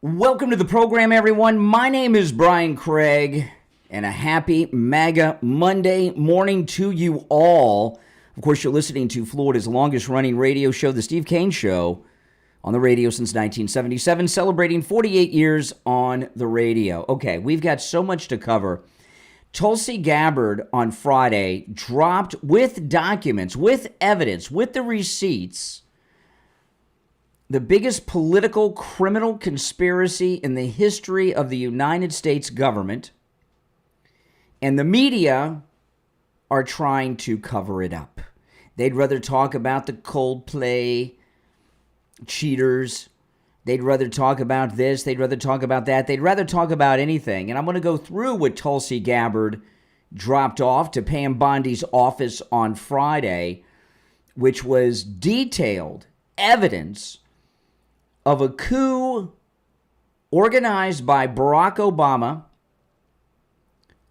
Welcome to the program, everyone. My name is Brian Craig, and a happy MAGA Monday morning to you all. Of course, you're listening to Florida's longest-running radio show, The Steve Kane Show, on the radio since 1977, celebrating 48 years on the radio. Okay, we've got so much to cover. Tulsi Gabbard on Friday dropped with documents, with evidence, with the receipts, the biggest political criminal conspiracy in the history of the United States government, and the media are trying to cover it up. They'd rather talk about the Coldplay cheaters. They'd rather talk about this. They'd rather talk about that. They'd rather talk about anything. And I'm going to go through what Tulsi Gabbard dropped off to Pam Bondi's office on Friday, which was detailed evidence of a coup organized by Barack Obama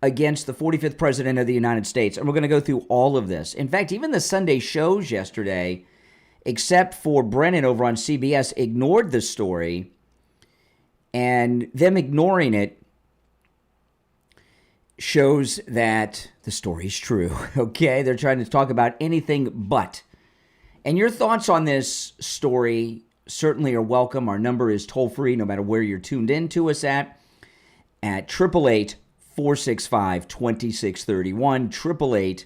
against the 45th president of the United States. And we're going to go through all of this. In fact, even the Sunday shows yesterday, except for Brennan over on CBS, ignored the story. And them ignoring it shows that the story's true, okay? They're trying to talk about anything but. And your thoughts on this story certainly are welcome. Our number is toll-free no matter where you're tuned in to us at 888-465-2631,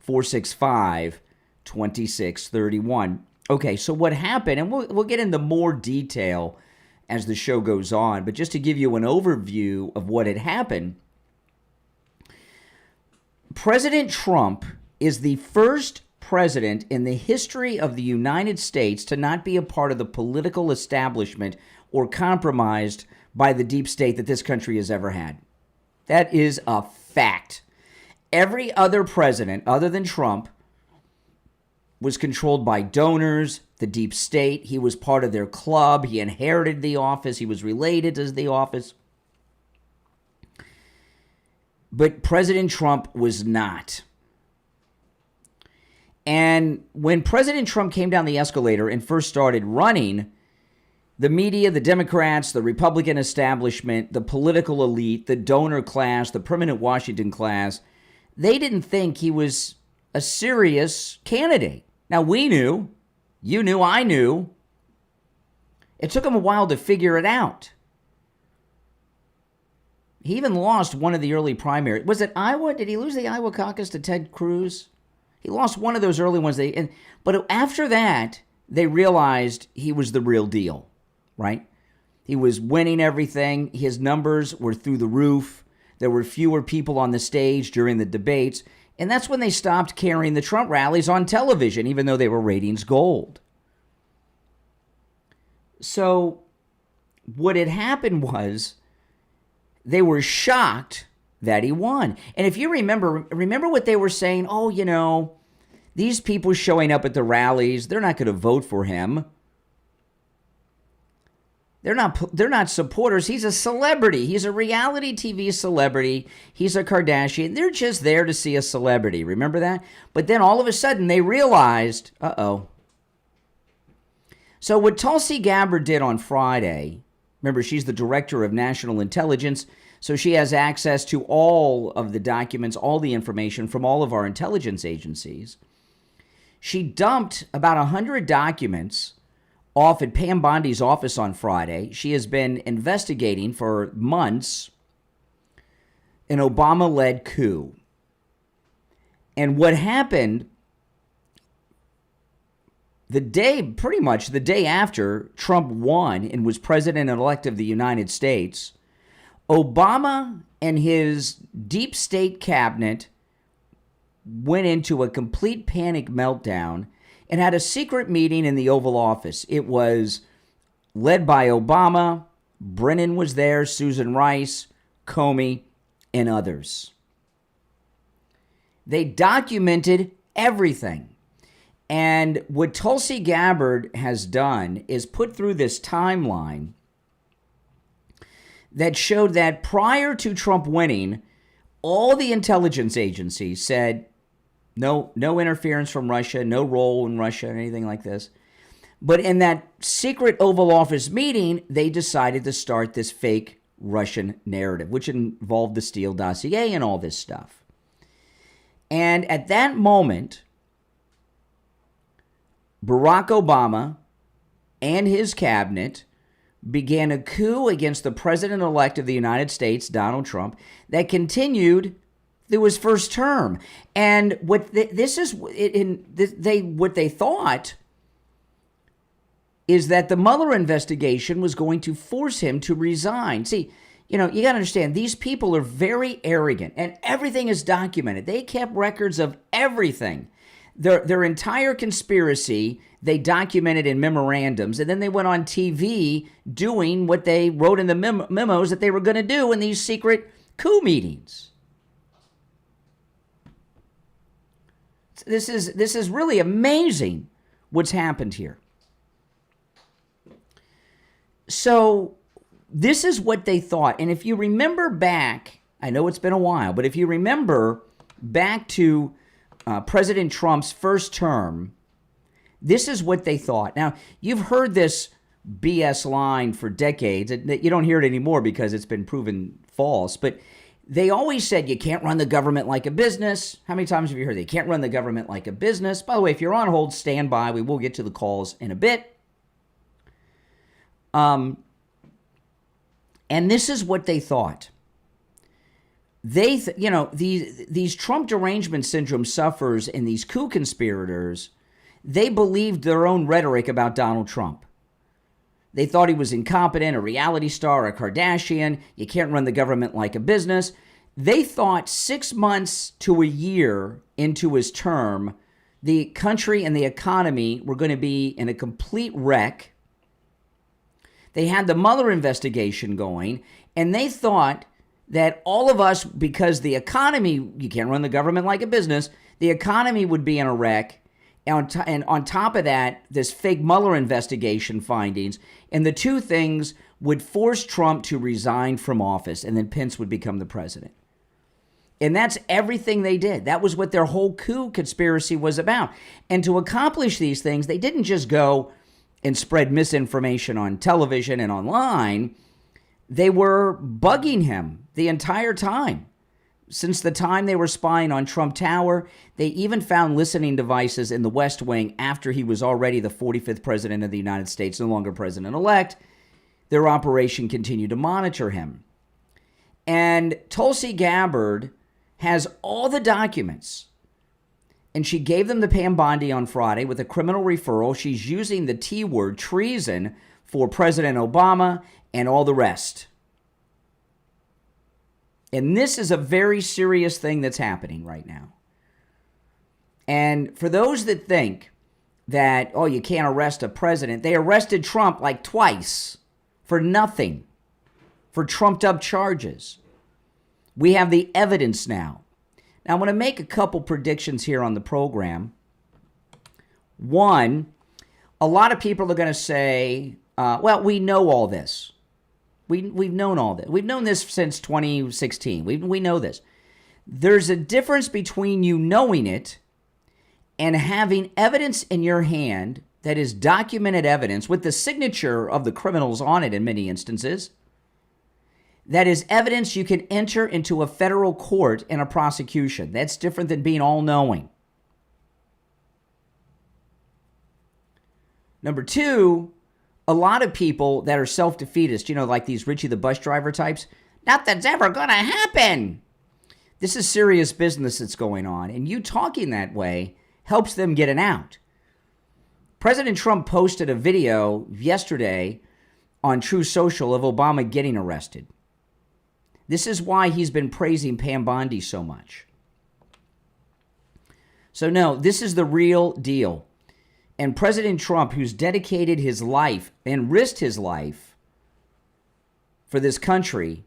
888-465-2631. Okay, so what happened, and we'll get into more detail as the show goes on, but just to give you an overview of what had happened, President Trump is the first president in the history of the United States to not be a part of the political establishment or compromised by the deep state that this country has ever had. That is a fact. Every other president other than Trump was controlled by donors, the deep state. He was part of their club. He inherited the office. He was related to the office. But President Trump was not. And when President Trump came down the escalator and first started running, the media, the Democrats, the Republican establishment, the political elite, the donor class, the permanent Washington class, they didn't think he was a serious candidate. Now, we knew, you knew, I knew. It took him a while to figure it out. He even lost one of the early primaries. Was it Iowa? Did he lose the Iowa caucus to Ted Cruz? He lost one of those early ones. But after that, they realized he was the real deal, right? He was winning everything. His numbers were through the roof. There were fewer people on the stage during the debates. And that's when they stopped carrying the Trump rallies on television, even though they were ratings gold. So what had happened was they were shocked that he won. And if you remember what they were saying, oh, you know, these people showing up at the rallies, they're not going to vote for him. They're not supporters. He's a celebrity. He's a reality TV celebrity. He's a Kardashian. They're just there to see a celebrity. Remember that? But then all of a sudden they realized, uh-oh. So what Tulsi Gabbard did on Friday, remember, she's the director of national intelligence, so she has access to all of the documents, all the information from all of our intelligence agencies. She dumped about 100 documents off at Pam Bondi's office on Friday. She has been investigating for months an Obama-led coup. And what happened pretty much the day after Trump won and was president-elect of the United States, Obama and his deep state cabinet went into a complete panic meltdown and had a secret meeting in the Oval Office. It was led by Obama. Brennan was there, Susan Rice, Comey, and others. They documented everything. And what Tulsi Gabbard has done is put through this timeline that showed that prior to Trump winning, all the intelligence agencies said no interference from Russia, no role in Russia, or anything like this. But in that secret Oval Office meeting, they decided to start this fake Russian narrative, which involved the Steele dossier and all this stuff. And at that moment, Barack Obama and his cabinet began a coup against the president-elect of the United States, Donald Trump, that continued through his first term. And what they thought is that the Mueller investigation was going to force him to resign. See, you got to understand, these people are very arrogant, and everything is documented. They kept records of everything. Their entire conspiracy, they documented in memorandums, and then they went on TV doing what they wrote in the memos that they were going to do in these secret coup meetings. This is really amazing what's happened here. So this is what they thought. And if you remember back, I know it's been a while, but if you remember back to President Trump's first term, this is what they thought. Now, you've heard this BS line for decades. You don't hear it anymore because it's been proven false. But they always said you can't run the government like a business. How many times have you heard they can't run the government like a business? By the way, if you're on hold, stand by. We will get to the calls in a bit. And this is what they thought. These Trump derangement syndrome sufferers and these coup conspirators, they believed their own rhetoric about Donald Trump. They thought he was incompetent, a reality star, a Kardashian. You can't run the government like a business. They thought 6 months to a year into his term, the country and the economy were going to be in a complete wreck. They had the Mueller investigation going, and they thought that all of us, because the economy, you can't run the government like a business, the economy would be in a wreck. And on top of that, this fake Mueller investigation findings, and the two things would force Trump to resign from office, and then Pence would become the president. And that's everything they did. That was what their whole coup conspiracy was about. And to accomplish these things, they didn't just go and spread misinformation on television and online. They were bugging him the entire time. Since the time they were spying on Trump Tower, they even found listening devices in the West Wing after he was already the 45th president of the United States, no longer president-elect. Their operation continued to monitor him. And Tulsi Gabbard has all the documents. And she gave them to Pam Bondi on Friday with a criminal referral. She's using the T word, treason, for President Obama and all the rest. And this is a very serious thing that's happening right now. And for those that think that, oh, you can't arrest a president, they arrested Trump like twice for nothing, for trumped-up charges. We have the evidence now. Now, I'm going to make a couple predictions here on the program. One, a lot of people are going to say, well, we know all this. We've known all this. We've known this since 2016. We know this. There's a difference between you knowing it and having evidence in your hand that is documented evidence with the signature of the criminals on it in many instances. That is evidence you can enter into a federal court in a prosecution. That's different than being all-knowing. Number two, a lot of people that are self-defeatist, like these Richie the bus driver types, nothing's ever going to happen. This is serious business that's going on, and you talking that way helps them get an out. President Trump posted a video yesterday on True Social of Obama getting arrested. This is why he's been praising Pam Bondi so much. So no, this is the real deal. And President Trump, who's dedicated his life and risked his life for this country,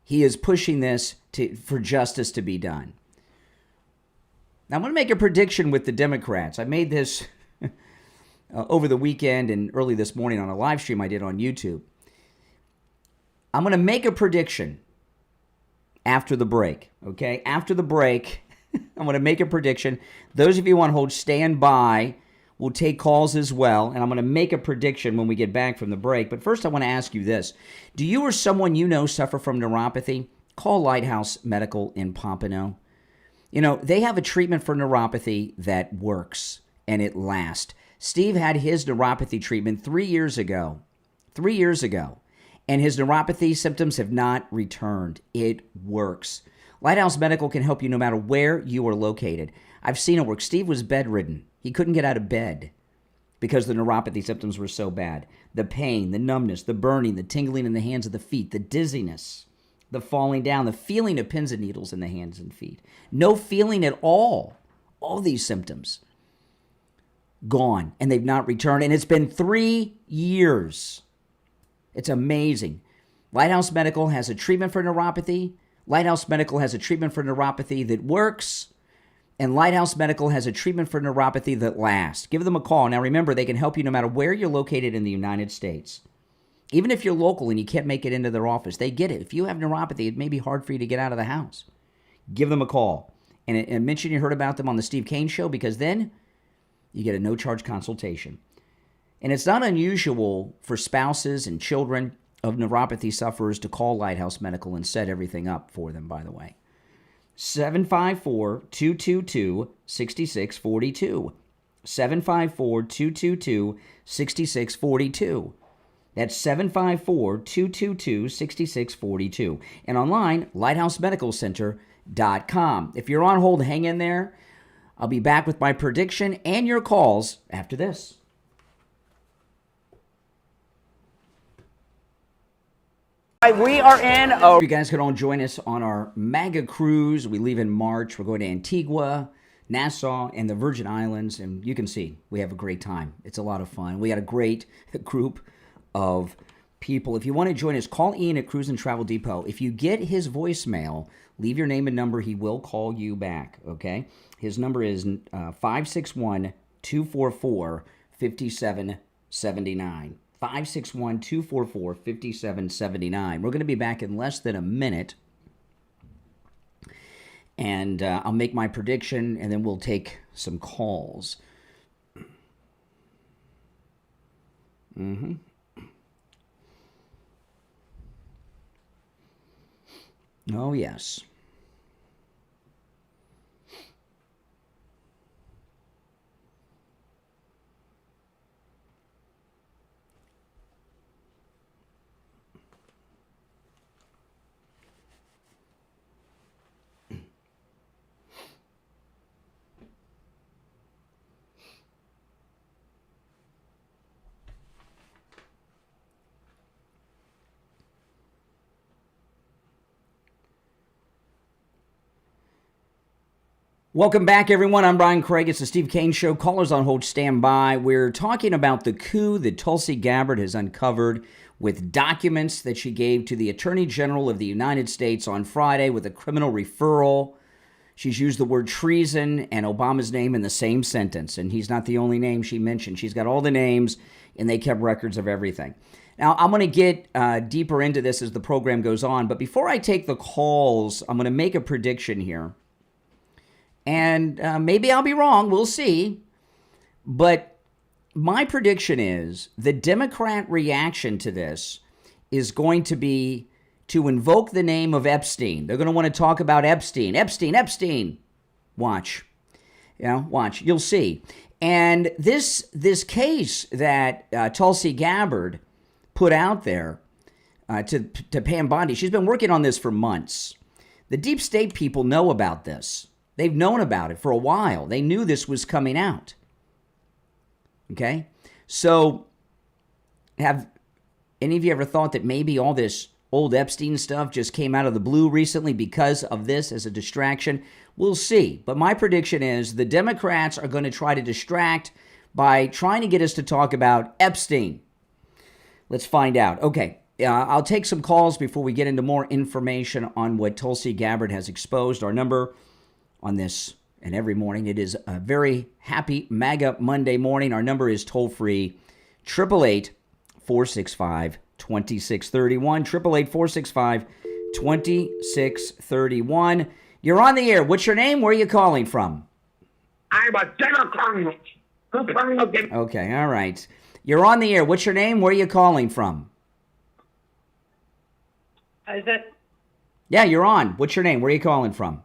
he is pushing this for justice to be done. Now, I'm going to make a prediction with the Democrats. I made this over the weekend and early this morning on a live stream I did on YouTube. I'm going to make a prediction after the break, okay? After the break, I'm going to make a prediction. Those of you on hold, stand by. We'll take calls as well, and I'm going to make a prediction when we get back from the break. But first, I want to ask you this. Do you or someone you know suffer from neuropathy? Call Lighthouse Medical in Pompano. You know, they have a treatment for neuropathy that works, and it lasts. Steve had his neuropathy treatment 3 years ago. 3 years ago. And his neuropathy symptoms have not returned. It works. Lighthouse Medical can help you no matter where you are located. I've seen it work. Steve was bedridden. He couldn't get out of bed because the neuropathy symptoms were so bad. The pain, the numbness, the burning, the tingling in the hands and the feet, the dizziness, the falling down, the feeling of pins and needles in the hands and feet. No feeling at all. All these symptoms gone, and they've not returned. And it's been 3 years. It's amazing. Lighthouse Medical has a treatment for neuropathy. Lighthouse Medical has a treatment for neuropathy that works. And Lighthouse Medical has a treatment for neuropathy that lasts. Give them a call. Now remember, they can help you no matter where you're located in the United States. Even if you're local and you can't make it into their office, they get it. If you have neuropathy, it may be hard for you to get out of the house. Give them a call. And mention you heard about them on the Steve Kane Show, because then you get a no-charge consultation. And it's not unusual for spouses and children of neuropathy sufferers to call Lighthouse Medical and set everything up for them, by the way. 754-222-6642. 754-222-6642. That's 754-222-6642. And online, lighthousemedicalcenter.com. If you're on hold, hang in there. I'll be back with my prediction and your calls after this. We are in. You guys can all join us on our MAGA cruise. We leave in March. We're going to Antigua, Nassau, and the Virgin Islands. And you can see we have a great time. It's a lot of fun. We got a great group of people. If you want to join us, call Ian at Cruise and Travel Depot. If you get his voicemail, leave your name and number. He will call you back, okay? His number is 561-244-5779. 561-244-5779. We're going to be back in less than a minute. And I'll make my prediction, and then we'll take some calls. Oh, yes. Welcome back, everyone. I'm Brian Craig. It's the Steve Kane Show. Callers on hold, stand by. We're talking about the coup that Tulsi Gabbard has uncovered with documents that she gave to the Attorney General of the United States on Friday with a criminal referral. She's used the word treason and Obama's name in the same sentence, and he's not the only name she mentioned. She's got all the names, and they kept records of everything. Now, I'm going to get deeper into this as the program goes on, but before I take the calls, I'm going to make a prediction here. And maybe I'll be wrong. We'll see. But my prediction is the Democrat reaction to this is going to be to invoke the name of Epstein. They're going to want to talk about Epstein. Epstein. Watch. Watch. You'll see. And this case that Tulsi Gabbard put out there to Pam Bondi, she's been working on this for months. The deep state people know about this. They've known about it for a while. They knew this was coming out. Okay? So, have any of you ever thought that maybe all this old Epstein stuff just came out of the blue recently because of this as a distraction? We'll see. But my prediction is the Democrats are going to try to distract by trying to get us to talk about Epstein. Let's find out. Okay. I'll take some calls before we get into more information on what Tulsi Gabbard has exposed. Our number on this and every morning, it is a very happy MAGA Monday morning. Our number is toll-free, 888-465-2631, 888-465-2631. You're on the air. What's your name? Where are you calling from? I'm a Democrat. Okay, all right. You're on the air. What's your name? Where are you calling from? Is that? Yeah, you're on. What's your name? Where are you calling from?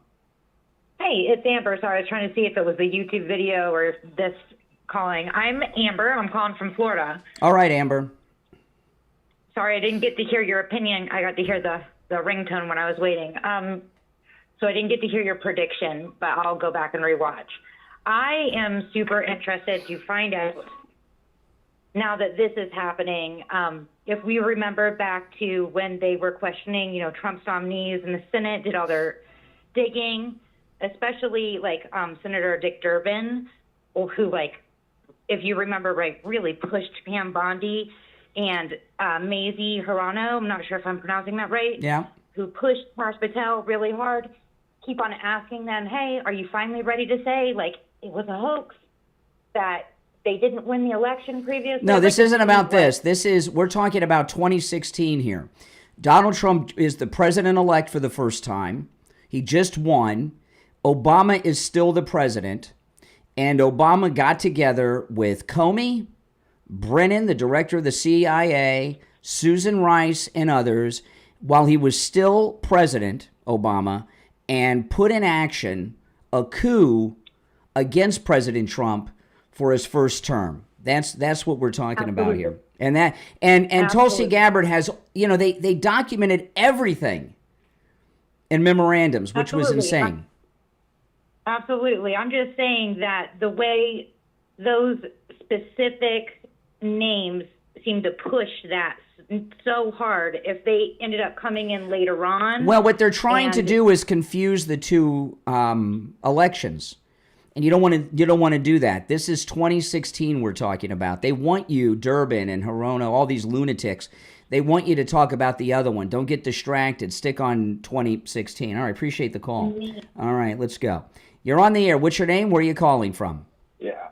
Hey, it's Amber. Sorry, I was trying to see if it was a YouTube video or if this calling. I'm Amber. I'm calling from Florida. All right, Amber. Sorry, I didn't get to hear your opinion. I got to hear the ringtone when I was waiting. So I didn't get to hear your prediction, but I'll go back and rewatch. I am super interested to find out, now that this is happening, if we remember back to when they were questioning, Trump's nominees in the Senate, did all their digging, especially Senator Dick Durbin, who, if you remember right, really pushed Pam Bondi and Mazie Hirono, I'm not sure if I'm pronouncing that right, who pushed Harsh Patel really hard, keep on asking them, hey, are you finally ready to say, it was a hoax, that they didn't win the election previously? No, this isn't about this. We're talking about 2016 here. Donald Trump is the president-elect for the first time. He just won. Obama is still the president. And Obama got together with Comey, Brennan, the director of the CIA, Susan Rice, and others, while he was still president, Obama, and put in action a coup against President Trump for his first term. That's what we're talking about here. And Tulsi Gabbard has, they documented everything in memorandums, which was insane. Absolutely. I'm just saying that the way those specific names seem to push that so hard, if they ended up coming in later on. Well, what they're trying to do is confuse the two elections. And you don't want to do that. This is 2016 we're talking about. They want you, Durbin and Hirono, all these lunatics, they want you to talk about the other one. Don't get distracted. Stick on 2016. All right, appreciate the call. All right, let's go. You're on the air. What's your name? Where are you calling from? Yeah.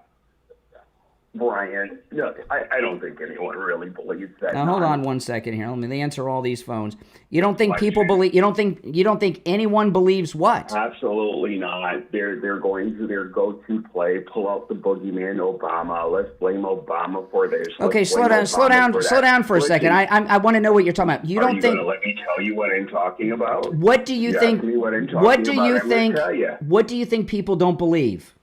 Brian, no, I don't think anyone really believes that. Now, hold on one second here. Let me answer all these phones. You don't think people believe? You don't think anyone believes what? Absolutely not. They're going to their go-to play, pull out the boogeyman, Obama. Let's blame Obama for this. Okay, slow down for a second. I want to know what you're talking about. You don't think? Are you going to let me tell you what I'm talking about? What do you think? Ask me what I'm talking about. What do you think people don't believe?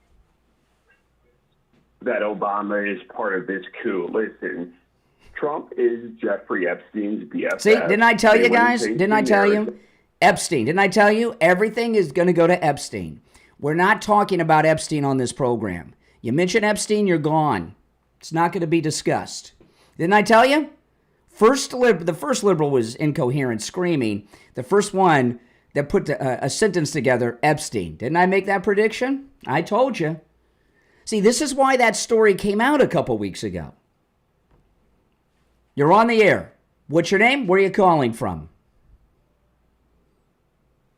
That Obama is part of this coup. Listen, Trump is Jeffrey Epstein's BFF. See, didn't I tell you guys? Didn't I tell you? Epstein. Didn't I tell you? Everything is going to go to Epstein. We're not talking about Epstein on this program. You mention Epstein, you're gone. It's not going to be discussed. Didn't I tell you? The first liberal was incoherent, screaming. The first one that put a sentence together, Epstein. Didn't I make that prediction? I told you. See, this is why that story came out a couple weeks ago. You're on the air. What's your name? Where are you calling from?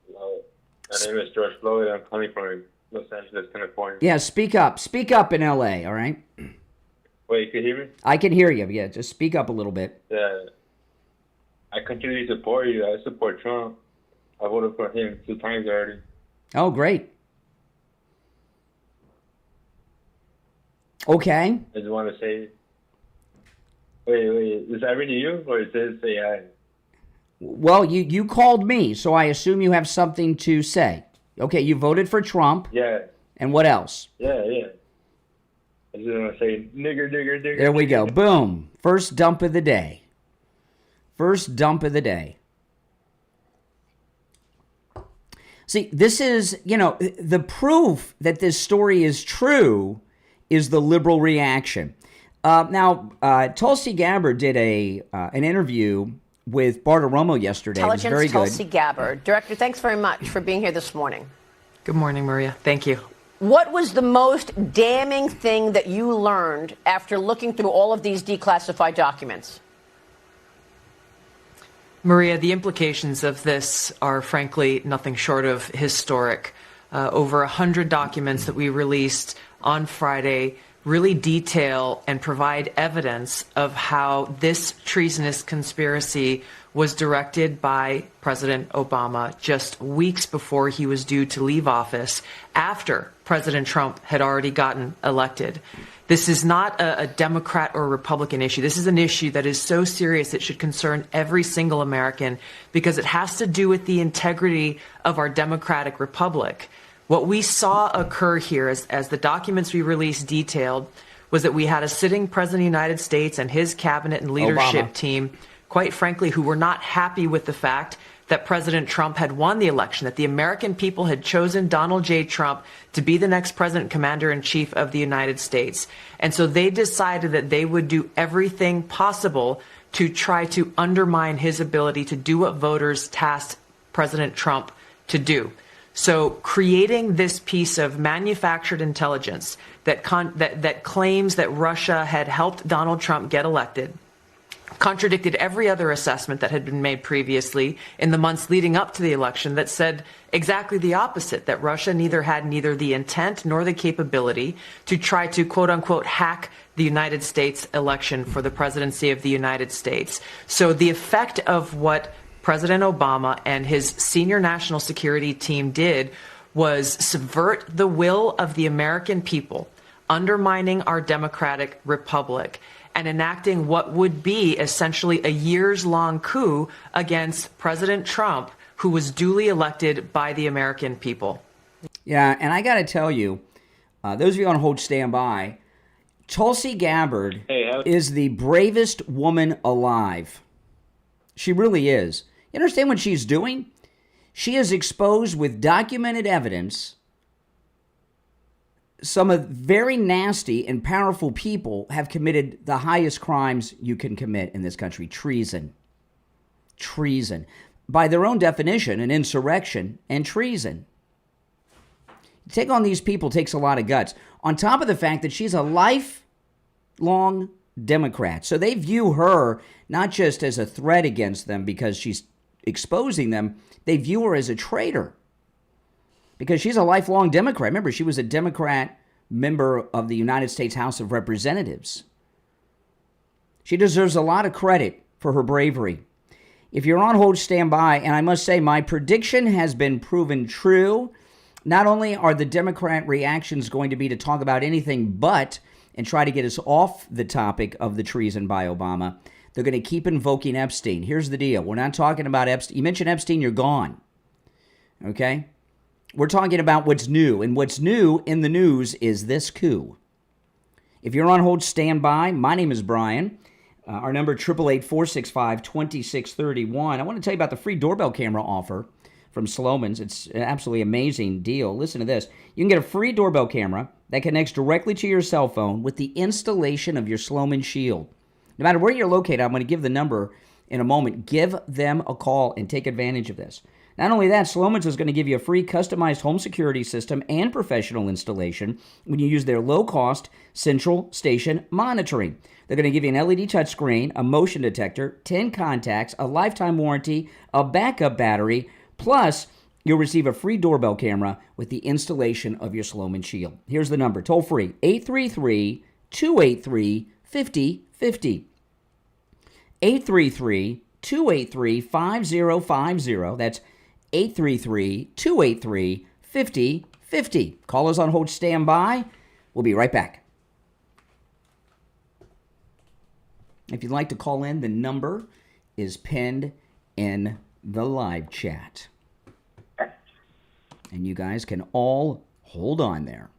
Hello. My name is George Floyd. I'm calling from Los Angeles, California. Yeah, speak up. Speak up in L.A., all right? Wait, can you hear me? I can hear you. Yeah, just speak up a little bit. Yeah. I continue to support you. I support Trump. I voted for him 2 times already. Oh, great. Okay. I just want to say, wait, is that really you, or is this AI? Well, you called me, so I assume you have something to say. Okay, you voted for Trump. Yeah. And what else? Yeah. I just want to say, nigger. There we go. Boom. First dump of the day. See, this is, the proof that this story is true is the liberal reaction. Now, Tulsi Gabbard did an interview with Bartiromo yesterday. It was very good. Tulsi Gabbard. Director, thanks very much for being here this morning. Good morning, Maria. Thank you. What was the most damning thing that you learned after looking through all of these declassified documents? Maria, the implications of this are frankly nothing short of historic. Over 100 documents that we released on Friday really detail and provide evidence of how this treasonous conspiracy was directed by President Obama just weeks before he was due to leave office, after President Trump had already gotten elected. This is not a Democrat or Republican issue. This is an issue that is so serious it should concern every single American because it has to do with the integrity of our democratic republic. What we saw occur here, as the documents we released detailed, was that we had a sitting president of the United States and his cabinet and leadership team, quite frankly, who were not happy with the fact that President Trump had won the election, that the American people had chosen Donald J. Trump to be the next president, commander-in-chief of the United States. And so they decided that they would do everything possible to try to undermine his ability to do what voters tasked President Trump to do. So creating this piece of manufactured intelligence that claims that Russia had helped Donald Trump get elected contradicted every other assessment that had been made previously in the months leading up to the election that said exactly the opposite, that Russia had neither the intent nor the capability to try to, quote unquote, hack the United States election for the presidency of the United States. So the effect of what President Obama and his senior national security team did was subvert the will of the American people, undermining our democratic republic, and enacting what would be essentially a years-long coup against President Trump, who was duly elected by the American people. Yeah, and I got to tell you, those of you on hold, stand by. Tulsi Gabbard is the bravest woman alive. She really is. You understand what she's doing? She has exposed with documented evidence some of very nasty and powerful people have committed the highest crimes you can commit in this country. Treason. Treason. By their own definition, an insurrection and treason. To take on these people takes a lot of guts. On top of the fact that she's a lifelong Democrat. So they view her not just as a threat against them because she's exposing them, they view her as a traitor. Because she's a lifelong Democrat. Remember, she was a Democrat member of the United States House of Representatives. She deserves a lot of credit for her bravery. If you're on hold, stand by. And I must say, my prediction has been proven true. Not only are the Democrat reactions going to be to talk about anything but and try to get us off the topic of the treason by Obama, they're going to keep invoking Epstein. Here's the deal. We're not talking about Epstein. You mention Epstein, you're gone. Okay? We're talking about what's new, and what's new in the news is this coup. If you're on hold, stand by. My name is Brian. Our number, 888-465-2631. I want to tell you about the free doorbell camera offer from Sloman's. It's an absolutely amazing deal. Listen to this. You can get a free doorbell camera that connects directly to your cell phone with the installation of your Sloman Shield. No matter where you're located, I'm going to give the number in a moment. Give them a call and take advantage of this. Not only that, Sloman's is going to give you a free customized home security system and professional installation when you use their low-cost central station monitoring. They're going to give you an LED touchscreen, a motion detector, 10 contacts, a lifetime warranty, a backup battery, plus you'll receive a free doorbell camera with the installation of your Sloman Shield. Here's the number, toll free, 833-283-5050. 833-283-5050. That's 833-283-5050. Callers on hold, stand by. We'll be right back. If you'd like to call in, the number is pinned in the live chat. And you guys can all hold on there.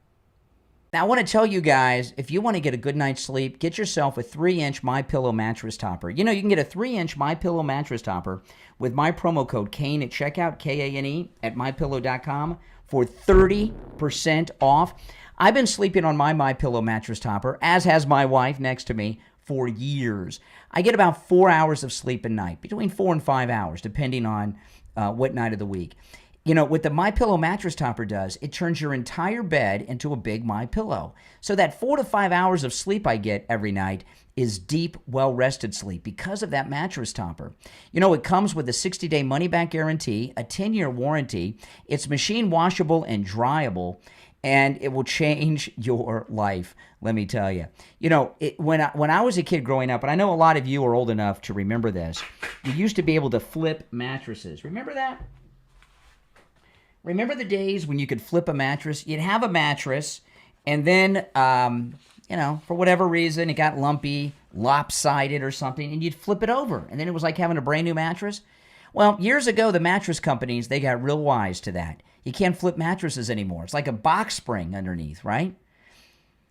Now, I want to tell you guys, if you want to get a good night's sleep, get yourself a 3-inch MyPillow mattress topper. You know, you can get a 3-inch MyPillow mattress topper with my promo code Kane at checkout, Kane, at mypillow.com for 30% off. I've been sleeping on my MyPillow mattress topper, as has my wife next to me, for years. I get about 4 hours of sleep a night, between 4 and 5 hours, depending on what night of the week. You know, what the MyPillow mattress topper does, it turns your entire bed into a big MyPillow. So that 4 to 5 hours of sleep I get every night is deep, well-rested sleep because of that mattress topper. You know, it comes with a 60-day money-back guarantee, a 10-year warranty. It's machine washable and dryable, and it will change your life, let me tell you. You know, when I was a kid growing up, and I know a lot of you are old enough to remember this, you used to be able to flip mattresses. Remember that? Remember the days when you could flip a mattress? You'd have a mattress, and then, for whatever reason, it got lumpy, lopsided or something, and you'd flip it over, and then it was like having a brand new mattress. Well, years ago, the mattress companies, they got real wise to that. You can't flip mattresses anymore. It's like a box spring underneath, right?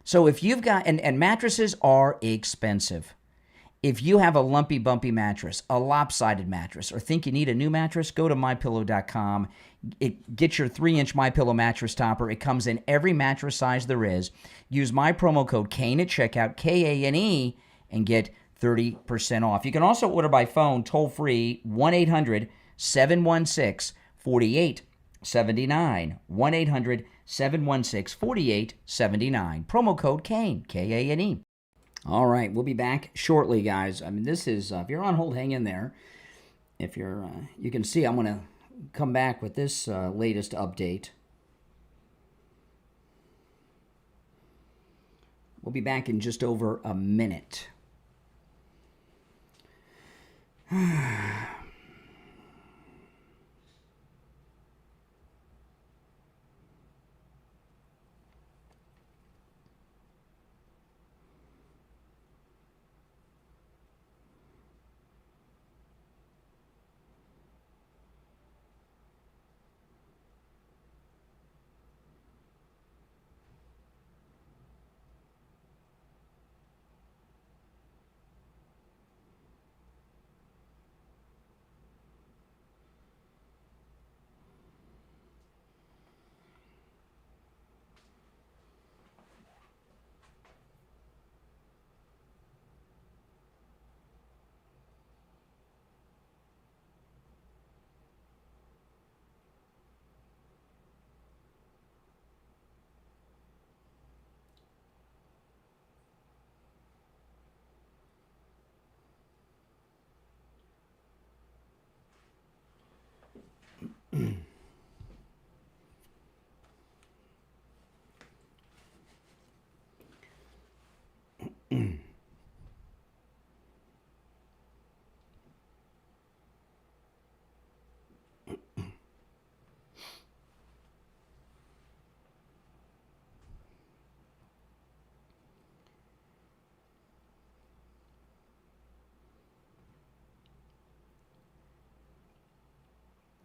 So if you've got, and mattresses are expensive. If you have a lumpy, bumpy mattress, a lopsided mattress, or think you need a new mattress, go to MyPillow.com. Get your 3-inch MyPillow mattress topper. It comes in every mattress size there is. Use my promo code KANE at checkout, KANE, and get 30% off. You can also order by phone, toll-free, 1-800-716-4879. 1-800-716-4879. Promo code KANE, KANE. All right, we'll be back shortly, guys. I mean, this is, if you're on hold, hang in there. If you're, you can see I'm going to come back with this latest update. We'll be back in just over a minute.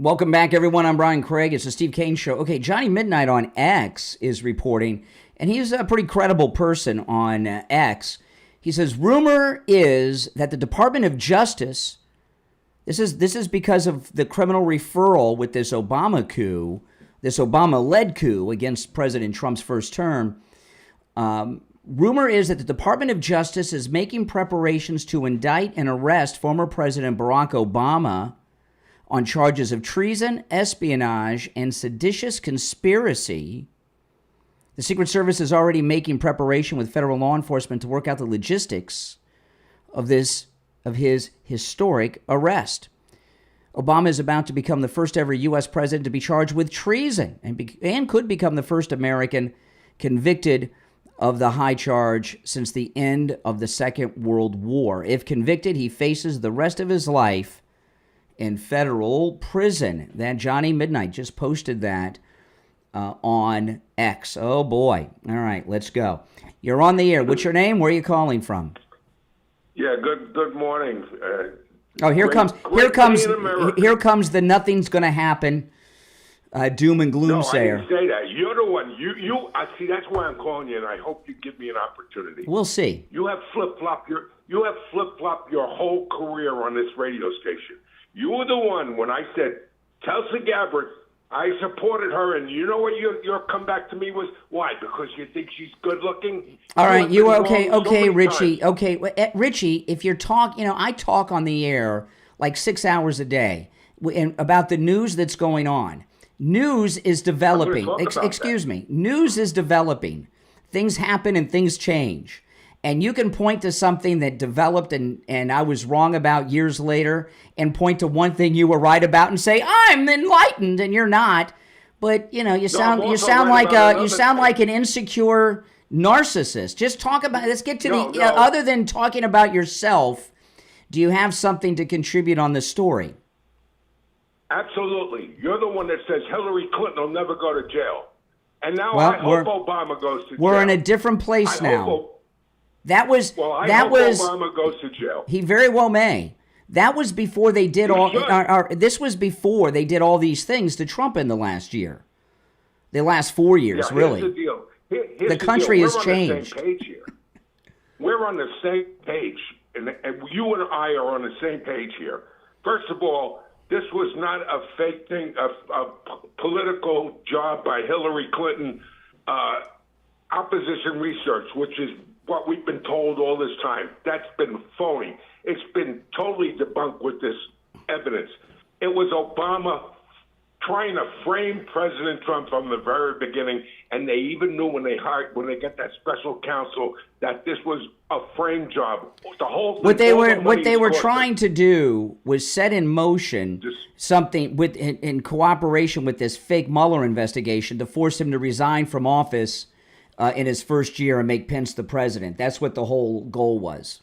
Welcome back, everyone. I'm Brian Craig. It's the Steve Kane Show. Okay, Johnny Midnight on X is reporting, and he's a pretty credible person on X. He says, rumor is that the Department of Justice, this is because of the criminal referral with this Obama coup, this Obama-led coup against President Trump's first term. Rumor is that the Department of Justice is making preparations to indict and arrest former President Barack Obama on charges of treason, espionage, and seditious conspiracy. The Secret Service is already making preparation with federal law enforcement to work out the logistics of his historic arrest. Obama is about to become the first ever U.S. president to be charged with treason and could become the first American convicted of the high charge since the end of the Second World War. If convicted, he faces the rest of his life in federal prison. That Johnny Midnight just posted that on X. Oh, boy. All right, let's go. You're on the air. What's your name? Where are you calling from? Yeah, good morning. Here comes the nothing's going to happen doom and gloom sayer. I didn't say that. You're the one. I see. That's why I'm calling you, and I hope you give me an opportunity. We'll see. You have flip-flopped your whole career on this radio station. You were the one when I said, Tulsi Gabbard, I supported her, and you know what your comeback to me was? Why? Because you think she's good-looking? All right, you are okay, Richie. Times. Okay, Richie, if you're I talk on the air like 6 hours a day about the news that's going on. News is developing. Excuse me. News is developing. Things happen and things change. And you can point to something that developed and I was wrong about years later and point to one thing you were right about and say, I'm enlightened, and you're not. But, you sound like an insecure narcissist. Just talk about, let's get to other than talking about yourself, do you have something to contribute on this story? Absolutely. You're the one that says Hillary Clinton will never go to jail. And now Well, I hope Obama goes to jail. We're in a different place now. hope Obama goes to jail. He very well may. That was before they did this was before they did all these things to Trump in the last year. The last 4 years, really. Here's the deal. The country has changed. We're on the same page here. We're on the same page, and you and I are on the same page here. First of all, this was not a fake thing, a political job by Hillary Clinton, opposition research, which is what we've been told all this time. That's been phony. It's been totally debunked with this evidence. It was Obama trying to frame President Trump from the very beginning, and they even knew when they got that special counsel that this was a frame job. The whole thing, what they were trying to do was set in motion something in cooperation with this fake Mueller investigation to force him to resign from office in his first year and make Pence the president. That's what the whole goal was.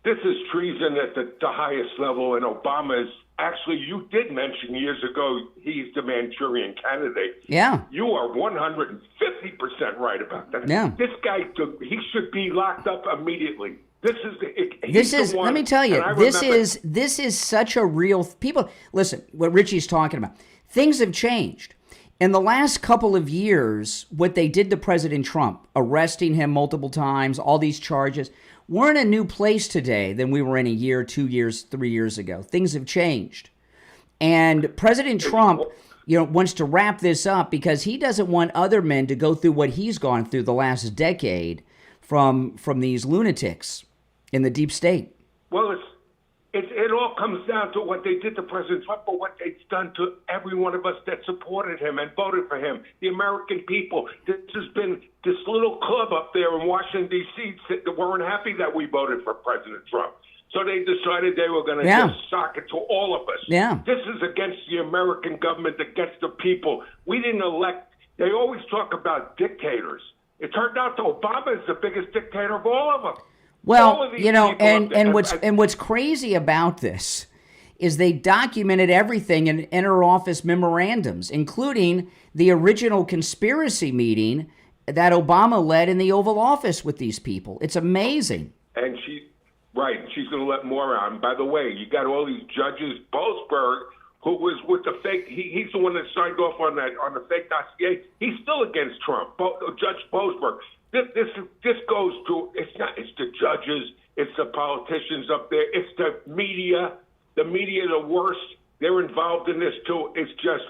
This is treason at the highest level, and Obama is actually, you did mention years ago, he's the Manchurian candidate. Yeah. You are 150% right about that. Yeah. This guy, he should be locked up immediately. Let me tell you, this is such a real, people, listen, what Richie's talking about. Things have changed. In the last couple of years, what they did to President Trump, arresting him multiple times, all these charges, we're in a new place today than we were in a year, 2 years, 3 years ago. Things have changed. And President Trump, wants to wrap this up because he doesn't want other men to go through what he's gone through the last decade from these lunatics in the deep state. Well, it all comes down to what they did to President Trump, but what they've done to every one of us that supported him and voted for him, the American people. This has been this little club up there in Washington, D.C. that weren't happy that we voted for President Trump. So they decided they were going to just sock it to all of us. Yeah. This is against the American government, against the people. We didn't elect. They always talk about dictators. It turned out that Obama is the biggest dictator of all of them. Well, and what's crazy about this is they documented everything in inter-office memorandums, including the original conspiracy meeting that Obama led in the Oval Office with these people. It's amazing. And she's going to let more on. By the way, you got all these judges, Boasberg, who was with the fake, he's the one that signed off on the fake dossier. He's still against Trump, Judge Boasberg. This goes to, it's the judges, it's the politicians up there, it's the media. The media, the worst. They're involved in this too. It's just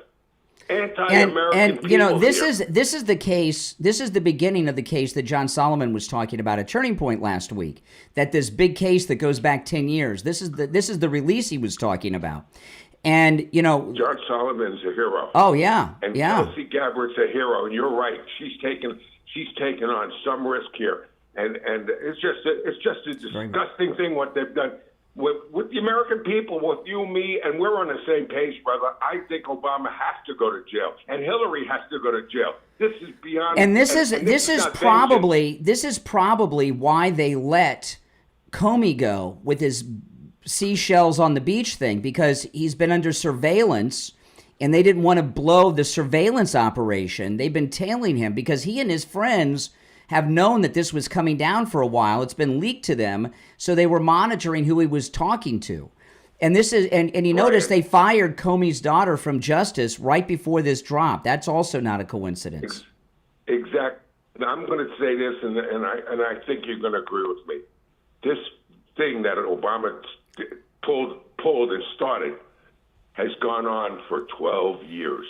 anti-American people. This is the case. This is the beginning of the case that John Solomon was talking about at Turning Point last week. That this big case that goes back 10 years. This is the release he was talking about. And John Solomon's a hero. Oh yeah, and yeah. Tulsi Gabbard's a hero, and you're right. She's taken on some risk here, and it's just a disgusting thing what they've done with the American people, with you, me, and we're on the same page, brother. I think Obama has to go to jail, and Hillary has to go to jail. This is beyond. And this is probably why they let Comey go with his seashells on the beach thing, because he's been under surveillance. And they didn't want to blow the surveillance operation. They've been tailing him because he and his friends have known that this was coming down for a while. It's been leaked to them. So they were monitoring who he was talking to. And this is, and you notice they fired Comey's daughter from Justice right before this drop. That's also not a coincidence. Exactly. Now, I'm going to say this, and I think you're going to agree with me. This thing that Obama pulled and started has gone on for 12 years.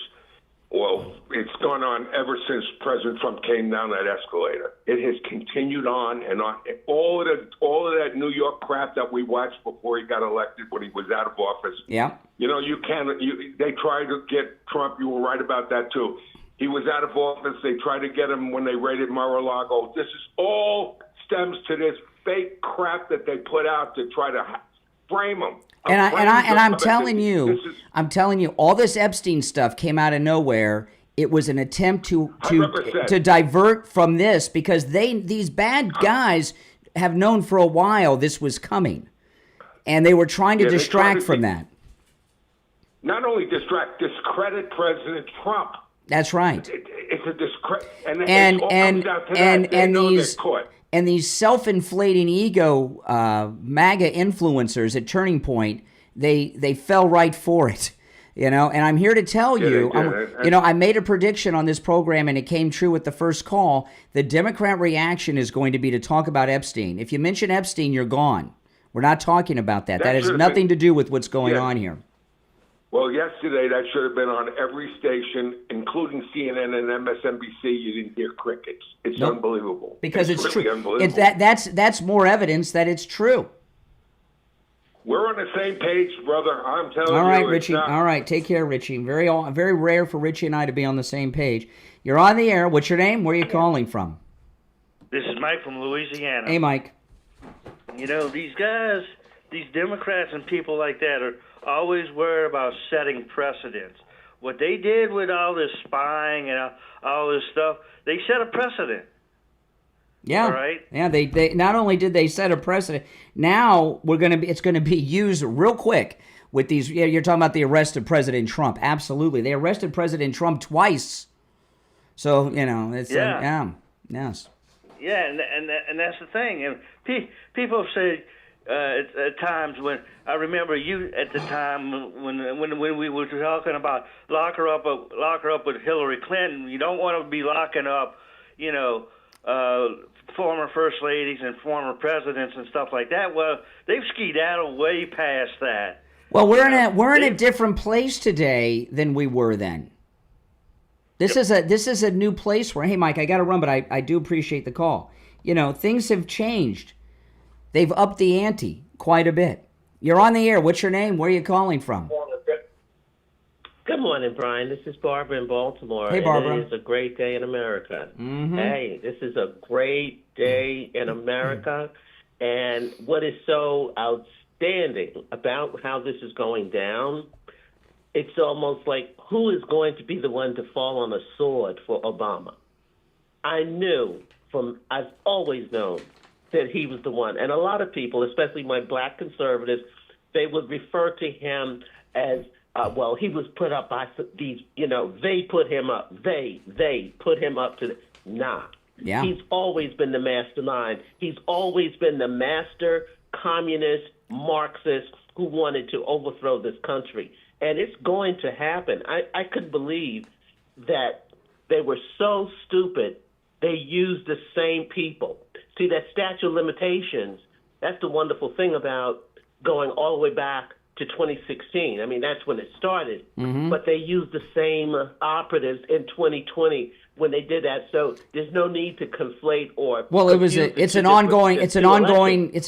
Well, it's gone on ever since President Trump came down that escalator. It has continued on and on. All of that New York crap that we watched before he got elected, when he was out of office. Yeah. They tried to get Trump. You were right about that too. He was out of office. They tried to get him when they raided Mar-a-Lago. This is all stems to this fake crap that they put out to try to frame him. I'm telling you, all this Epstein stuff came out of nowhere. It was an attempt to divert from this, because these bad guys have known for a while this was coming, and they were trying to distract from that. not only discredit President Trump. That's right. It's a discredit, and And it all and comes down to and that. They and know these they're caught. and these self-inflating ego MAGA influencers at Turning Point, they fell right for it. And I'm here to tell you, I made a prediction on this program, and it came true with the first call. The Democrat reaction is going to be to talk about Epstein. If you mention Epstein, you're gone. We're not talking about that. That has nothing to do with what's going on here. Well, yesterday that should have been on every station, including CNN and MSNBC. You didn't hear crickets. It's unbelievable. Because it's really true. Unbelievable. That's more evidence that it's true. We're on the same page, brother. I'm telling you. All right, Richie. All right, take care, Richie. Very rare for Richie and I to be on the same page. You're on the air. What's your name? Where are you calling from? This is Mike from Louisiana. Hey, Mike. These guys, these Democrats and people like that are always worried about setting precedents. What they did with all this spying and all this stuff, they set a precedent. Yeah. All right. Yeah. They not only did they set a precedent. Now it's going to be used real quick with these. Yeah, you're talking about the arrest of President Trump. Absolutely, they arrested President Trump twice. So it's yes. Yeah, and that's the thing. And people say at times when I remember you at the time when we were talking about lock her up with Hillary Clinton. You don't want to be locking up, former first ladies and former presidents and stuff like that. Well, they've skedaddled way past that. Well, we're in a different place today than we were then. This is a new place where, hey, Mike, I got to run, but I do appreciate the call. Things have changed. They've upped the ante quite a bit. You're on the air. What's your name? Where are you calling from? Good morning, Brian. This is Barbara in Baltimore. Hey, Barbara. It is a great day in America. Mm-hmm. Hey, this is a great day in America. And what is so outstanding about how this is going down, it's almost like who is going to be the one to fall on a sword for Obama? I've always known that he was the one. And a lot of people, especially my black conservatives, they would refer to him as, he was put up by these, they put him up. They put him up to nah. Yeah. He's always been the mastermind. He's always been the master communist Marxist who wanted to overthrow this country. And it's going to happen. I couldn't believe that they were so stupid they used the same people. See, that statute of limitations, that's the wonderful thing about going all the way back to 2016. I mean, that's when it started. Mm-hmm. But they used the same operatives in 2020 when they did that. So there's no need to conflate or it's an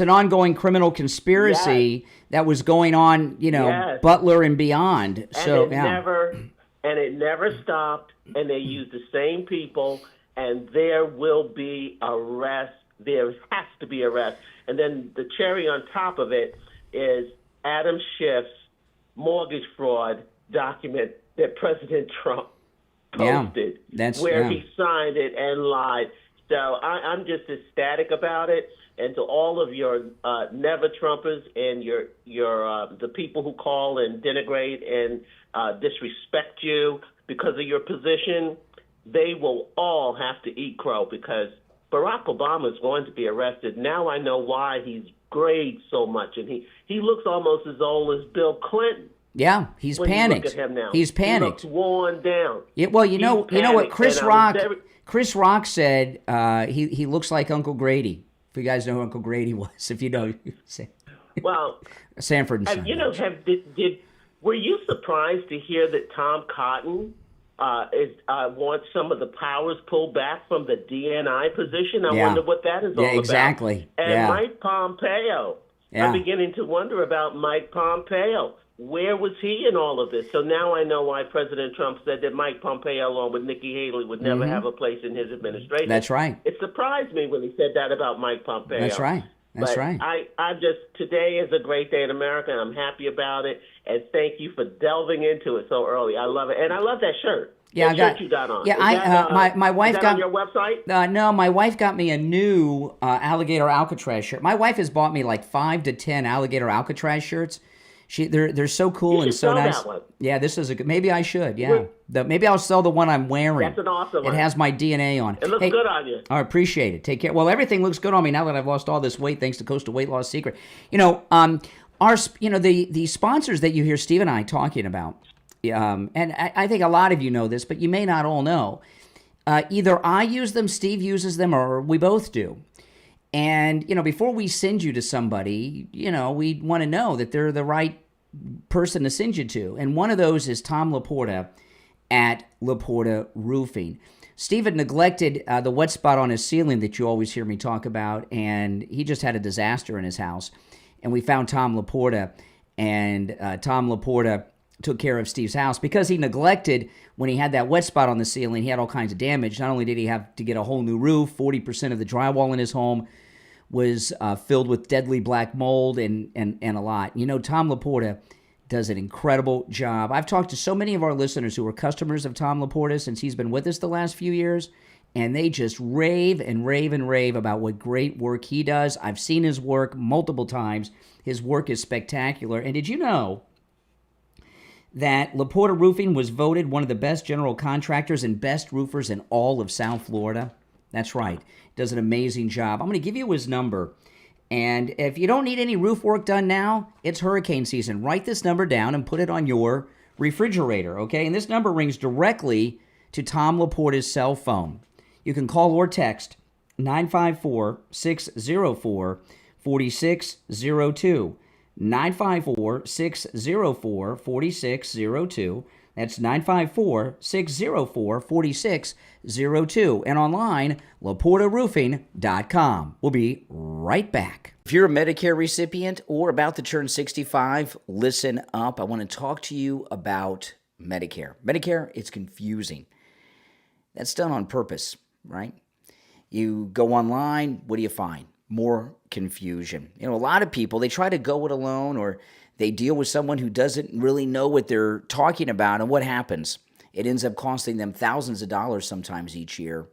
ongoing criminal conspiracy that was going on, Butler and beyond. So it never stopped, and they used the same people, and there will be arrest. There has to be arrest. And then the cherry on top of it is Adam Schiff's mortgage fraud document that President Trump posted, he signed it and lied. So I'm just ecstatic about it. And to all of your never Trumpers and your the people who call and denigrate and disrespect you because of your position, they will all have to eat crow because Barack Obama is going to be arrested. Now I know why he's grayed so much, and he looks almost as old as Bill Clinton. Yeah, he's panicked. Look at him now. He's panicked. He looks worn down. Yeah, well, you know what Chris Rock said. He looks like Uncle Grady. If you guys know who Uncle Grady was, if you know, well, Sanford and Son. Were you surprised to hear that Tom Cotton wants some of the powers pulled back from the DNI position? I wonder what that is all about. Exactly. And Mike Pompeo. I'm beginning to wonder about Mike Pompeo. Where was he in all of this? So now I know why President Trump said that Mike Pompeo, along with Nikki Haley, would never have a place in his administration. That's right. It surprised me when he said that about Mike Pompeo. That's right. That's right. Today is a great day in America, and I'm happy about it. And thank you for delving into it so early. I love it, and I love that shirt. Yeah, shirt you got on. Yeah, my wife got on your website. No, my wife got me a new alligator Alcatraz shirt. My wife has bought me like 5 to 10 alligator Alcatraz shirts, They're so cool You and should so sell nice. that one. Yeah, this is a good. Maybe I should. Yeah, maybe I'll sell the one I'm wearing. That's an awesome It one. has my DNA on it. It looks good on you. I appreciate it. Take care. Well, everything looks good on me now that I've lost all this weight thanks to Coastal Weight Loss Secret. The sponsors that you hear Steve and I talking about, and I think a lot of you know this, but you may not all know. Either I use them, Steve uses them, or we both do. And, before we send you to somebody, we want to know that they're the right person to send you to. And one of those is Tom Laporta at Laporta Roofing. Steve had neglected the wet spot on his ceiling that you always hear me talk about, and he just had a disaster in his house. And we found Tom Laporta, and Tom Laporta took care of Steve's house because he neglected when he had that wet spot on the ceiling. He had all kinds of damage. Not only did he have to get a whole new roof, 40% of the drywall in his home was filled with deadly black mold and a lot. Tom Laporta does an incredible job. I've talked to so many of our listeners who are customers of Tom Laporta since he's been with us the last few years, and they just rave and rave and rave about what great work he does. I've seen his work multiple times. His work is spectacular. And did you know that Laporta Roofing was voted one of the best general contractors and best roofers in all of South Florida? That's right. Does an amazing job. I'm going to give you his number. And if you don't need any roof work done now, it's hurricane season. Write this number down and put it on your refrigerator, okay? And this number rings directly to Tom Laporta's cell phone. You can call or text 954-604-4602. 954-604-4602. That's 954-604-4602. And online, LaportaRoofing.com. We'll be right back. If you're a Medicare recipient or about to turn 65, listen up. I want to talk to you about Medicare. Medicare, it's confusing. That's done on purpose, right? You go online, what do you find? More confusion. A lot of people, they try to go it alone, or they deal with someone who doesn't really know what they're talking about, and what happens? It ends up costing them thousands of dollars sometimes each year.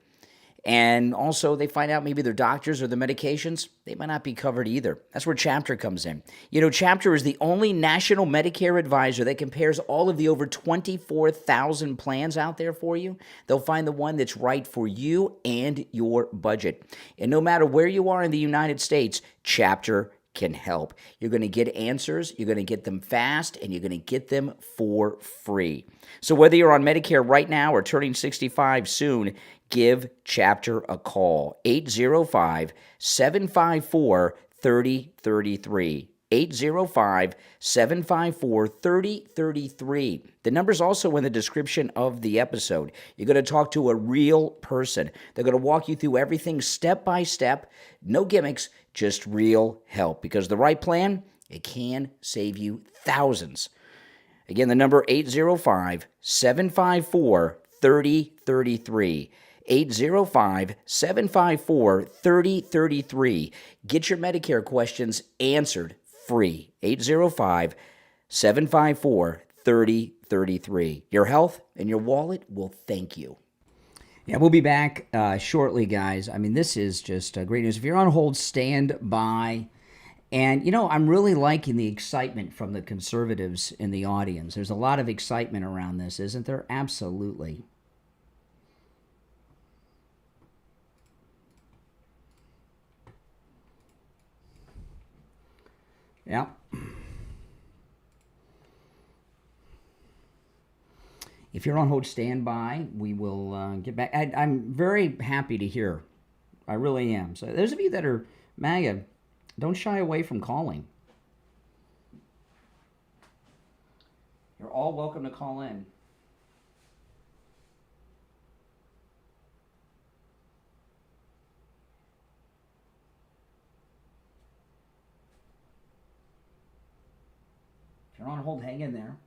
And also, they find out maybe their doctors or the medications, they might not be covered either. That's where Chapter comes in. Chapter is the only national Medicare advisor that compares all of the over 24,000 plans out there for you. They'll find the one that's right for you and your budget. And no matter where you are in the United States, Chapter can help. You're going to get answers, you're going to get them fast, and you're going to get them for free. So whether you're on Medicare right now or turning 65 soon, give Chapter a call. 805-754-3033. 805-754-3033. The number's also in the description of the episode. You're going to talk to a real person. They're going to walk you through everything step by step. No gimmicks, just real help. Because the right plan, it can save you thousands. Again, the number 805-754-3033. 805-754-3033. Get your Medicare questions answered free. 805-754-3033. Your health and your wallet will thank you. Yeah, we'll be back shortly, guys. I mean, this is just great news. If you're on hold, stand by. And, I'm really liking the excitement from the conservatives in the audience. There's a lot of excitement around this, isn't there? Absolutely. Yeah. If you're on hold, stand by. We will get back. I'm very happy to hear. I really am. So those of you that are MAGA, don't shy away from calling. You're all welcome to call in. If you're on hold, hang in there.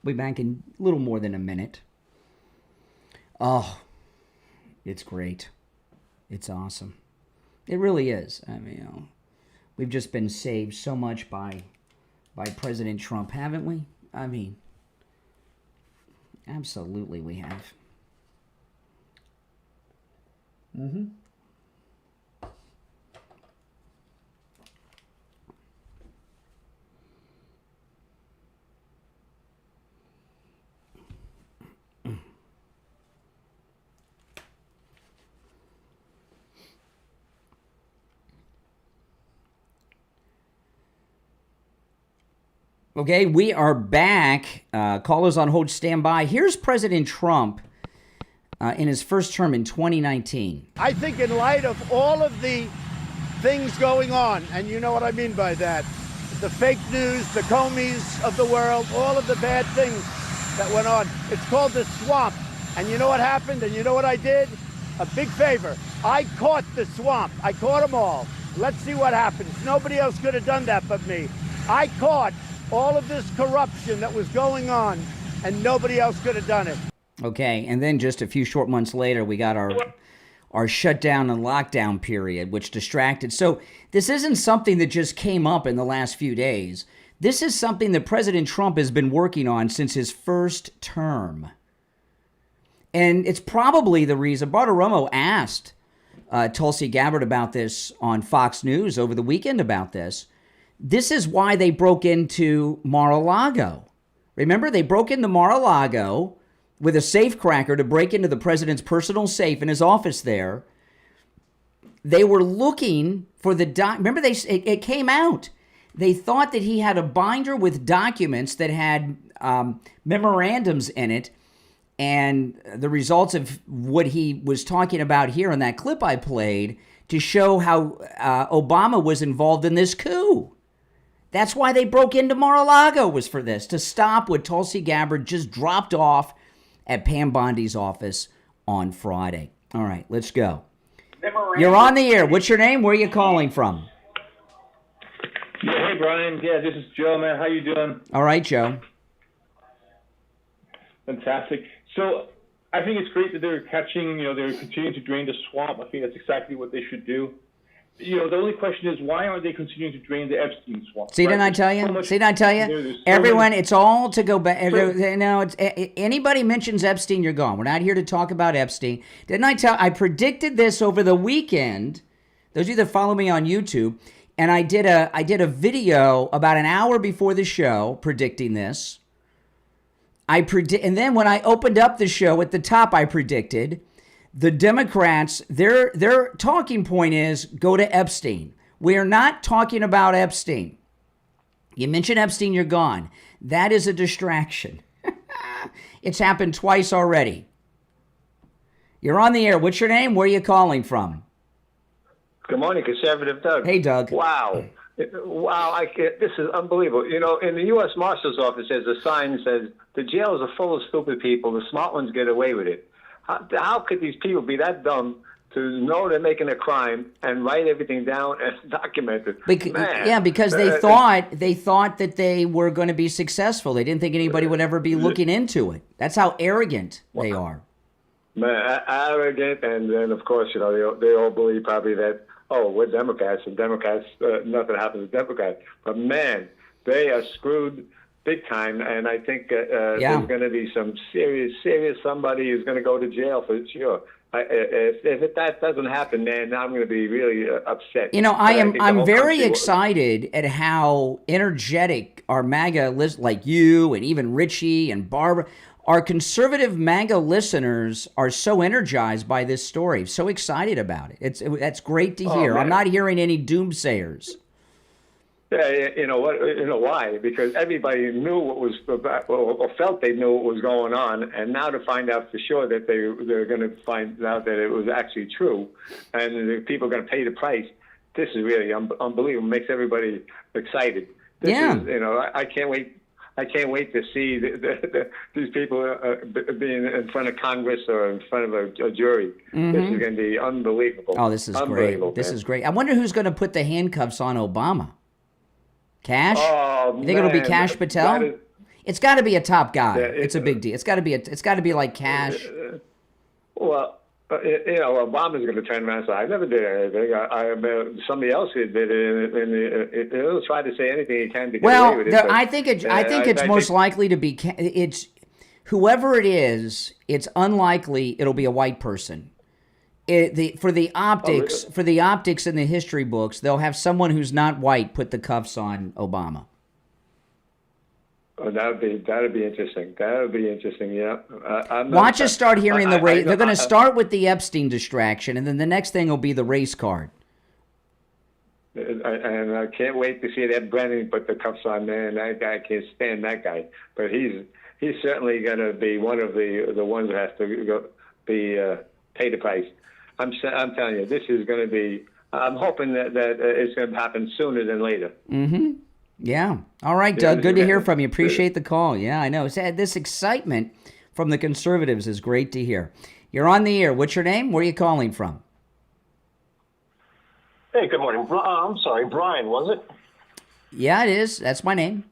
We'll be back in a little more than a minute. Oh, it's great. It's awesome. It really is. I mean, we've just been saved so much by President Trump, haven't we? I mean, absolutely we have. Mm-hmm. Okay, we are back. Callers on hold, stand by. Here's President Trump in his first term in 2019. I think in light of all of the things going on, and you know what I mean by that, the fake news, the Comeys of the world, all of the bad things that went on, it's called the swamp. And you know what happened? And you know what I did? A big favor. I caught the swamp. I caught them all. Let's see what happens. Nobody else could have done that but me. I caught all of this corruption that was going on, and nobody else could have done it. Okay, and then just a few short months later, we got our shutdown and lockdown period, which distracted. So this isn't something that just came up in the last few days. This is something that President Trump has been working on since his first term. And it's probably the reason. Bartiromo asked Tulsi Gabbard about this on Fox News over the weekend about this. This is why they broke into Mar-a-Lago. Remember, they broke into Mar-a-Lago with a safecracker to break into the president's personal safe in his office there. They were looking for the remember, it came out. They thought that he had a binder with documents that had memorandums in it, and the results of what he was talking about here in that clip I played to show how Obama was involved in this coup. That's why they broke into Mar-a-Lago, was for this, to stop what Tulsi Gabbard just dropped off at Pam Bondi's office on Friday. All right, let's go. You're on the air. What's your name? Where are you calling from? Yeah, hey, Brian. Yeah, this is Joe, man. How you doing? All right, Joe. Fantastic. So I think it's great that they're catching, they're continuing to drain the swamp. I think that's exactly what they should do. The only question is, why aren't they continuing to drain the Epstein swamp? See, didn't I tell you? Everyone, it's all to go back. No, anybody mentions Epstein, you're gone. We're not here to talk about Epstein. Didn't I predicted this over the weekend. Those of you that follow me on YouTube, and I did a video about an hour before the show predicting this. And then when I opened up the show at the top, I predicted the Democrats, their talking point is go to Epstein. We are not talking about Epstein. You mention Epstein, you're gone. That is a distraction. It's happened twice already. You're on the air. What's your name? Where are you calling from? Good morning, Conservative Doug. Hey, Doug. Wow. Wow, this is unbelievable. In the U.S. Marshal's office, there's a sign that says, the jails are full of stupid people. The smart ones get away with it. How could these people be that dumb to know they're making a crime and write everything down and document it? Because they thought that they were going to be successful. They didn't think anybody would ever be looking into it. That's how arrogant they are. Man, arrogant, and then, of course, they all believe probably that, we're Democrats, and Democrats, nothing happens to Democrats. But, man, they are screwed big time, and I think there's going to be some serious somebody who's going to go to jail for sure. If that doesn't happen, man, I'm going to be really upset. I'm very excited at how energetic our MAGA like you and even Richie and Barbara, our conservative MAGA listeners are so energized by this story, so excited about it. That's great to hear. I'm not hearing any doomsayers. Yeah, you know what? You know why? Because everybody knew what was about, or felt they knew what was going on, and now to find out for sure that they're going to find out that it was actually true, and the people are going to pay the price. This is really unbelievable. It makes everybody excited. This is, I can't wait. I can't wait to see these people being in front of Congress or in front of a jury. Mm-hmm. This is going to be unbelievable. Oh, this is great. This is great. I wonder who's going to put the handcuffs on Obama. Cash? Oh, you think it'll be Cash Patel? It's got to be a top guy. It's a big deal. It's got to be like Cash. Well, Obama's going to turn around and say, "I never did anything. Somebody else did it," and he'll try to say anything he can to get away with it. I think it's most likely to be. It's whoever it is. It's unlikely it'll be a white person. For the optics in the history books, they'll have someone who's not white put the cuffs on Obama. Oh, that'd be interesting. That would be interesting. Yeah. Watch us start hearing the race. They're going to start with the Epstein distraction, and then the next thing will be the race card. And I can't wait to see that Brennan put the cuffs on there. And that guy, I can't stand that guy, but he's certainly going to be one of the ones that has to pay the price. I'm telling you, this is going to be. I'm hoping that it's going to happen sooner than later. Mm-hmm. Yeah. All right, Doug. Good to hear from you. Appreciate the call. Yeah, I know. This excitement from the conservatives is great to hear. You're on the air. What's your name? Where are you calling from? Hey, good morning. I'm sorry, Brian, was it? Yeah, it is. That's my name.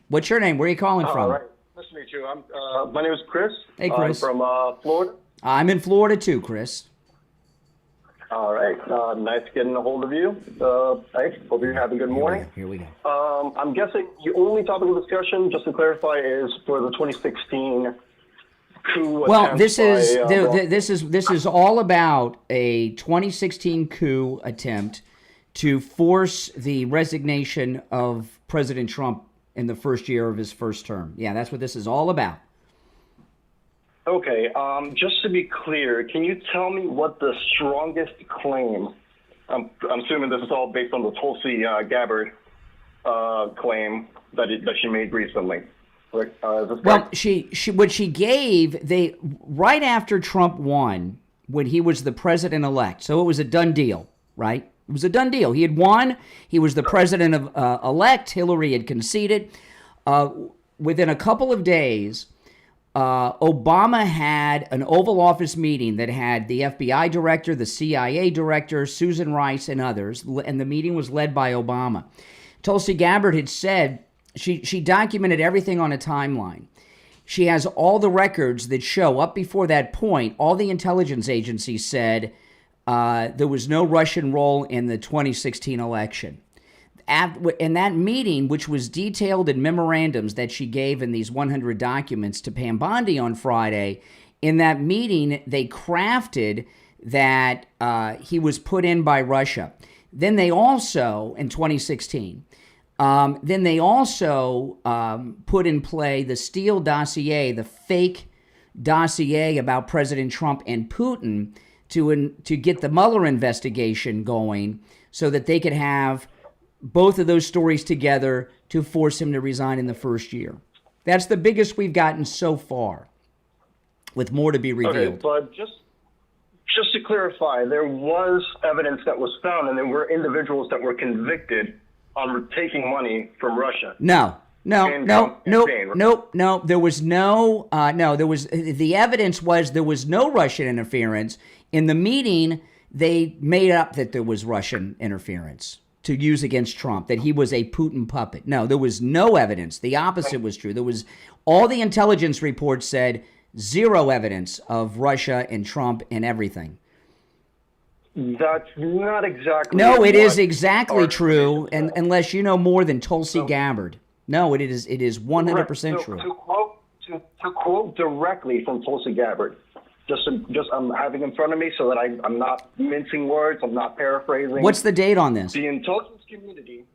What's your name? Where are you calling from? All right. Nice to meet you. My name is Chris. Hey, Chris. I'm from Florida. I'm in Florida too, Chris. All right. Nice getting a hold of you. Thanks. Hope you're having a good morning. Here we go. I'm guessing the only topic of discussion, just to clarify, is for the 2016 coup. Well, this is all about a 2016 coup attempt to force the resignation of President Trump in the first year of his first term. Yeah, that's what this is all about. Okay, just to be clear, can you tell me what the strongest claim, I'm assuming this is all based on the Tulsi Gabbard claim that she made recently. Well, what she gave, right after Trump won, when he was the president-elect, so it was a done deal, right? It was a done deal. He had won. He was the president-elect. Hillary had conceded. Within a couple of days, Obama had an Oval Office meeting that had the FBI director, the CIA director, Susan Rice, and others, and the meeting was led by Obama. Tulsi Gabbard had said she documented everything on a timeline. She has all the records that show up before that point. All the intelligence agencies said there was no Russian role in the 2016 election. In that meeting, which was detailed in memorandums that she gave in these 100 documents to Pam Bondi on Friday, in that meeting, they crafted that he was put in by Russia. Then they also, in 2016, put in play the Steele dossier, the fake dossier about President Trump and Putin to get the Mueller investigation going so that they could have both of those stories together to force him to resign in the first year. That's the biggest we've gotten so far, with more to be revealed. Okay, but just to clarify, there was evidence that was found, and there were individuals that were convicted on taking money from Russia. No. There was no. The evidence was there was no Russian interference. In the meeting, they made up that there was Russian interference to use against Trump, that he was a Putin puppet. No, there was no evidence. The opposite was true. There was, all the intelligence reports said zero evidence of Russia and Trump and everything. That's not exactly. No, it is exactly true, and unless you know more than Tulsi Gabbard. No, it is 100% true. To quote directly from Tulsi Gabbard, just I'm having in front of me so that I'm not mincing words, I'm not paraphrasing. What's the date on this? The intelligence community.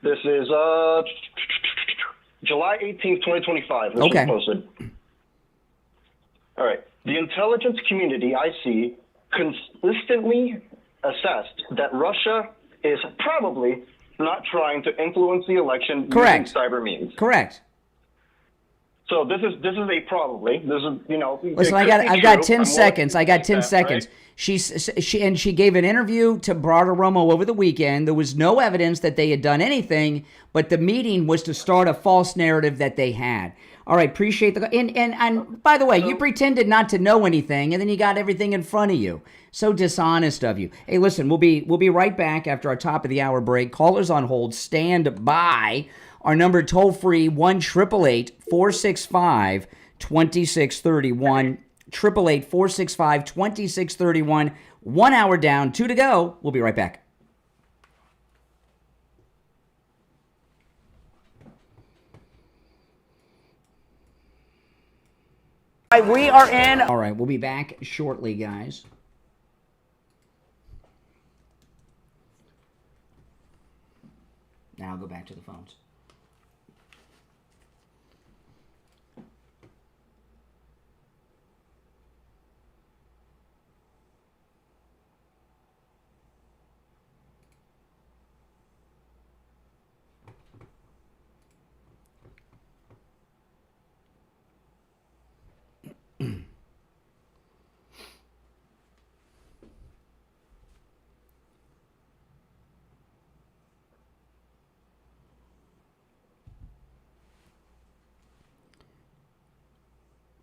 This is July 18th, 2025. This was posted. All right. The intelligence community, I see, consistently assessed that Russia is probably not trying to influence the election using cyber means. Correct. So this is a probably. This is, Listen, I've got 10 seconds. I got 10 seconds. Right? She gave an interview to Barda Romo over the weekend. There was no evidence that they had done anything, but the meeting was to start a false narrative that they had. All right, appreciate the and by the way, you pretended not to know anything, and then you got everything in front of you. So dishonest of you. Hey, listen, we'll be right back after our top of the hour break. Callers on hold, stand by. Our number toll-free, 1-888-465-2631. 888-465-2631. 1 hour down, 2 to go. We'll be right back. We are in. All right, we'll be back shortly, guys. Now I'll go back to the phones.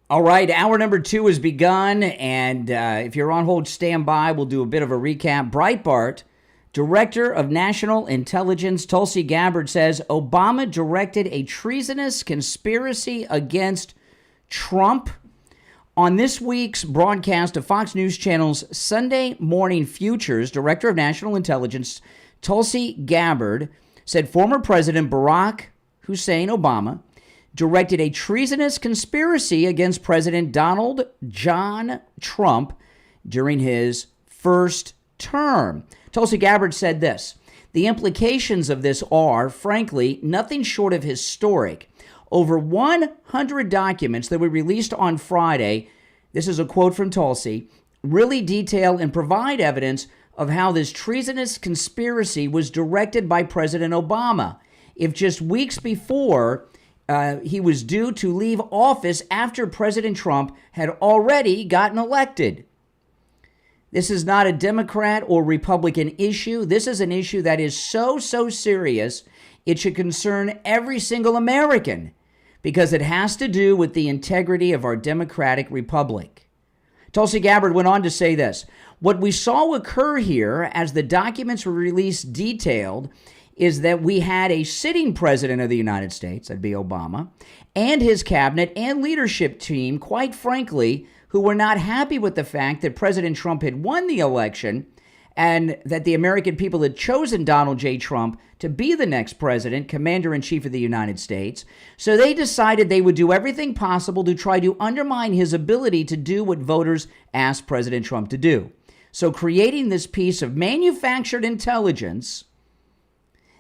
All right, hour number 2 has begun, and if you're on hold, stand by. We'll do a bit of a recap. Breitbart, Director of National Intelligence Tulsi Gabbard says Obama directed a treasonous conspiracy against Trump. On this week's broadcast of Fox News Channel's Sunday Morning Futures, Director of National Intelligence Tulsi Gabbard said former President Barack Hussein Obama directed a treasonous conspiracy against President Donald John Trump during his first term. Tulsi Gabbard said this: the implications of this are, frankly, nothing short of historic. Over 100 documents that were released on Friday, this is a quote from Tulsi, really detail and provide evidence of how this treasonous conspiracy was directed by President Obama. If just weeks before he was due to leave office after President Trump had already gotten elected. This is not a Democrat or Republican issue. This is an issue that is so serious, it should concern every single American because it has to do with the integrity of our democratic republic. Tulsi Gabbard went on to say this: what we saw occur here as the documents were released detailed is that we had a sitting president of the United States, that'd be Obama, and his cabinet and leadership team, quite frankly, who were not happy with the fact that President Trump had won the election and that the American people had chosen Donald J. Trump to be the next president, commander-in-chief of the United States. So they decided they would do everything possible to try to undermine his ability to do what voters asked President Trump to do. So creating this piece of manufactured intelligence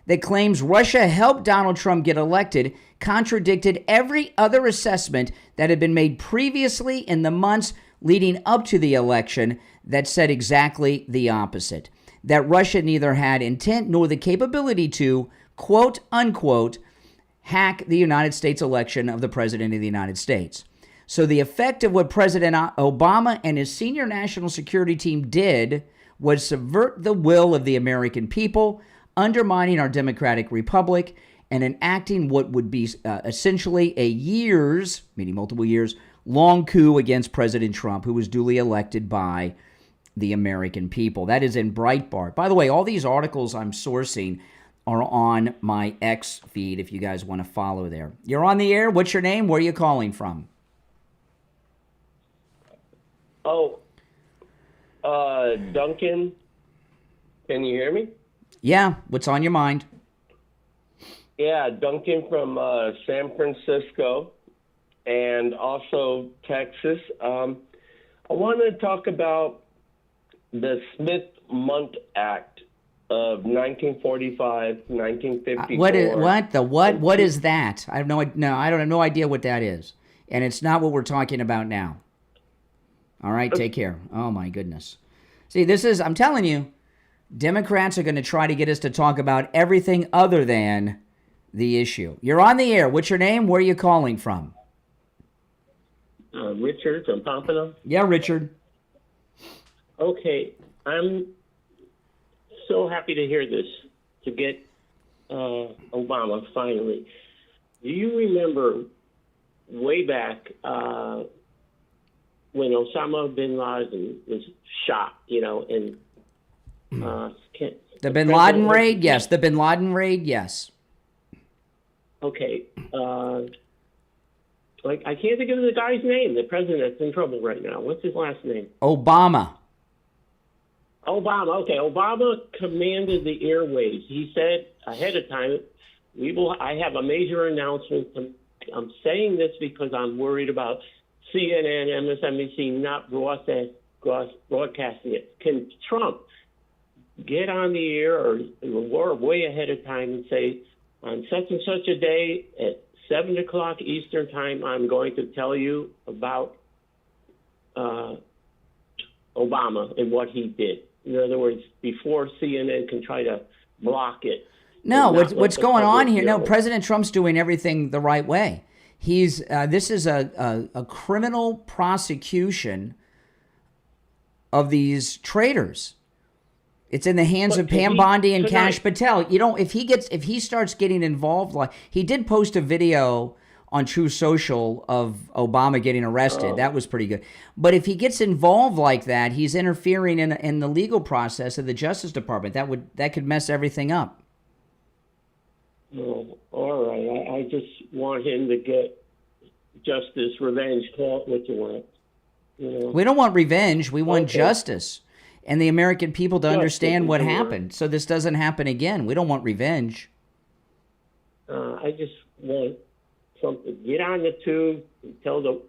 that claims Russia helped Donald Trump get elected contradicted every other assessment that had been made previously in the months leading up to the election that said exactly the opposite. That Russia neither had intent nor the capability to, quote unquote, hack the United States election of the President of the United States. So the effect of what President Obama and his senior national security team did was subvert the will of the American people, undermining our democratic republic, and enacting what would be essentially a years, meaning multiple years, long coup against President Trump, who was duly elected by the American people. That is in Breitbart. By the way, all these articles I'm sourcing are on my X feed if you guys want to follow there. You're on the air. What's your name? Where are you calling from? Duncan. Can you hear me? Yeah, what's on your mind? Yeah, Duncan from San Francisco and also Texas. I want to talk about the Smith-Mundt Act of 1945, 1954. What is that? I have I don't have no idea what that is. And it's not what we're talking about now. All right, take care. Oh my goodness. See, I'm telling you, Democrats are going to try to get us to talk about everything other than the issue. You're on the air. What's your name? Where are you calling from? Richard from Pamela. Yeah, Richard. Okay, I'm so happy to hear this, to get Obama finally. Do you remember way back when Osama bin Laden was shot, and the bin Laden raid? Yes. The bin Laden raid? Yes. okay, like I can't think of the guy's name, the president that's in trouble right now. What's his last name? Obama. Obama. Okay, Obama commanded the airwaves. He said ahead of time, I have a major announcement. I'm saying this because I'm worried about CNN, MSNBC not broadcasting it. Can Trump get on the air or way ahead of time and say, on such and such a day at 7 o'clock Eastern time, I'm going to tell you about Obama and what he did. In other words, before CNN can try to block it. No, what's going on here? No, President Trump's doing everything the right way. He's this is a criminal prosecution of these traitors. It's in the hands of Pam Bondi and Kash Patel. You know, if he starts getting involved, like he did post a video on True Social of Obama getting arrested. That was pretty good. But if he gets involved like that, he's interfering in the legal process of the Justice Department. That could mess everything up. Oh, all right. I just want him to get justice, revenge, call it what you want. You know? We don't want revenge. We want justice. And the American people to understand what happened, so this doesn't happen again. We don't want revenge. I just want something. Get on the tube and tell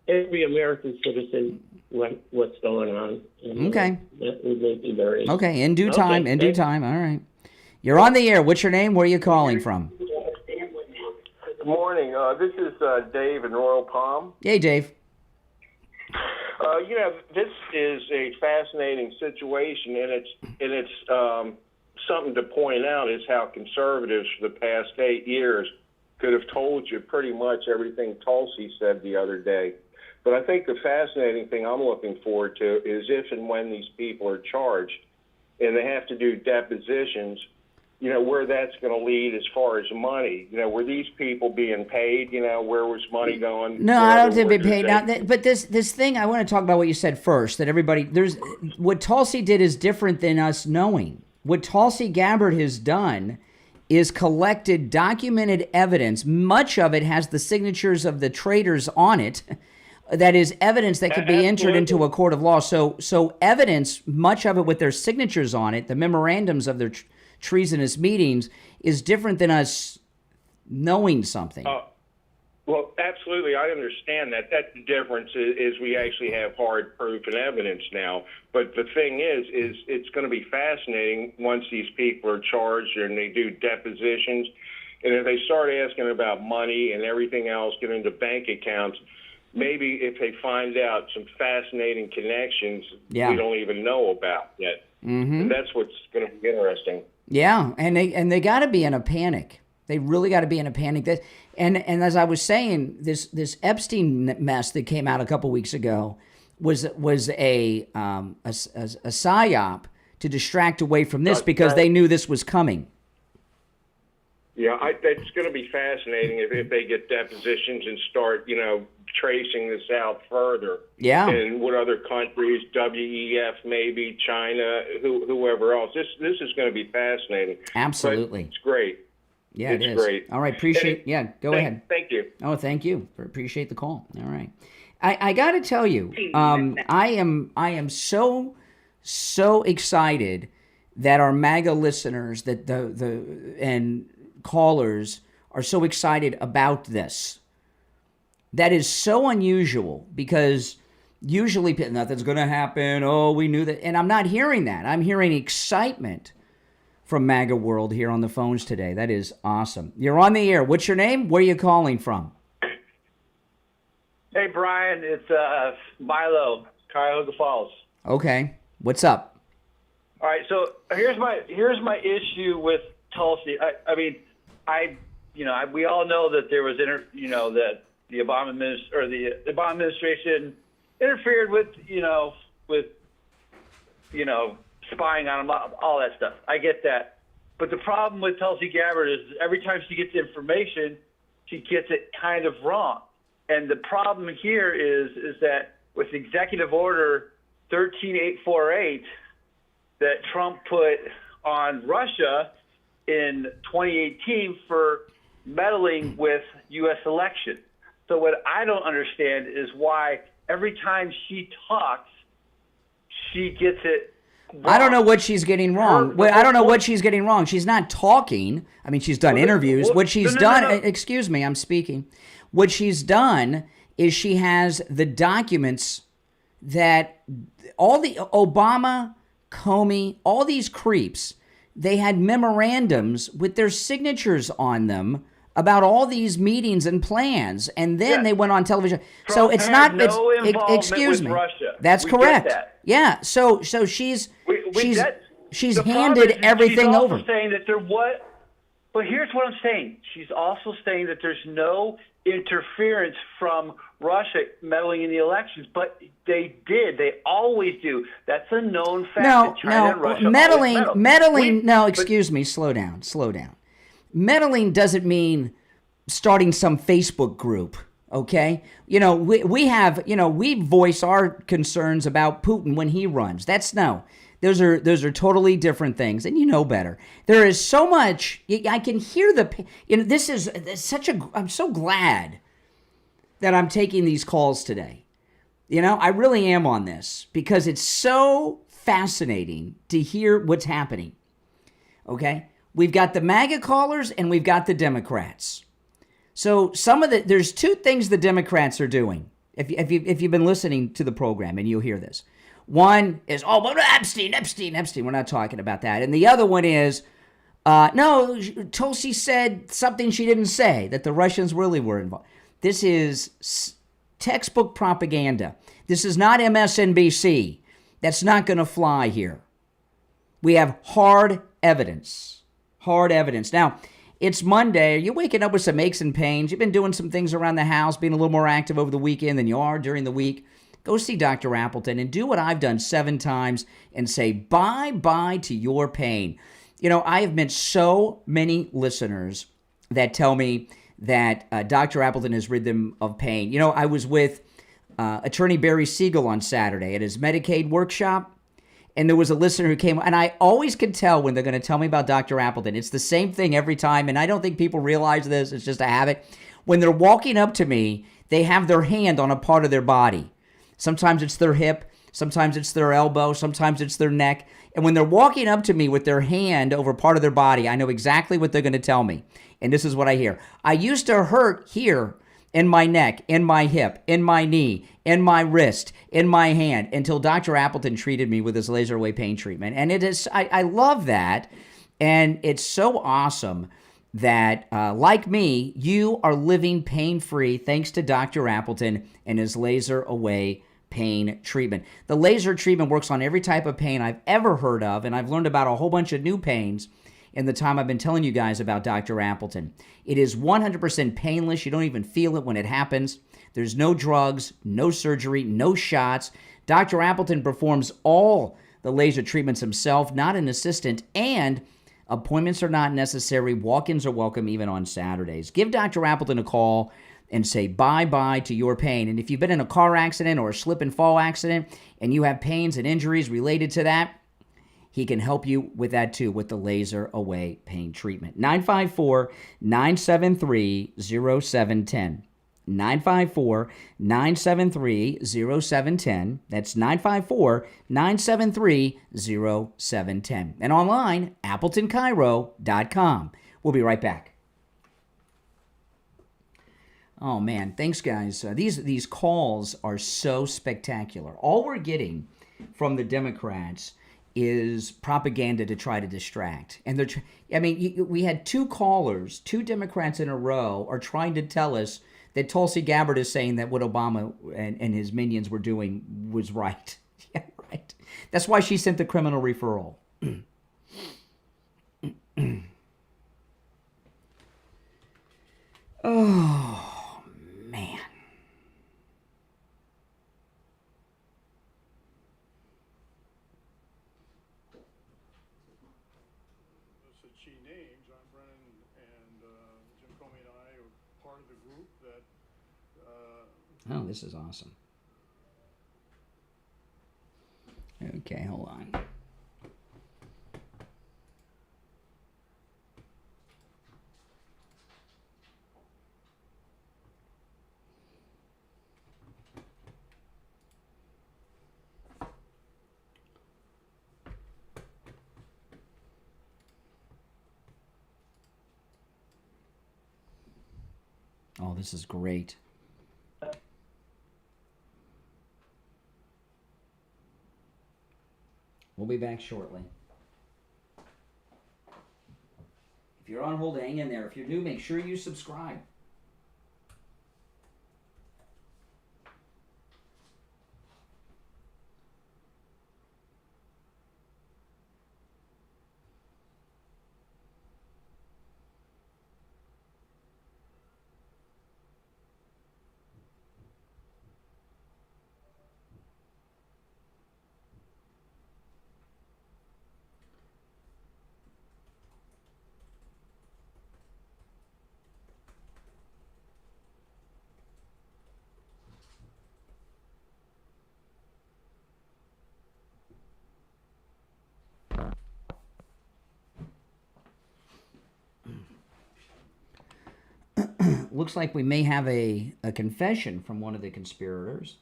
every American citizen what's going on. And, okay. That would make me very. Okay. In due time. In due time. All right. You're on the air. What's your name? Where are you calling from? Good morning. This is Dave in Royal Palm. Hey, Dave. This is a fascinating situation, and it's something to point out is how conservatives for the past 8 years could have told you pretty much everything Tulsi said the other day. But I think the fascinating thing I'm looking forward to is if and when these people are charged and they have to do depositions, where that's going to lead as far as money. Were these people being paid? Where was money going? No, I don't think they'd be paid. Now, but this thing, I want to talk about what you said first, that what Tulsi did is different than us knowing. What Tulsi Gabbard has done is collected documented evidence. Much of it has the signatures of the traitors on it. That is evidence that could be entered into a court of law. So evidence, much of it with their signatures on it, the memorandums of their treasonous meetings, is different than us knowing something. Well, absolutely. I understand that. That's the difference is we actually have hard proof and evidence now. But the thing is it's going to be fascinating once these people are charged and they do depositions. And if they start asking about money and everything else, get into bank accounts, maybe if they find out some fascinating connections we don't even know about yet. Mm-hmm. And that's what's going to be interesting. Yeah, and they got to be in a panic. They really got to be in a panic. And as I was saying, this Epstein mess that came out a couple weeks ago was a psyop to distract away from this because they knew this was coming. Yeah, it's going to be fascinating if they get depositions and start, tracing this out further. Yeah. And what other countries, WEF maybe, China, whoever else. This is going to be fascinating. Absolutely. But it's great. Yeah, it's it is. Great. All right, appreciate. Go ahead. Thank you. Oh, thank you. Appreciate the call. All right. I got to tell you, I am so excited that our MAGA listeners, that and callers are so excited about this. That is so unusual because usually nothing's going to happen. Oh, we knew that. And I'm not hearing that. I'm hearing excitement from MAGA world here on the phones today. That is awesome. You're on the air. What's your name? Where are you calling from? Hey, Brian. It's Milo, Cuyahoga Falls. Okay. What's up? All right. So here's my issue with Tulsi. We all know that there was that the Obama administration interfered with spying on him, all that stuff. I get that. But the problem with Tulsi Gabbard is every time she gets information, she gets it kind of wrong. And the problem here is that with Executive Order 13848 that Trump put on Russia in 2018 for meddling with U.S. elections. So what I don't understand is why every time she talks, she gets it wrong. I don't know what she's getting wrong. I don't know what she's getting wrong. She's not talking. I mean, she's done interviews. What she's done, excuse me, I'm speaking. What she's done is she has the documents that all the Obama, Comey, all these creeps, they had memorandums with their signatures on them about all these meetings and plans, and then they went on television. Trump so it's had not. no involvement excuse with me. Russia. That's We correct. get that. Yeah. So she's The problem handed is everything she's also over. saying that but here's what I'm saying. She's also saying that there's no interference from Russia meddling in the elections, but they did. They always do. That's a known fact. that China and Russia meddling. Excuse me. Slow down. Meddling doesn't mean starting some Facebook group. Okay, we voice our concerns about Putin when he runs. Those are totally different things, and you know better. There is so much. I can hear this is such a. I'm so glad that I'm taking these calls today. I really am on this because it's so fascinating to hear what's happening. Okay, we've got the MAGA callers and we've got the Democrats. So there's two things the Democrats are doing. If you've been listening to the program and you'll hear this. One is, Epstein. We're not talking about that. And the other one is, no, Tulsi said something she didn't say, that the Russians really were involved. This is textbook propaganda. This is not MSNBC. That's not going to fly here. We have hard evidence. Now, it's Monday. You're waking up with some aches and pains. You've been doing some things around the house, being a little more active over the weekend than you are during the week. Go see Dr. Appleton and do what I've done 7 times and say bye-bye to your pain. I have met so many listeners that tell me that Dr. Appleton has rid them of pain. I was with Attorney Barry Siegel on Saturday at his Medicaid workshop. And there was a listener who came, and I always can tell when they're going to tell me about Dr. Appleton. It's the same thing every time, and I don't think people realize this. It's just a habit. When they're walking up to me, they have their hand on a part of their body. Sometimes it's their hip, sometimes it's their elbow, sometimes it's their neck. And when they're walking up to me with their hand over part of their body, I know exactly what they're going to tell me. And this is what I hear. I used to hurt here in my neck, in my hip, in my knee, in my wrist, in my hand, until Dr. Appleton treated me with his laser away pain treatment. And it is, I love that. And it's so awesome that, like me, you are living pain-free thanks to Dr. Appleton and his laser away pain treatment. The laser treatment works on every type of pain I've ever heard of, and I've learned about a whole bunch of new pains in the time I've been telling you guys about Dr. Appleton. It is 100% painless. You don't even feel it when it happens. There's no drugs, no surgery, no shots. Dr. Appleton performs all the laser treatments himself, not an assistant, and appointments are not necessary. Walk-ins are welcome even on Saturdays. Give Dr. Appleton a call and say bye-bye to your pain. And if you've been in a car accident or a slip and fall accident and you have pains and injuries related to that, he can help you with that too, with the laser away pain treatment. 954-973-0710. 954-973-0710. That's 954-973-0710. And online, AppletonCairo.com. We'll be right back. Oh, man. Thanks, guys. These calls are so spectacular. All we're getting from the Democrats is propaganda to try to distract. And we had 2 callers, 2 Democrats in a row are trying to tell us that Tulsi Gabbard is saying that what Obama and his minions were doing was right. Yeah, right. That's why she sent the criminal referral. Oh, man. She named John Brennan and Jim Comey and I are part of the group that. Oh, this is awesome. Okay, hold on. Oh, this is great. We'll be back shortly. If you're on hold, hang in there. If you're new, make sure you subscribe. Looks like we may have a confession from one of the conspirators.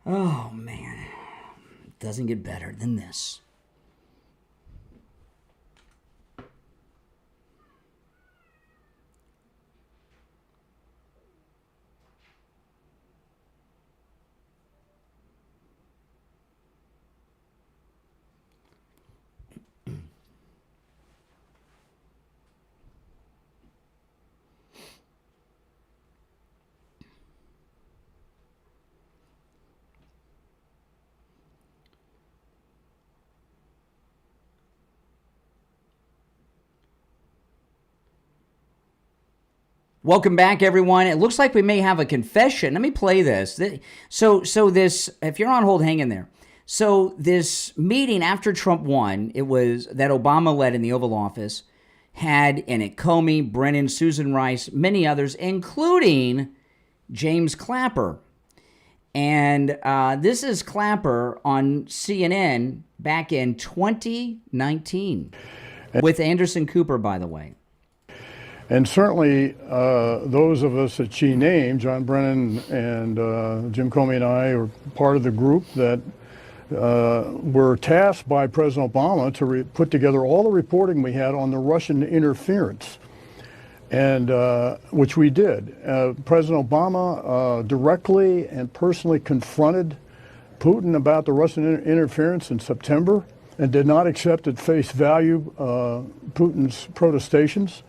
Oh, man. It doesn't get better than this. Welcome back, everyone. It looks like we may have a confession. Let me play this. So this, if you're on hold, hang in there. So this meeting after Trump won, it was that Obama led in the Oval Office, had in it Comey, Brennan, Susan Rice, many others, including James Clapper. And this is Clapper on CNN back in 2019 with Anderson Cooper, by the way. And certainly those of us that she named, John Brennan and Jim Comey and I, are part of the group that were tasked by President Obama to put together all the reporting we had on the Russian interference, and which we did. President Obama directly and personally confronted Putin about the Russian interference in September and did not accept at face value Putin's protestations.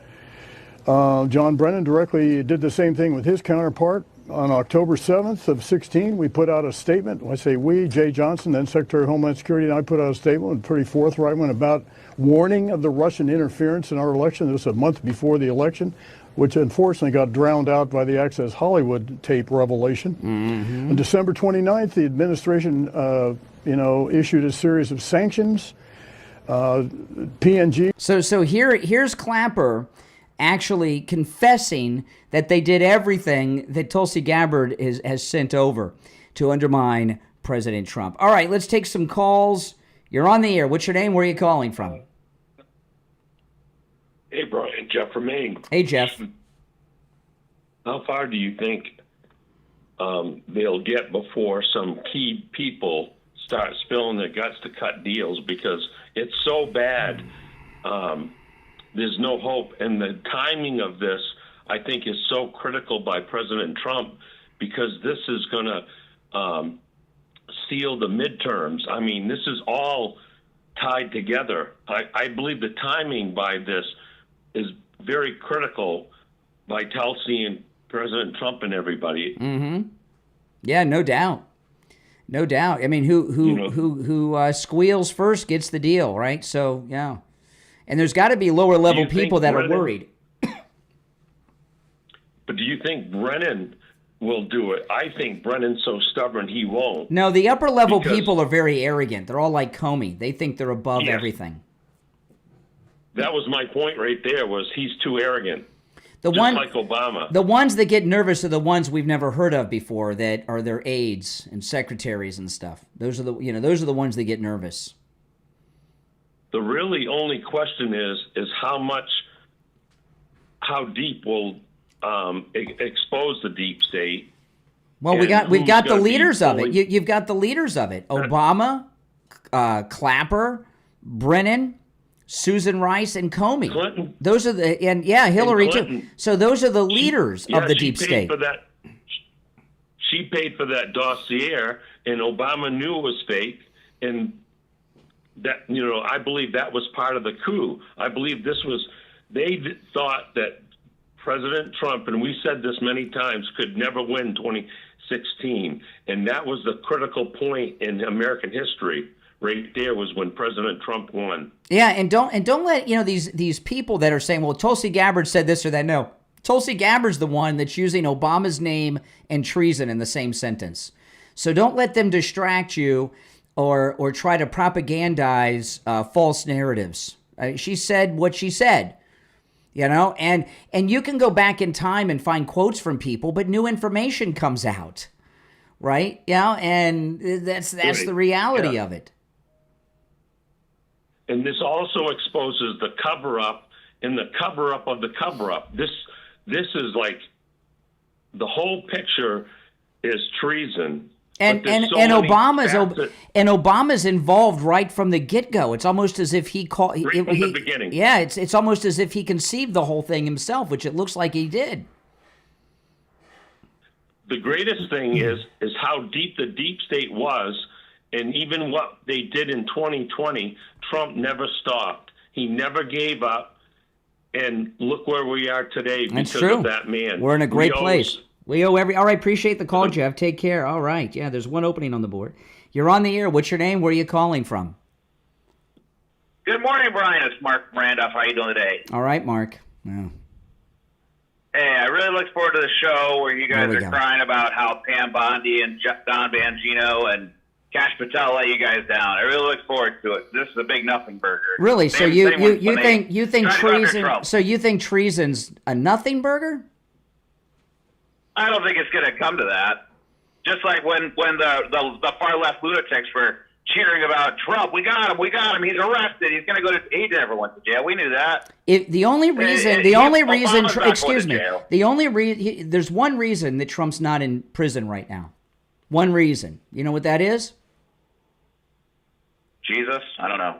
John Brennan directly did the same thing with his counterpart. On October 7th of 16, we put out a statement. I say we, Jay Johnson, then Secretary of Homeland Security, and I put out a statement, a pretty forthright one, about warning of the Russian interference in our election. This was a month before the election, which unfortunately got drowned out by the Access Hollywood tape revelation. Mm-hmm. On December 29th, the administration, issued a series of sanctions. PNG. So here's Clapper actually confessing that they did everything that Tulsi Gabbard has sent over to undermine President Trump. All right, let's take some calls. You're on the air. What's your name? Where are you calling from? Hey, Brian. Jeff from Maine. Hey, Jeff. How far do you think they'll get before some key people start spilling their guts to cut deals? Because it's so bad. There's no hope. And the timing of this, I think, is so critical by President Trump, because this is going to seal the midterms. I mean, this is all tied together. I believe the timing by this is very critical by Tulsi and President Trump and everybody. Mm-hmm. Yeah, no doubt. No doubt. I mean, who squeals first gets the deal, right? So, yeah. And there's got to be lower level people that are worried. But do you think Brennan will do it? I think Brennan's so stubborn he won't. No, the upper level people are very arrogant. They're all like Comey. They think they're above everything. That was my point right there, was he's too arrogant. Just like Obama. The ones that get nervous are the ones we've never heard of before, that are their aides and secretaries and stuff. Those are the ones that get nervous. The really only question is how deep will expose the deep state. Well, we've got the leaders of it. You've got the leaders of it: Obama, Clapper, Brennan, Susan Rice, and Comey. Clinton. Those are Hillary too. So those are the leaders of the deep state. She paid for that dossier, and Obama knew it was fake, and that I believe that was part of the coup. I believe they thought that President Trump, and we said this many times, could never win 2016, and that was the critical point in American history. Right there was when President Trump won. Yeah, and don't let these people that are saying, well, Tulsi Gabbard said this or that. No, Tulsi Gabbard's the one that's using Obama's name and treason in the same sentence. So don't let them distract you or try to propagandize false narratives. She said what she said. And you can go back in time and find quotes from people, but new information comes out, right? And that's right. The reality of it. And this also exposes the cover-up and the cover-up of the cover-up. This is like the whole picture is treason. And Obama's involved right from the get-go. It's almost as if he called from the beginning. Yeah, it's almost as if he conceived the whole thing himself, which it looks like he did. The greatest thing is how deep the deep state was, and even what they did in 2020. Trump never stopped. He never gave up, and look where we are today because of that man. We're in a great place. We owe all right, appreciate the call, Jeff. Take care. All right. Yeah, there's one opening on the board. You're on the air. What's your name? Where are you calling from? Good morning, Brian. It's Mark Randolph. How you doing today? All right, Mark. Yeah. Hey, I really look forward to the show where you guys are crying about how Pam Bondi and Don Bongino and Cash Patel let you guys down. I really look forward to it. This is a big nothing burger. Really? So you think treason? So you think treason's a nothing burger? I don't think it's going to come to that. Just like when the far left lunatics were cheering about Trump, we got him, he's arrested, he's going to go to. He never went to jail. We knew that. The only reason, there's one reason that Trump's not in prison right now. One reason. You know what that is? Jesus, I don't know.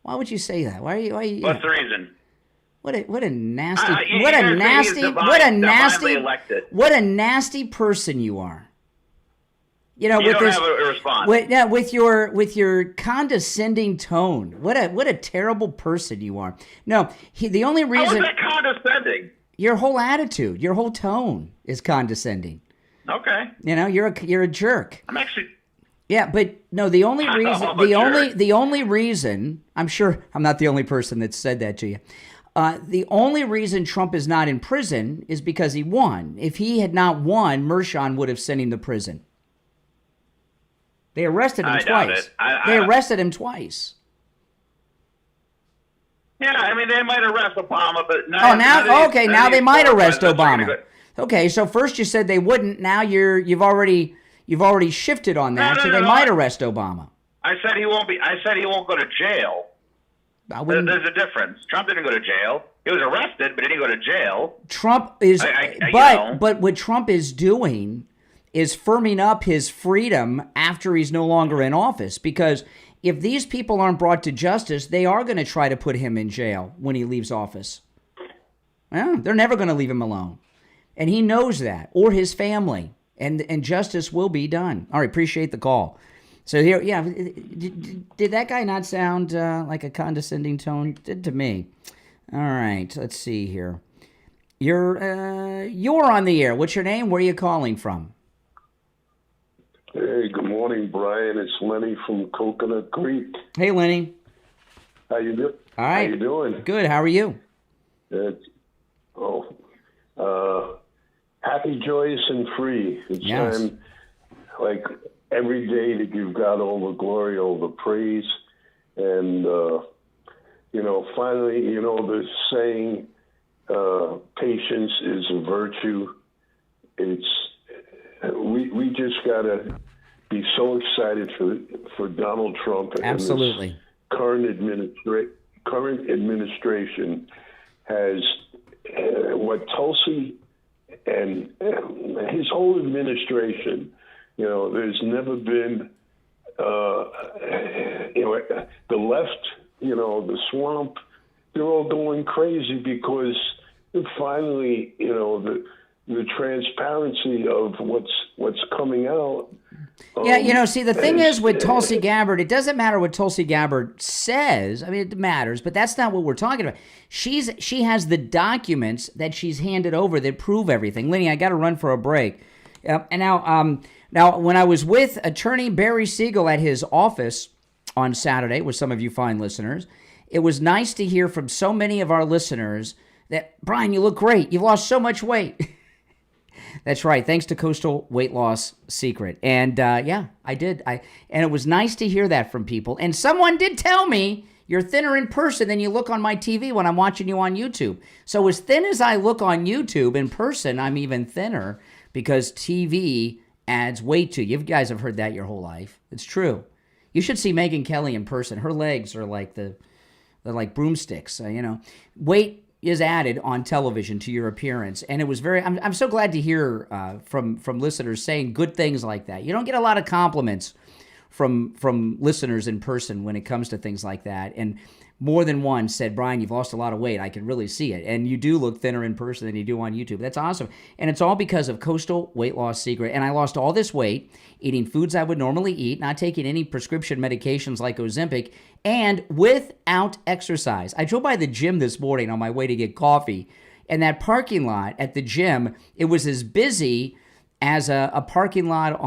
Why would you say that? Why are you? What's the reason? What a nasty person you are. You don't have a response. With your condescending tone. What a terrible person you are. No, the only reason. How is that condescending? Your whole attitude, your whole tone is condescending. Okay. You're a jerk. I'm actually. Yeah, but no, the only reason, I'm sure I'm not the only person that said that to you. The only reason Trump is not in prison is because he won. If he had not won, Mershon would have sent him to prison. They arrested him twice. They arrested him twice. Yeah, I mean, they might arrest Obama, but now they might arrest Obama. Okay, so first you said they wouldn't. Now you've already shifted on that. They might arrest Obama. I said he won't be. I said he won't go to jail. There's a difference. Trump didn't go to jail. He was arrested, but he didn't go to jail. Trump is, but what Trump is doing is firming up his freedom after he's no longer in office. Because if these people aren't brought to justice, they are going to try to put him in jail when he leaves office. Well, they're never going to leave him alone, and he knows that, or his family, and justice will be done. All right, appreciate the call. So here, yeah, did that guy not sound like a condescending tone? Did to me. All right, let's see here. You're on the air. What's your name? Where are you calling from? Hey, good morning, Brian. It's Lenny from Coconut Creek. Hey, Lenny. How you doing? All right. How you doing? Good. How are you? Happy, joyous, and free. It's time, like every day, to give God all the glory, all the praise, and finally, the saying, patience is a virtue. We just gotta be so excited for Donald Trump and absolutely this current administration has what Tulsi and his whole administration, there's never been, the left, the swamp, they're all going crazy because finally, the transparency of what's coming out. Yeah, see, the thing is with Tulsi Gabbard, it doesn't matter what Tulsi Gabbard says. I mean, it matters, but that's not what we're talking about. She has the documents that she's handed over that prove everything. Lenny, I got to run for a break. And now, when I was with Attorney Barry Siegel at his office on Saturday, with some of you fine listeners, it was nice to hear from so many of our listeners that, Brian, you look great. You've lost so much weight. That's right. Thanks to Coastal Weight Loss Secret. And yeah, I did. And it was nice to hear that from people. And someone did tell me you're thinner in person than you look on my TV when I'm watching you on YouTube. So as thin as I look on YouTube, in person, I'm even thinner because TV adds weight to you. You guys have heard that your whole life. It's true. You should see Megyn Kelly in person. Her legs are like they're like broomsticks. Weight is added on television to your appearance, and it was I'm so glad to hear from listeners saying good things like that. You don't get a lot of compliments from listeners in person when it comes to things like that, and more than one said, Brian, you've lost a lot of weight. I can really see it, and you do look thinner in person than you do on YouTube. That's awesome, and it's all because of Coastal Weight Loss Secret. And I lost all this weight eating foods I would normally eat, not taking any prescription medications like Ozempic, and without exercise. I drove by the gym this morning on my way to get coffee, and that parking lot at the gym, it was as busy as a parking lot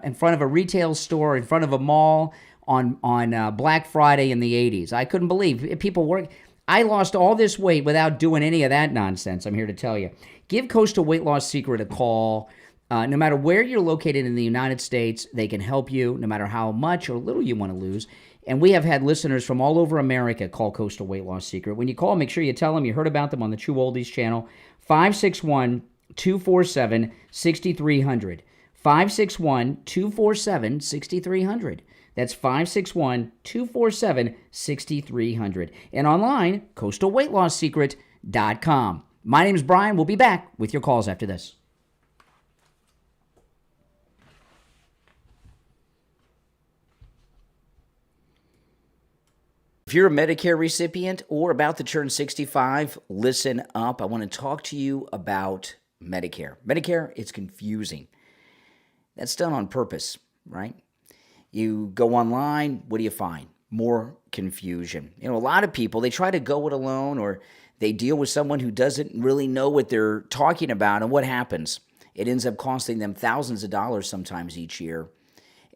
in front of a retail store, in front of a mall on Black Friday in the 80s. I couldn't believe people work. I lost all this weight without doing any of that nonsense, I'm here to tell you. Give Coastal Weight Loss Secret a call. No matter where you're located in the United States, they can help you, no matter how much or little you want to lose. And we have had listeners from all over America call Coastal Weight Loss Secret. When you call, make sure you tell them you heard about them on the True Oldies channel, 561-247-6300. 561-247-6300. That's 561-247-6300. And online, coastalweightlosssecret.com. My name is Brian. We'll be back with your calls after this. If you're a Medicare recipient or about to turn 65, listen up. I want to talk to you about Medicare. Medicare, it's confusing. That's done on purpose, right? You go online, what do you find? More confusion. A lot of people, they try to go it alone, or they deal with someone who doesn't really know what they're talking about, and what happens? It ends up costing them thousands of dollars sometimes each year.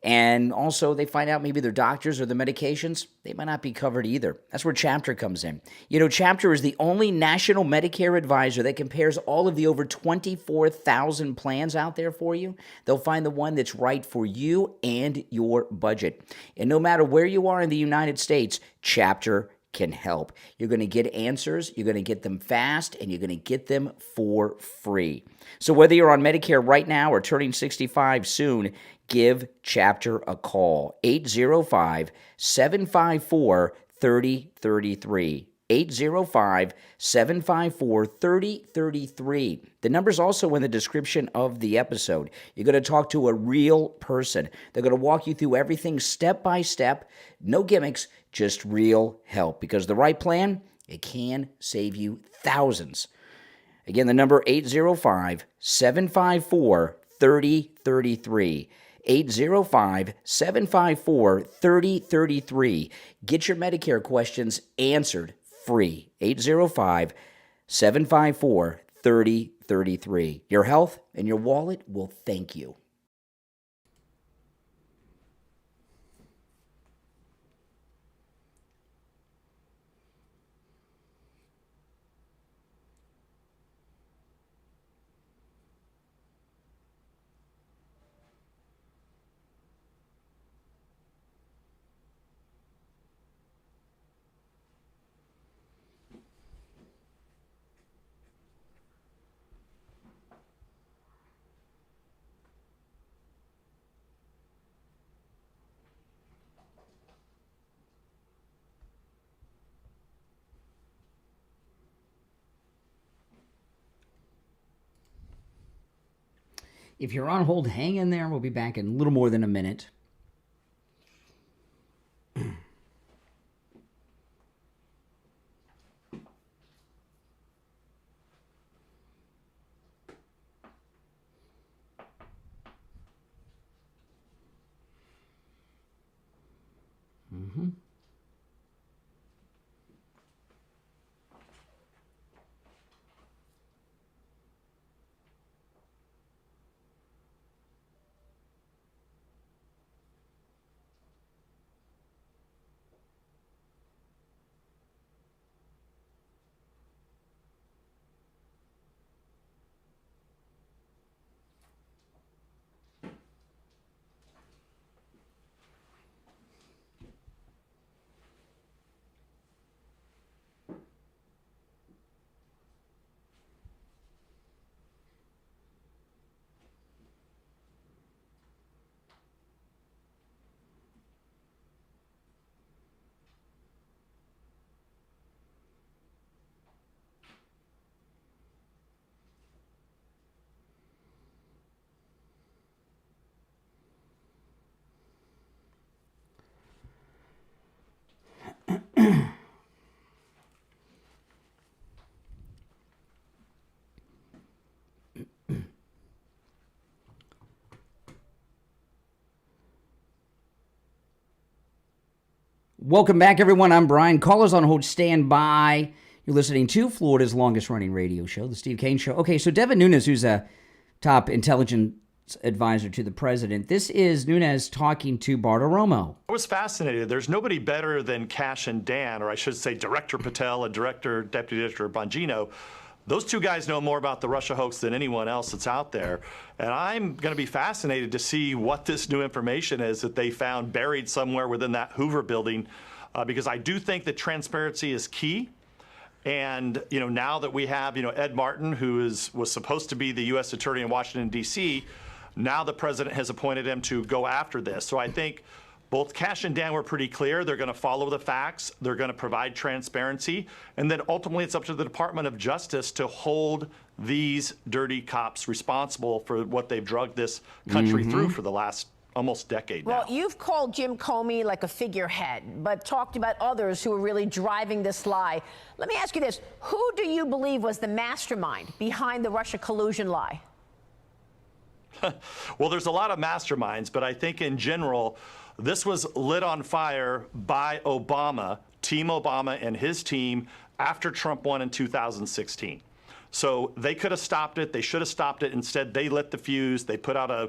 And also, they find out maybe their doctors or the medications, they might not be covered either. That's where Chapter comes in. Chapter is the only national Medicare advisor that compares all of the over 24,000 plans out there for you. They'll find the one that's right for you and your budget. And no matter where you are in the United States, Chapter can help. You're going to get answers, you're going to get them fast, and you're going to get them for free. So whether you're on Medicare right now or turning 65 soon, give Chapter a call, 805-754-3033. 805-754-3033. The number's also in the description of the episode. You're going to talk to a real person. They're going to walk you through everything step by step. No gimmicks, just real help. Because the right plan, it can save you thousands. Again, the number 805-754-3033. 805-754-3033. Get your Medicare questions answered free. 805-754-3033. Your health and your wallet will thank you. If you're on hold, hang in there. We'll be back in a little more than a minute. Mm-hmm. Welcome back, everyone. I'm Brian. Callers on hold, stand by. You're listening to Florida's longest-running radio show, The Steve Kane Show. Okay, so Devin Nunes, who's a top intelligence advisor to the president, this is Nunes talking to Bartiromo. I was fascinated. There's nobody better than Cash and Dan, or I should say Director Patel and Deputy Director Bongino. Those two guys know more about the Russia hoax than anyone else that's out there. And I'm going to be fascinated to see what this new information is that they found buried somewhere within that Hoover building, because I do think that transparency is key. And, now that we have, Ed Martin, who was supposed to be the U.S. Attorney in Washington, D.C., now the president has appointed him to go after this. So I think both Cash and Dan were pretty clear. They're going to follow the facts. They're going to provide transparency. And then ultimately it's up to the Department of Justice to hold these dirty cops responsible for what they've drugged this country through for the last almost decade now. Well, you've called Jim Comey like a figurehead, but talked about others who are really driving this lie. Let me ask you this. Who do you believe was the mastermind behind the Russia collusion lie? Well, there's a lot of masterminds, but I think in general, this was lit on fire by Obama, Team Obama and his team after Trump won in 2016. So they could have stopped it. They should have stopped it. Instead, they lit the fuse. They put out a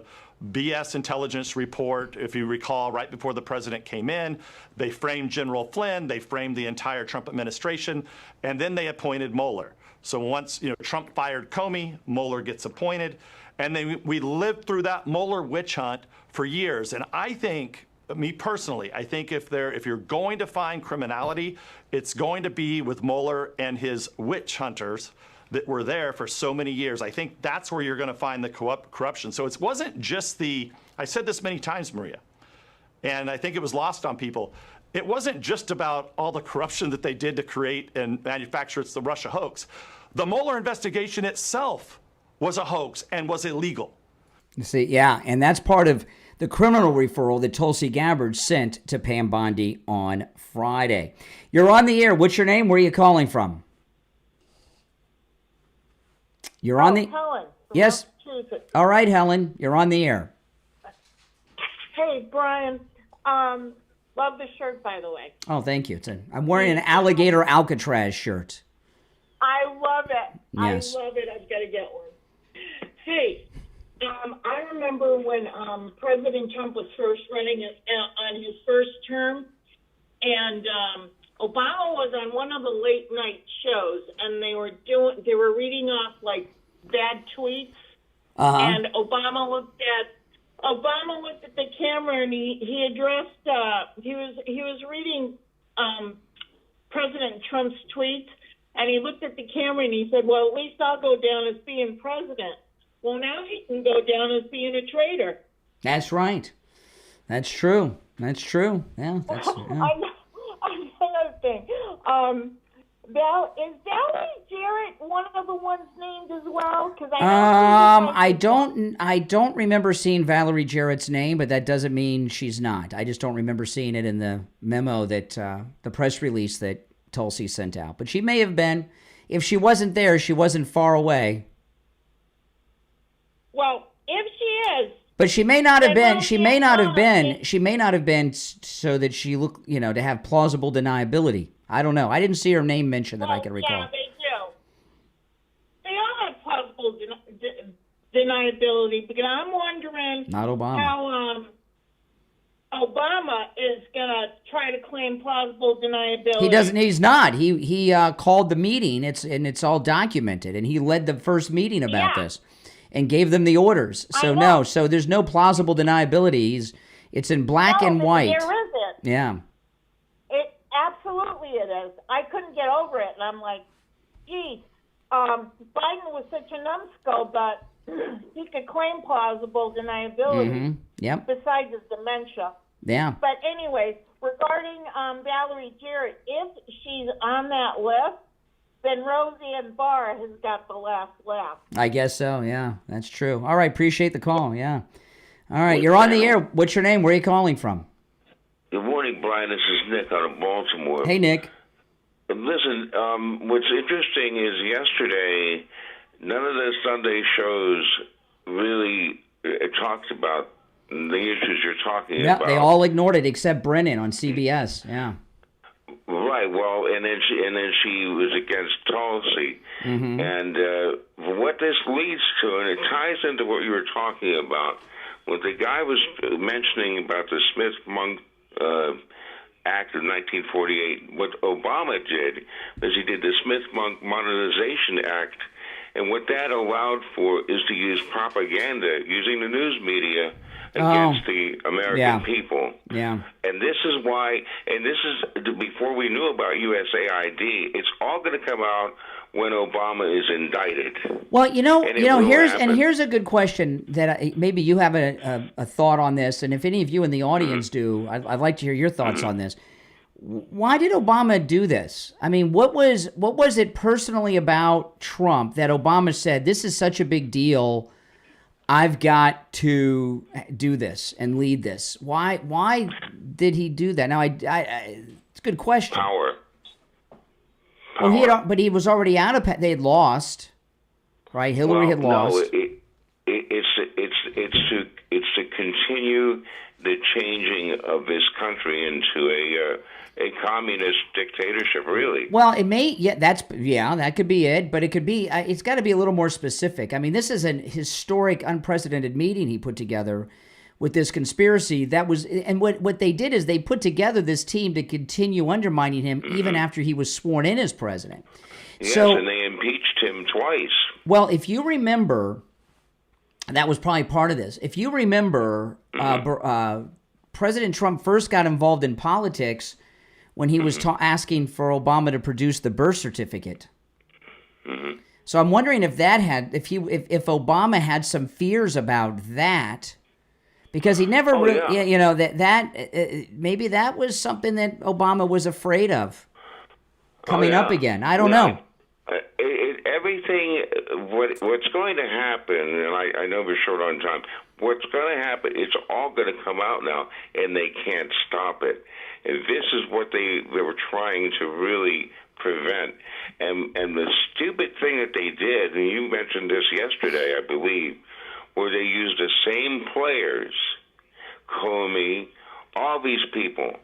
BS intelligence report, if you recall, right before the president came in. They framed General Flynn. They framed the entire Trump administration. And then they appointed Mueller. So once Trump fired Comey, Mueller gets appointed. And then we lived through that Mueller witch hunt for years. And I think, me personally, I think if you're going to find criminality, it's going to be with Mueller and his witch hunters that were there for so many years. I think that's where you're going to find the corruption. So it wasn't just I said this many times, Maria, and I think it was lost on people. It wasn't just about all the corruption that they did to create and manufacture the Russia hoax. The Mueller investigation itself was a hoax and was illegal. You see, yeah, and that's part of the criminal referral that Tulsi Gabbard sent to Pam Bondi on Friday. You're on the air. What's your name? Where are you calling from? You're on the... Helen. Yes. All right, Helen. You're on the air. Hey, Brian. Love the shirt, by the way. Oh, thank you. I'm wearing an alligator Alcatraz shirt. I love it. Yes. I love it. I've got to get one. Hey, I remember when President Trump was first running on his first term, and Obama was on one of the late night shows, and they were reading off like bad tweets, and Obama looked at the camera, and he addressed he was reading President Trump's tweets, and he looked at the camera and he said, "Well, at least I'll go down as being president." Well, now he can go down as being a traitor. That's right. That's true. That's true. Yeah. That's, yeah. Another thing. Is Valerie Jarrett one of the ones named as well? Because I don't remember seeing Valerie Jarrett's name, but that doesn't mean she's not. I just don't remember seeing it in the memo that the press release that Tulsi sent out. But she may have been. If she wasn't there, she wasn't far away. Well, if she is. But she may not have been. She may not have been. She may not have been so that she looked, to have plausible deniability. I don't know. I didn't see her name mentioned that I can recall. Yeah, they do. They all have plausible deniability, because I'm wondering Not Obama. how Obama is going to try to claim plausible deniability. He doesn't. He's not. He called the meeting. It's all documented, and he led the first meeting about this, and gave them the orders. So no. So there's no plausible deniability. It's in black and white. There isn't. Yeah. Absolutely it is. I couldn't get over it, and I'm like, geez, Biden was such a numbskull, but he could claim plausible deniability. Mm-hmm. Yep. Besides his dementia. Yeah. But anyways, regarding Valerie Jarrett, if she's on that list, then Roseanne Barr has got the last laugh. I guess so. Yeah, that's true. All right, appreciate the call. Yeah. All right, you're on the air. What's your name? Where are you calling from? Good morning, Brian. This is Nick out of Baltimore. Hey, Nick. Listen, what's interesting is yesterday, none of the Sunday shows really talked about the issues you're talking about. Yeah, they all ignored it except Brennan on CBS. Yeah. Right. Well, and then she was against Tulsi, and what this leads to, and it ties into what you were talking about. What the guy was mentioning about the Smith-Monk Act of 1948, what Obama did was he did the Smith-Monk Modernization Act, and what that allowed for is to use propaganda using the news media against the American people. Yeah. And this is why, and this is before we knew about USAID, it's all going to come out when Obama is indicted. Well, here's a good question that maybe you have a thought on this, and if any of you in the audience do, I'd like to hear your thoughts on this. Why did Obama do this? I mean, what was it personally about Trump that Obama said, this is such a big deal, I've got to do this and lead this? Why did he do that? Now, it's a good question. Power. Well, but he was already out of. They had lost, right? Hillary had lost. No, it's to continue the changing of this country into a communist dictatorship, really. Well, it may. That could be it. But it could be. It's got to be a little more specific. I mean, this is an historic, unprecedented meeting he put together with this conspiracy that was, and what they did is they put together this team to continue undermining him even after he was sworn in as president. Yes, and they impeached him twice. Well, if you remember, that was probably part of this. If you remember, President Trump first got involved in politics when he was asking for Obama to produce the birth certificate. So I'm wondering if if Obama had some fears about that. Because he never, maybe that was something that Obama was afraid of coming up again. I don't know. Everything, what's going to happen, and I know we're short on time, what's going to happen, it's all going to come out now, and they can't stop it. And this is what they were trying to really prevent. And the stupid thing that they did, and you mentioned this yesterday, I believe, where they used the same players, Comey, all these people.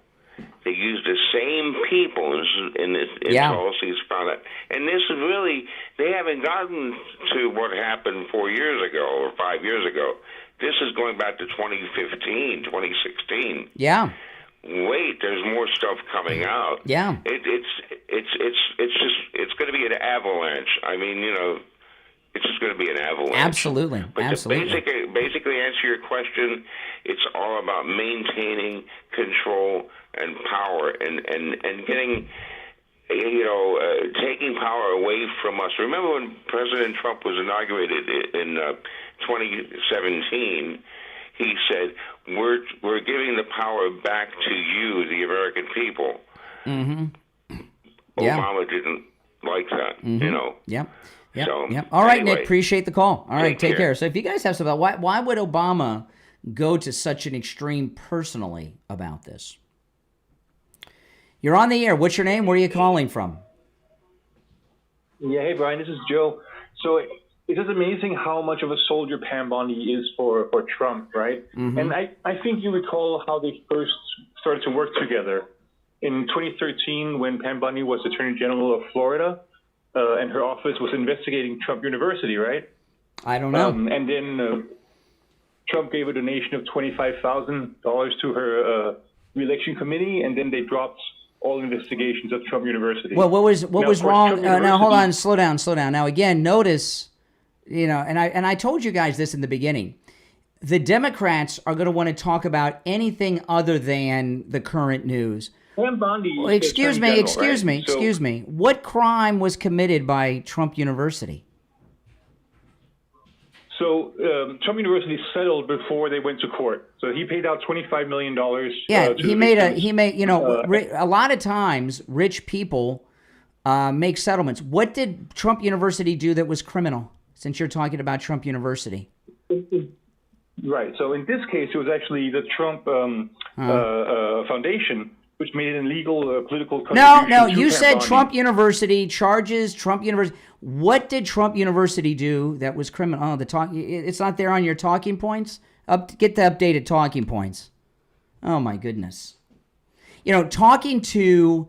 They used the same people in Tulsi's product. And this is really, they haven't gotten to what happened 4 years ago or 5 years ago. This is going back to 2015, 2016. Yeah. Wait, there's more stuff coming out. Yeah. It's going to be an avalanche. I mean, it's just going to be an avalanche. Absolutely. But Absolutely. to basically answer your question, it's all about maintaining control and power and getting, taking power away from us. Remember when President Trump was inaugurated in 2017, he said, we're giving the power back to you, the American people. Mm-hmm. Yeah. Obama didn't like that, Mm-hmm. you know. Yep. Yep. So, Yep. All right, anyway, Nick. Appreciate the call. All right, take care. care. So if you guys have something, why would Obama go to such an extreme personally about this? You're on the air. What's your name? Where are you calling from? Yeah, hey Brian, this is Joe. So it is amazing how much of a soldier Pam Bondi is for Trump, right? Mm-hmm. And I think you recall how they first started to work together. In 2013, when Pam Bondi was Attorney General of Florida, and her office was investigating Trump University, right? I don't know. And then Trump gave a donation of $25,000 to her re-election committee, and then they dropped all investigations of Trump University. Well, what was wrong? Now, hold on, slow down. Now, again, notice, and I told you guys this in the beginning. The Democrats are going to want to talk about anything other than the current news. Pam Bondi. Well, excuse me. What crime was committed by Trump University? So Trump University settled before they went to court. So he paid out $25 million. Yeah, a lot of times rich people make settlements. What did Trump University do that was criminal? Since you're talking about Trump University. Right. So in this case, it was actually the Trump Foundation, which made it illegal political contribution. No, you to said Pam Bondi. Trump University charges Trump University. What did Trump University do that was criminal? Oh, it's not there on your talking points? Get the updated talking points. Oh, my goodness. Talking to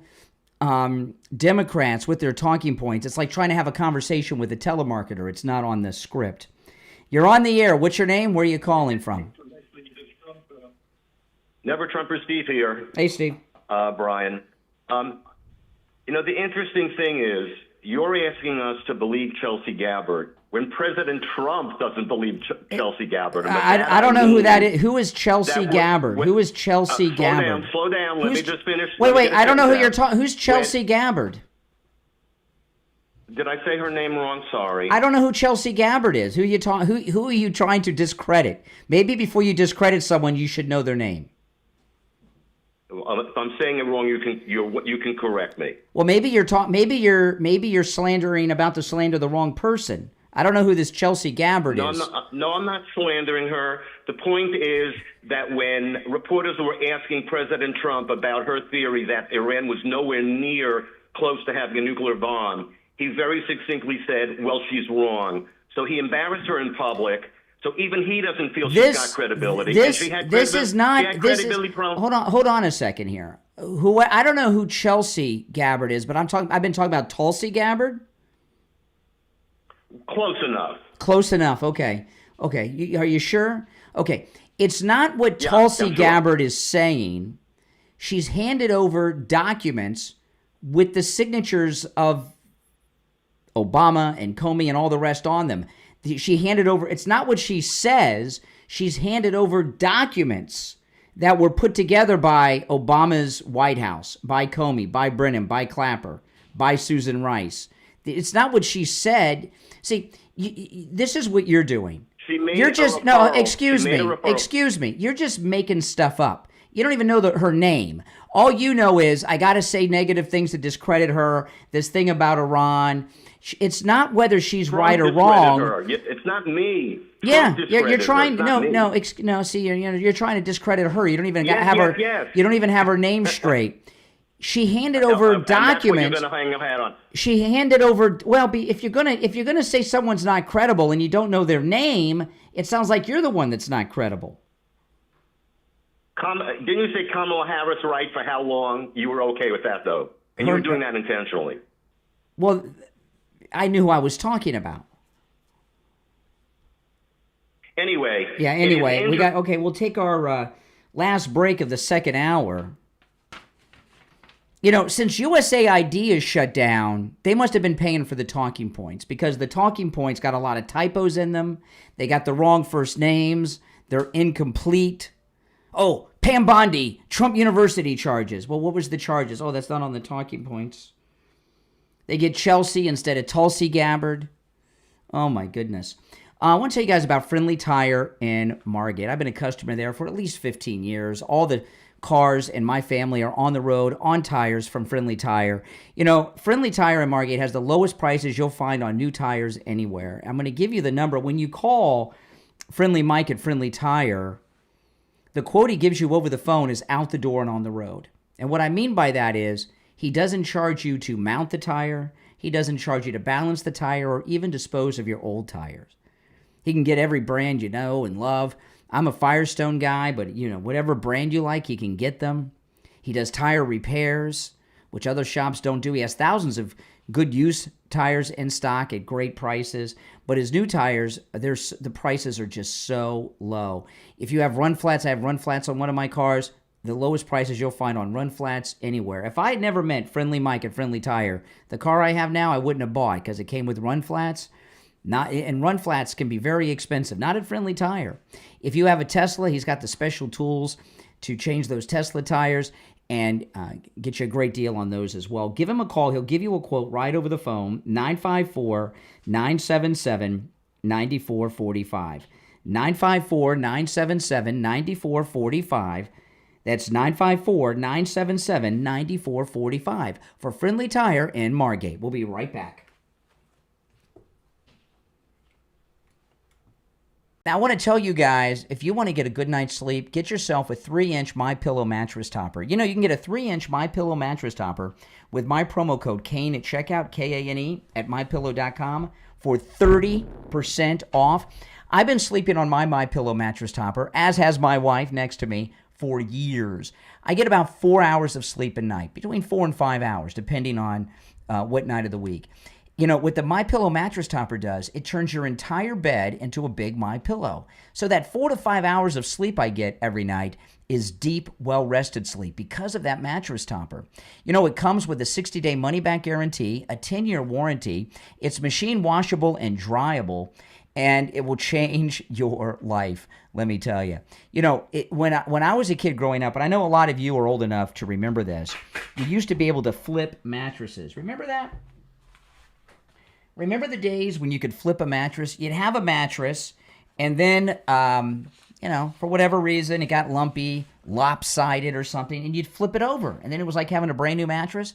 Democrats with their talking points, it's like trying to have a conversation with a telemarketer. It's not on the script. You're on the air. What's your name? Where are you calling from? Never Trumper Steve here. Hey, Steve. Brian. The interesting thing is you're asking us to believe Tulsi Gabbard when President Trump doesn't believe Tulsi Gabbard. I don't know who that is. Who is Chelsea Gabbard? Who is Chelsea Gabbard? Slow down. Let me just finish. Wait. I don't know who you're talking. Who's Chelsea Gabbard? Did I say her name wrong? Sorry. I don't know who Chelsea Gabbard is. Who are you trying to discredit? Maybe before you discredit someone, you should know their name. If I'm saying it wrong, you can correct me. Well, maybe you're slandering about to slander the wrong person. I don't know who this Chelsea Gabbard is. I'm not slandering her. The point is that when reporters were asking President Trump about her theory that Iran was nowhere near close to having a nuclear bomb, he very succinctly said, well, she's wrong. So he embarrassed her in public. So even he doesn't feel she's got credibility. Hold on a second here. I don't know who Chelsea Gabbard is, but I've been talking about Tulsi Gabbard. Close enough. Okay. Are you sure? Okay. It's not what Tulsi Gabbard is saying. She's handed over documents with the signatures of Obama and Comey and all the rest on them. She handed over, it's not what she says, she's handed over documents that were put together by Obama's White House, by Comey, by Brennan, by Clapper, by Susan Rice. It's not what she said. See, this is what you're doing. Excuse me. You're just making stuff up. You don't even know her name. All you know is, I got to say negative things to discredit her, this thing about Iran. It's not whether she's right or wrong. It's not me. Yeah, you're trying. See, you're trying to discredit her. You don't even have her. Yes. You don't even have her name straight. She handed over documents. That's what you're gonna hang your hat on. She handed over. Well, if you're gonna say someone's not credible and you don't know their name, it sounds like you're the one that's not credible. Didn't you say Kamala Harris right for how long? You were okay with that though, and you were doing that intentionally. Well, I knew who I was talking about. Anyway. Yeah, anyway. We'll take our last break of the second hour. Since USAID is shut down, they must have been paying for the talking points because the talking points got a lot of typos in them. They got the wrong first names. They're incomplete. Oh, Pam Bondi, Trump University charges. Well, what was the charges? Oh, that's not on the talking points. They get Chelsea instead of Tulsi Gabbard. Oh, my goodness. I want to tell you guys about Friendly Tire in Margate. I've been a customer there for at least 15 years. All the cars in my family are on the road on tires from Friendly Tire. You know, Friendly Tire in Margate has the lowest prices you'll find on new tires anywhere. I'm going to give you the number. When you call Friendly Mike at Friendly Tire, the quote he gives you over the phone is out the door and on the road. And what I mean by that is he doesn't charge you to mount the tire. He doesn't charge you to balance the tire or even dispose of your old tires. He can get every brand you know and love. I'm a Firestone guy, but, you know, whatever brand you like, he can get them. He does tire repairs, which other shops don't do. He has thousands of good used tires in stock at great prices. But his new tires, the prices are just so low. If you have run flats, I have run flats on one of my cars. The lowest prices you'll find on run flats anywhere. If I had never met Friendly Mike at Friendly Tire, the car I have now I wouldn't have bought because it came with run flats. And run flats can be very expensive, not at Friendly Tire. If you have a Tesla, he's got the special tools to change those Tesla tires and get you a great deal on those as well. Give him a call. He'll give you a quote right over the phone, 954-977-9445. 954-977-9445. That's 954-977-9445 for Friendly Tire in Margate. We'll be right back. Now, I want to tell you guys, if you want to get a good night's sleep, get yourself a 3-inch MyPillow mattress topper. You know, you can get a 3-inch MyPillow mattress topper with my promo code KANE at checkout, KANE, at MyPillow.com for 30% off. I've been sleeping on my MyPillow mattress topper, as has my wife next to me, for years. I get about 4 hours of sleep a night, between 4 and 5 hours, depending on what night of the week. You know, what the MyPillow mattress topper does, it turns your entire bed into a big MyPillow. So that 4 to 5 hours of sleep I get every night is deep, well-rested sleep because of that mattress topper. You know, it comes with a 60-day money-back guarantee, a 10-year warranty. It's machine washable and dryable, and it will change your life, let me tell you. You know, when I was a kid growing up, and I know a lot of you are old enough to remember this, you used to be able to flip mattresses. Remember that? Remember the days when you could flip a mattress? You'd have a mattress, and then, you know, for whatever reason, it got lumpy, lopsided or something, and you'd flip it over, and then it was like having a brand new mattress.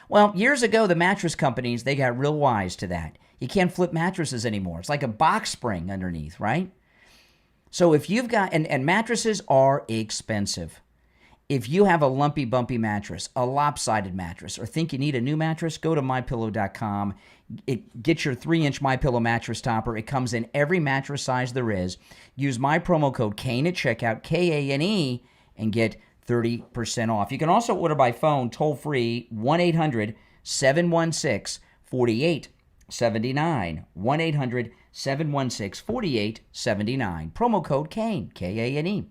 Well, years ago, the mattress companies, they got real wise to that. You can't flip mattresses anymore. It's like a box spring underneath, right? So if you've got, and mattresses are expensive. If you have a lumpy, bumpy mattress, a lopsided mattress, or think you need a new mattress, go to MyPillow.com. Get your 3-inch MyPillow mattress topper. It comes in every mattress size there is. Use my promo code KANE at checkout, KANE, and get 30% off. You can also order by phone, toll-free, 1-800-716-4879. 1-800-716-4879. Promo code KANE, KANE.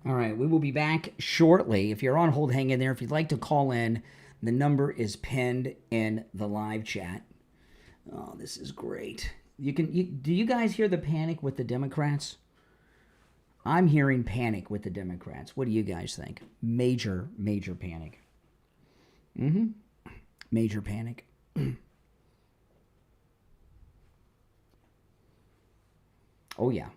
All right, we will be back shortly. If you're on hold, hang in there. If you'd like to call in, the number is pinned in the live chat. Oh, this is great. Do you guys hear the panic with the Democrats? I'm hearing panic with the Democrats. What do you guys think? Major, major panic. Major panic. Oh, yeah.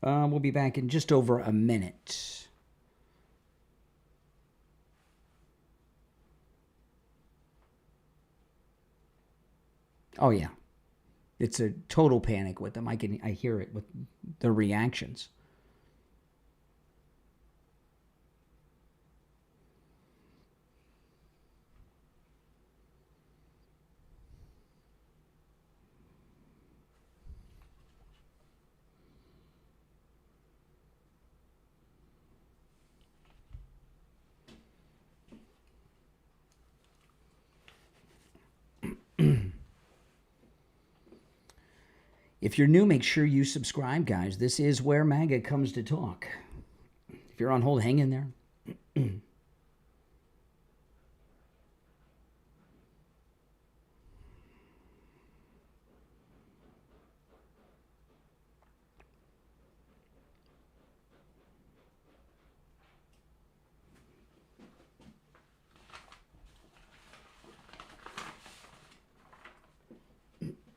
We'll be back in just over a minute. Oh, yeah. It's a total panic with them. I hear it with the reactions. If you're new, make sure you subscribe, guys. This is where MAGA comes to talk. If you're on hold, hang in there.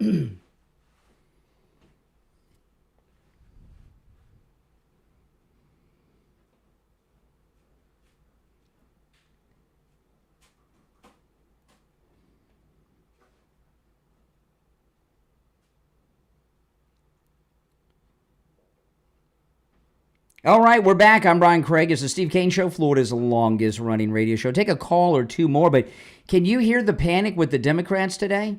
All right, we're back. I'm Brian Craig. It's the Steve Kane Show, Florida's longest running radio show. Take a call or two more, but can you hear the panic with the Democrats today?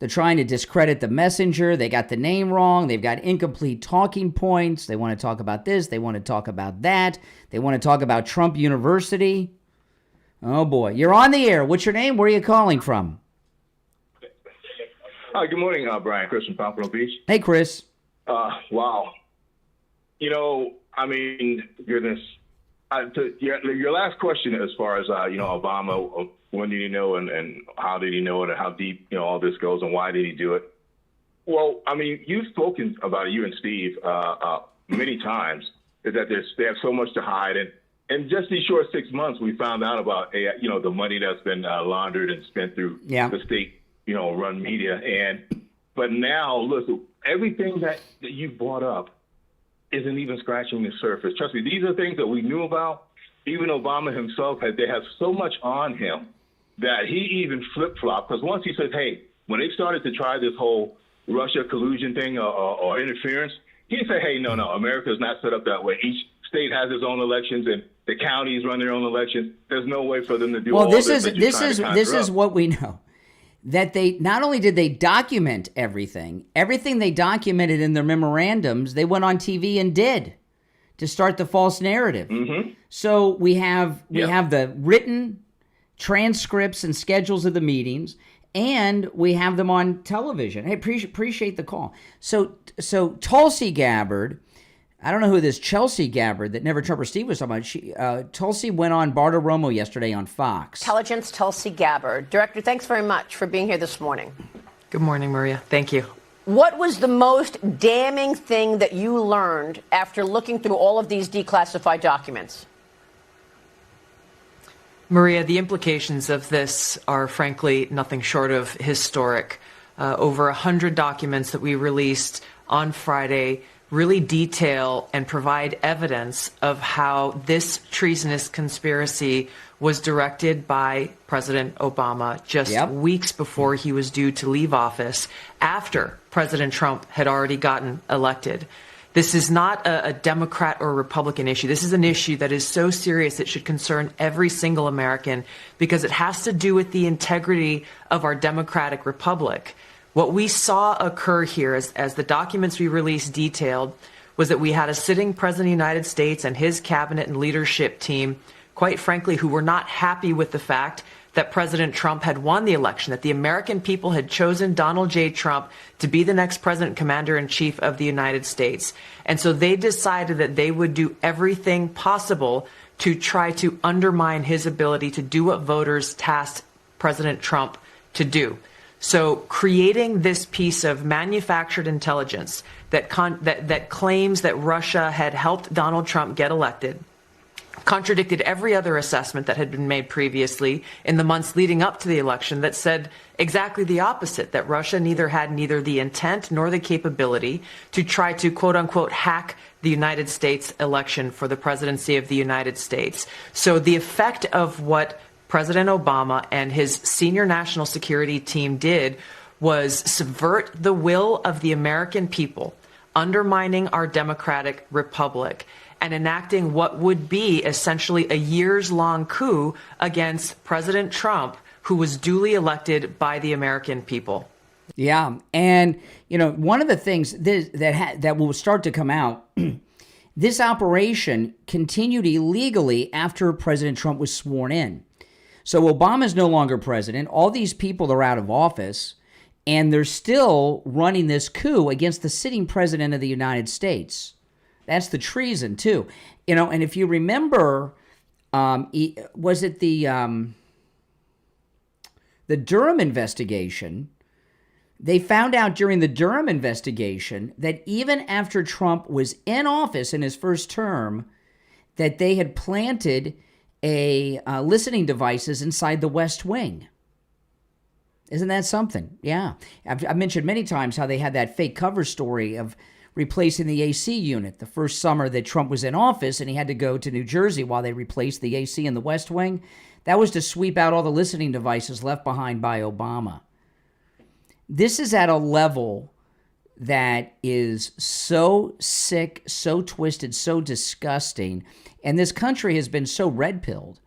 They're trying to discredit the messenger. They got the name wrong. They've got incomplete talking points. They want to talk about this. They want to talk about that. They want to talk about Trump University. Oh, boy. You're on the air. What's your name? Where are you calling from? Hi, good morning, Brian. Chris from Pompano Beach. Hey, Chris. Wow. You know, I mean, goodness. Your last question as far as, Obama, when did he know and how did he know it and how deep, all this goes and why did he do it? Well, I mean, you've spoken about it, you and Steve, many times, is that they have so much to hide. And in just these short 6 months, we found out about, the money that's been laundered and spent through the state, run media. But now, listen, everything that you brought up isn't even scratching the surface. Trust me, these are things that we knew about. Even Obama himself they have so much on him that he even flip-flopped. Because once he said, hey, when they started to try this whole Russia collusion thing or interference, he said, hey, no, America's not set up that way. Each state has its own elections and the counties run their own elections. There's no way for them to do all this. Well, this is what we know. That they not only did they document everything they documented in their memorandums, they went on TV and did to start the false narrative. Mm-hmm. So we have the written transcripts and schedules of the meetings, and we have them on television. Hey, appreciate the call. So Tulsi Gabbard, I don't know who this Chelsea Gabbard that Never Trump or Steve was talking about. Tulsi went on Bartiromo yesterday on Fox. Intelligence Tulsi Gabbard. Director, thanks very much for being here this morning. Good morning, Maria. Thank you. What was the most damning thing that you learned after looking through all of these declassified documents? Maria, the implications of this are frankly nothing short of historic. Over 100 documents that we released on Friday really detail and provide evidence of how this treasonous conspiracy was directed by President Obama just weeks before he was due to leave office, after President Trump had already gotten elected. This is not a Democrat or Republican issue. This is an issue that is so serious it should concern every single American because it has to do with the integrity of our democratic republic. What we saw occur here, as the documents we released detailed, was that we had a sitting president of the United States and his cabinet and leadership team, quite frankly, who were not happy with the fact that President Trump had won the election, that the American people had chosen Donald J. Trump to be the next president, commander-in-chief of the United States. And so they decided that they would do everything possible to try to undermine his ability to do what voters tasked President Trump to do. So creating this piece of manufactured intelligence that claims that Russia had helped Donald Trump get elected contradicted every other assessment that had been made previously in the months leading up to the election that said exactly the opposite, that Russia had neither the intent nor the capability to try to, quote unquote, hack the United States election for the presidency of the United States. So the effect of what President Obama and his senior national security team did was subvert the will of the American people, undermining our democratic republic, and enacting what would be essentially a years-long coup against President Trump, who was duly elected by the American people. Yeah, and one of the things that will start to come out, this operation continued illegally after President Trump was sworn in. So Obama's no longer president. All these people are out of office, and they're still running this coup against the sitting president of the United States. That's the treason, too. And if you remember, was it the Durham investigation? They found out during the Durham investigation that even after Trump was in office in his first term, that they had planted listening devices inside the West Wing. Isn't that something? Yeah. I've mentioned many times how they had that fake cover story of replacing the AC unit the first summer that Trump was in office, and he had to go to New Jersey while they replaced the AC in the West Wing. That was to sweep out all the listening devices left behind by Obama. This is at a level that is so sick, so twisted, so disgusting. And this country has been so red-pilled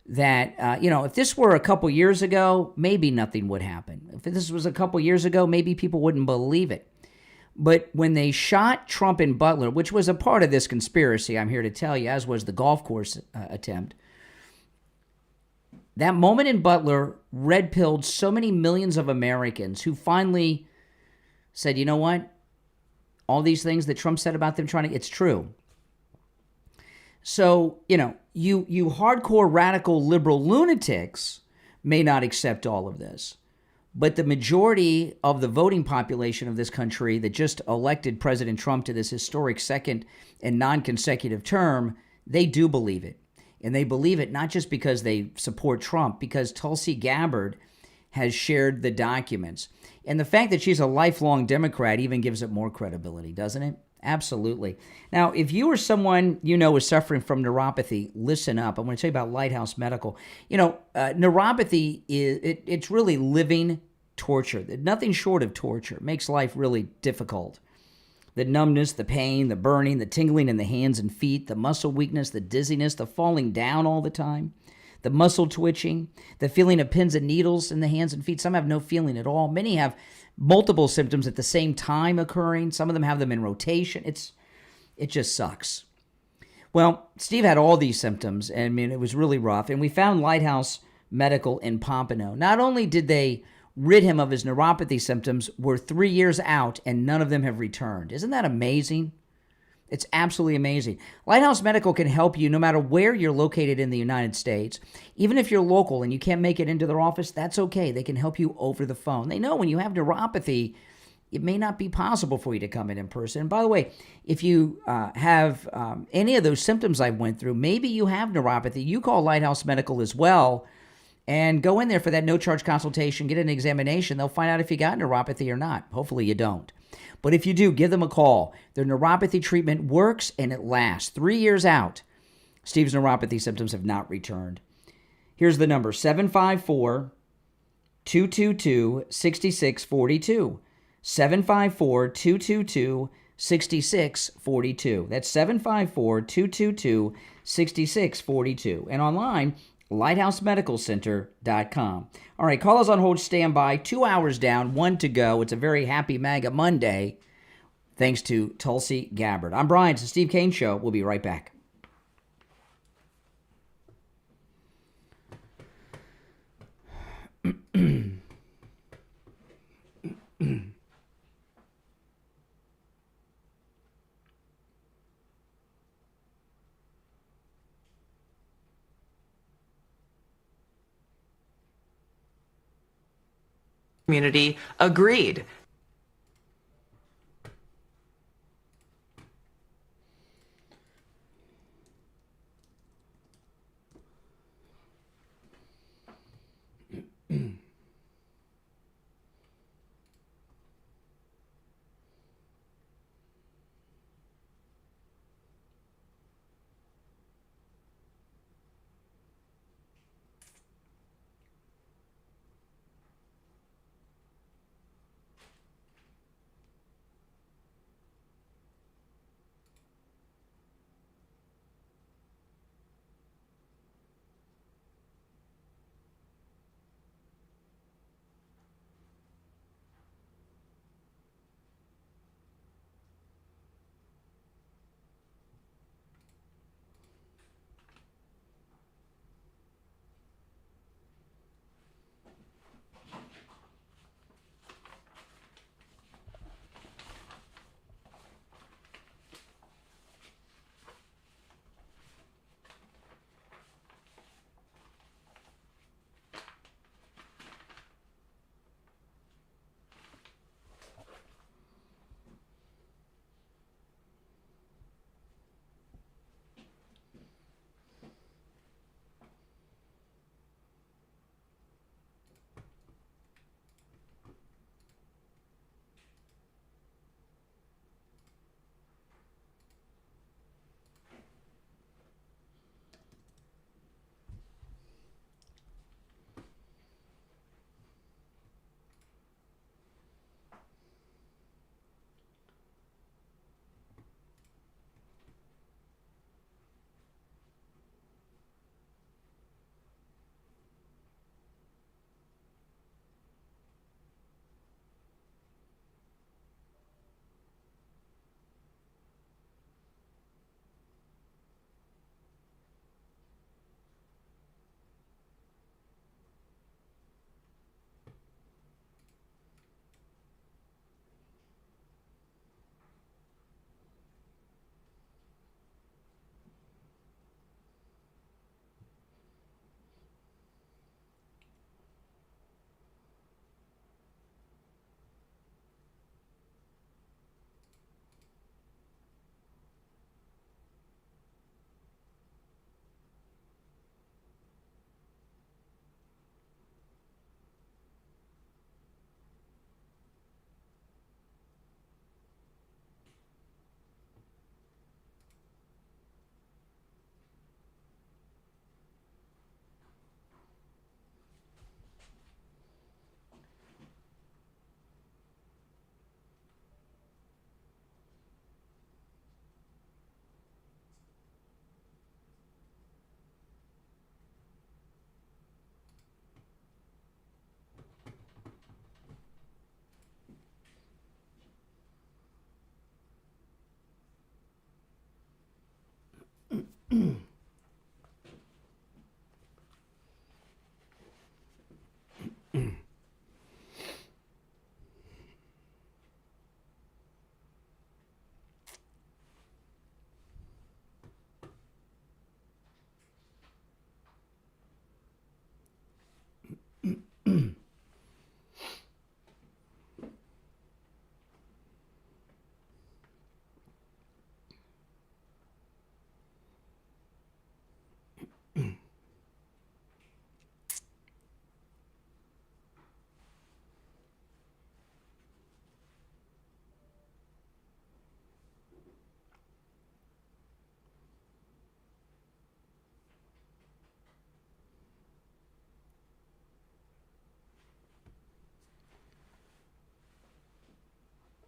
that, if this were a couple years ago, maybe nothing would happen. If this was a couple years ago, maybe people wouldn't believe it. But when they shot Trump in Butler, which was a part of this conspiracy, I'm here to tell you, as was the golf course attempt, that moment in Butler red-pilled so many millions of Americans who finally said, you know what? All these things that Trump said about them it's true. So, you hardcore radical liberal lunatics may not accept all of this, but the majority of the voting population of this country that just elected President Trump to this historic second and non-consecutive term, they do believe it. And they believe it not just because they support Trump, because Tulsi Gabbard has shared the documents. And the fact that she's a lifelong Democrat even gives it more credibility, doesn't it? Absolutely. Now, if you or someone is suffering from neuropathy, listen up. I want to tell you about Lighthouse Medical. Neuropathy it's really living torture. Nothing short of torture. It makes life really difficult. The numbness, the pain, the burning, the tingling in the hands and feet, the muscle weakness, the dizziness, the falling down all the time, the muscle twitching, the feeling of pins and needles in the hands and feet. Some have no feeling at all. Many have multiple symptoms at the same time occurring. Some of them have them in rotation. It just sucks. Well, Steve had all these symptoms. I mean, it was really rough. And we found Lighthouse Medical in Pompano. Not only did they rid him of his neuropathy symptoms, we're 3 years out and none of them have returned. Isn't that amazing? It's absolutely amazing. Lighthouse Medical can help you no matter where you're located in the United States. Even if you're local and you can't make it into their office, that's okay. They can help you over the phone. They know when you have neuropathy, it may not be possible for you to come in person. And by the way, if you have any of those symptoms I went through, maybe you have neuropathy, you call Lighthouse Medical as well and go in there for that no-charge consultation, get an examination. They'll find out if you got neuropathy or not. Hopefully you don't. But if you do, give them a call. Their neuropathy treatment works and it lasts. 3 years out, Steve's neuropathy symptoms have not returned. Here's the number, 754-222-6642. 754-222-6642. That's 754-222-6642. And online, lighthousemedicalcenter.com. All right, call us on hold, stand by. 2 hours down, 1 to go. It's a very happy MAGA Monday, thanks to Tulsi Gabbard. I'm Brian. It's the Steve Kane Show. We'll be right back. Community agreed.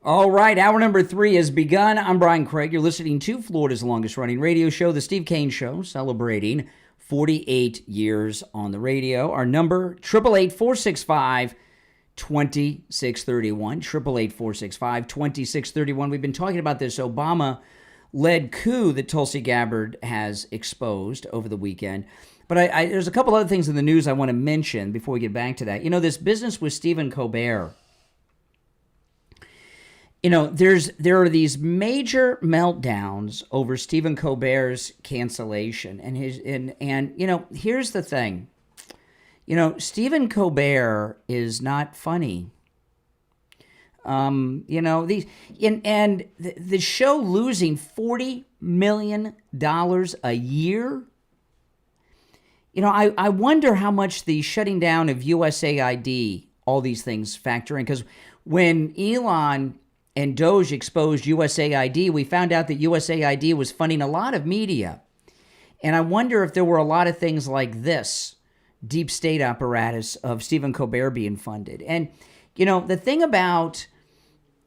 All right, hour number 3 has begun. I'm Brian Craig. You're listening to Florida's longest-running radio show, The Steve Kane Show, celebrating 48 years on the radio. Our number, 888-465-2631, 888-465-2631. We've been talking about this Obama-led coup that Tulsi Gabbard has exposed over the weekend. But there's a couple other things in the news I want to mention before we get back to that. You know, this business with Stephen Colbert. You know, there are these major meltdowns over Stephen Colbert's cancellation, and you know, here's the thing. You know, Stephen Colbert is not funny. You know, the show losing $40 million a year. You know, I wonder how much the shutting down of USAID, all these things factor in, because when Elon and Doge exposed USAID, we found out that USAID was funding a lot of media. And I wonder if there were a lot of things like this deep state apparatus of Stephen Colbert being funded. And, you know, the thing about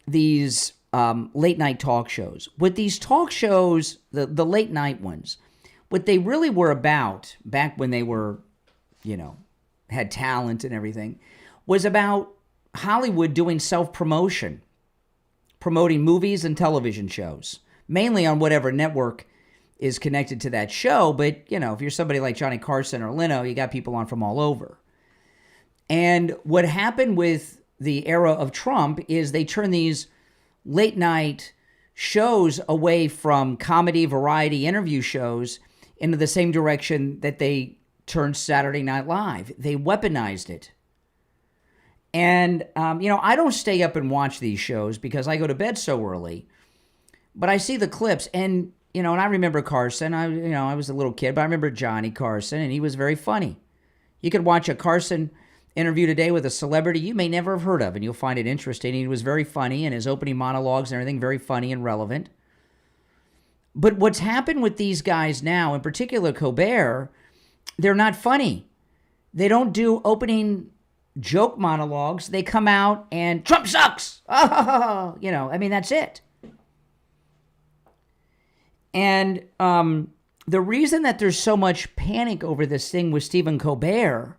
these late night talk shows, what these talk shows, the late night ones, what they really were about back when they were, you know, had talent and everything, was about Hollywood doing self-promotion. Promoting movies and television shows, mainly on whatever network is connected to that show. But, you know, if you're somebody like Johnny Carson or Leno, you got people on from all over. And what happened with the era of Trump is they turned these late night shows away from comedy, variety, interview shows into the same direction that they turned Saturday Night Live. They weaponized it. And, you know, I don't stay up and watch these shows because I go to bed so early. But I see the clips and, you know, and I remember Carson. I was a little kid, but I remember Johnny Carson, and he was very funny. You could watch a Carson interview today with a celebrity you may never have heard of, and you'll find it interesting. He was very funny, and his opening monologues and everything, very funny and relevant. But what's happened with these guys now, in particular Colbert, they're not funny. They don't do opening joke monologues. They come out and Trump sucks. Oh, you know, I mean, that's it. And the reason that there's so much panic over this thing with Stephen Colbert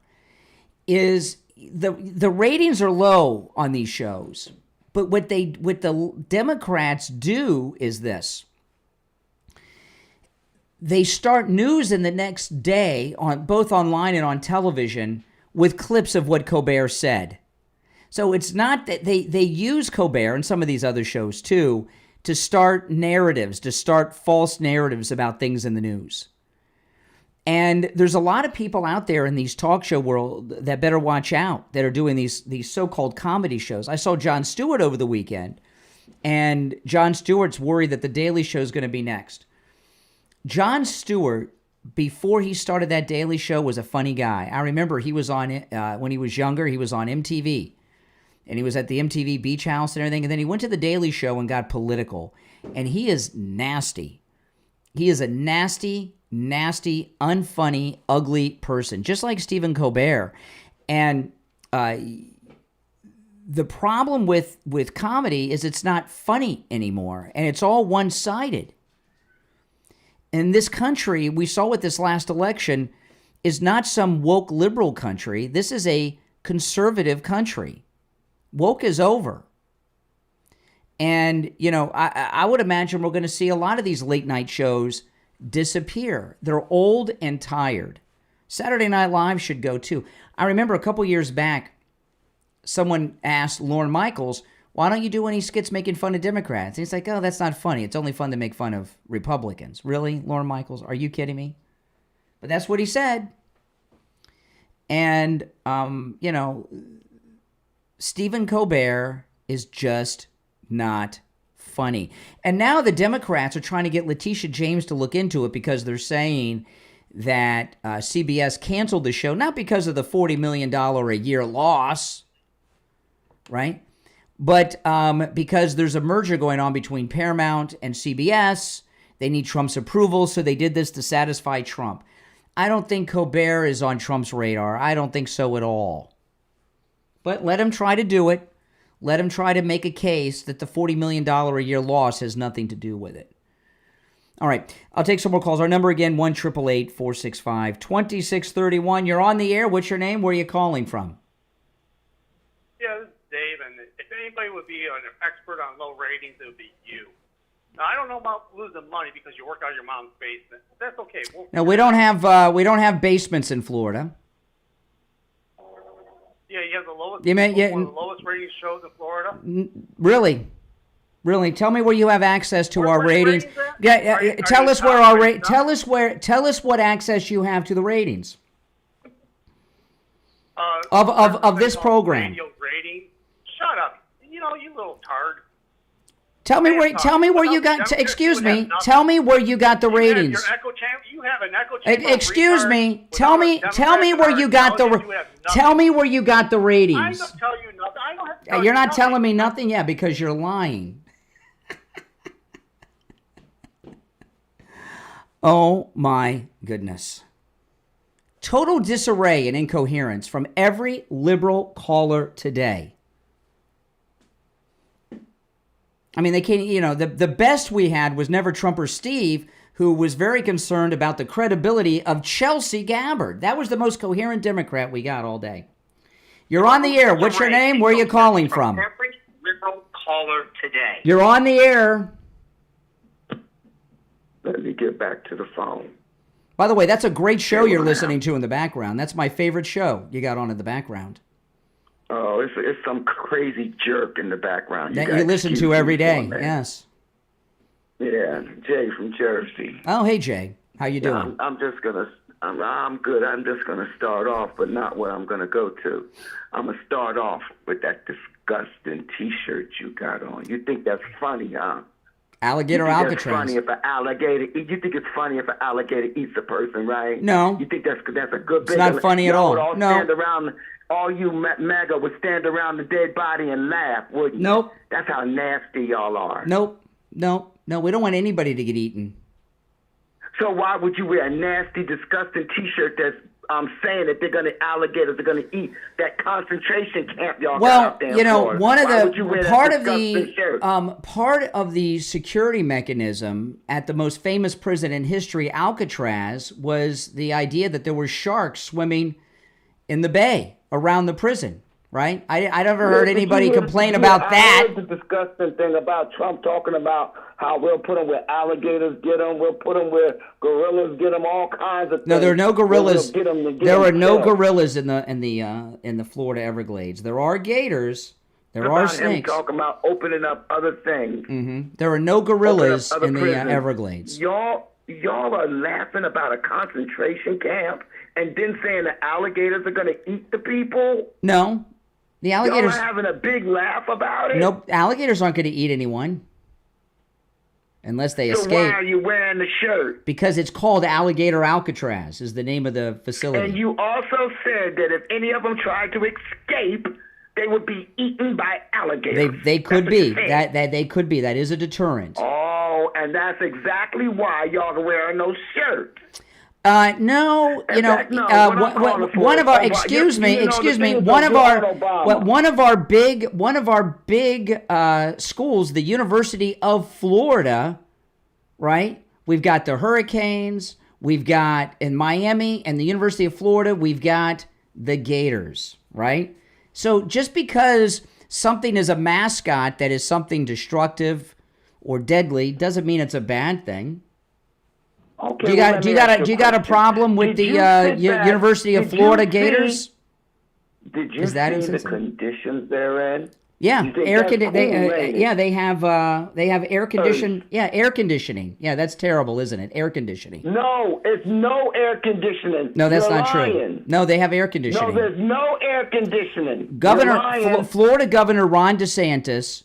is the ratings are low on these shows. But what the Democrats do is this. They start news in the next day, on both online and on television, with clips of what Colbert said. So it's not that they use Colbert and some of these other shows too to start narratives, to start false narratives about things in the news. And there's a lot of people out there in these talk show world that better watch out, that are doing these so-called comedy shows. I saw Jon Stewart over the weekend, and Jon Stewart's worried that The Daily Show is going to be next. Jon Stewart, before he started that Daily Show, was a funny guy. I remember he was on, when he was younger, he was on MTV. And he was at the MTV Beach House and everything. And then he went to The Daily Show and got political. And he is nasty. He is a nasty, unfunny, ugly person, just like Stephen Colbert. And the problem with comedy is it's not funny anymore. And it's all one-sided. In this country, we saw with this last election, is not some woke liberal country. This is a conservative country. Woke is over. And, you know, I would imagine we're going to see a lot of these late night shows disappear. They're old and tired. Saturday Night Live should go too. I remember a couple years back, someone asked Lorne Michaels, why don't you do any skits making fun of Democrats? And he's like, oh, that's not funny. It's only fun to make fun of Republicans. Really, Lorne Michaels? Are you kidding me? But that's what he said. And, Stephen Colbert is just not funny. And now the Democrats are trying to get Letitia James to look into it because they're saying that CBS canceled the show, not because of the $40 million a year loss, right? But because there's a merger going on between Paramount and CBS. They need Trump's approval, so they did this to satisfy Trump. I don't think Colbert is on Trump's radar. I don't think so at all. But let him try to do it. Let him try to make a case that the $40 million a year loss has nothing to do with it. All right, I'll take some more calls. Our number again, 1-888-465-2631. You're on the air. What's your name? Where are you calling from? Yeah, this is Dave, and if anybody would be an expert on low ratings, it would be you. Now, I don't know about losing money because you work out of your mom's basement. That's okay. No, we don't have basements in Florida. Yeah, you have the lowest. You mean, one of the lowest rating shows in Florida. Really? Tell me where you have access to our ratings. Tell us what access you have to the ratings of this program. Radio rating. Shut up. You little tard. Tell me where you got. Excuse me. Tell me where you got the ratings. You have an echo chamber. Excuse me. Tell me where you got the. Tell me where you got the ratings. I don't tell you nothing. I don't have to tell You're you not nothing. telling me nothing, yeah, because you're lying. Oh my goodness. Total disarray and incoherence from every liberal caller today. I mean, they can't, the best we had was Never Trumper Steve, who was very concerned about the credibility of Tulsi Gabbard. That was the most coherent Democrat we got all day. You're on the air. What's your name? Where are you calling from? Every liberal caller today. You're on the air. Let me get back to the phone. By the way, that's a great show you're listening to in the background. That's my favorite show you got on in the background. Oh, it's some crazy jerk in the background. That you listen to every day, yes. Yeah, Jay from Jersey. Oh, hey, Jay. How you doing? I'm good. I'm just gonna start off, but not where I'm gonna go to. I'm gonna start off with that disgusting T-shirt you got on. You think that's funny, huh? Alligator Alcatraz. You think it's funny if an alligator eats a person, right? No. You think that's a good bit? It's not funny at all. No. All you MAGA would stand around the dead body and laugh, wouldn't you? Nope. That's how nasty y'all are. Nope. No, we don't want anybody to get eaten. So why would you wear a nasty, disgusting T-shirt that's saying that alligators are gonna eat that concentration camp y'all got out there? Well, one of the part of the security mechanism at the most famous prison in history, Alcatraz, was the idea that there were sharks swimming in the bay around the prison. Right? I never heard anybody complain about that. I heard the disgusting thing about Trump talking about how we'll put them where alligators get them, we'll put them where gorillas get them, all kinds of things. No, there are no gorillas. There are no killed. gorillas in the Florida Everglades. There are gators. There are snakes. Him talking about opening up other things. Mm-hmm. There are no gorillas in the Everglades. Y'all are laughing about a concentration camp and then saying the alligators are going to eat the people? No. The alligators are having a big laugh about it? Nope. Alligators aren't going to eat anyone. Unless they escape. So why are you wearing the shirt? Because it's called Alligator Alcatraz is the name of the facility. And you also said that if any of them tried to escape, they would be eaten by alligators. They could be. That they could be. That is a deterrent. Oh, and that's exactly why y'all are wearing those shirts. No, one of our big schools, the University of Florida, right? We've got the Hurricanes, we've got in Miami and the University of Florida, we've got the Gators, right? So just because something is a mascot that is something destructive or deadly doesn't mean it's a bad thing. Okay, Do you got a problem with the University of Florida Gators? Did you Is that see the insensitive? conditions they're in? Yeah, You think air that's condi- they cool-rated? they have air conditioning. Yeah, that's terrible, isn't it? Air conditioning. No, it's no air conditioning. No, that's You're not true. lying. No, they have air conditioning. No, there's no air conditioning. Governor You're lying. Florida Governor Ron DeSantis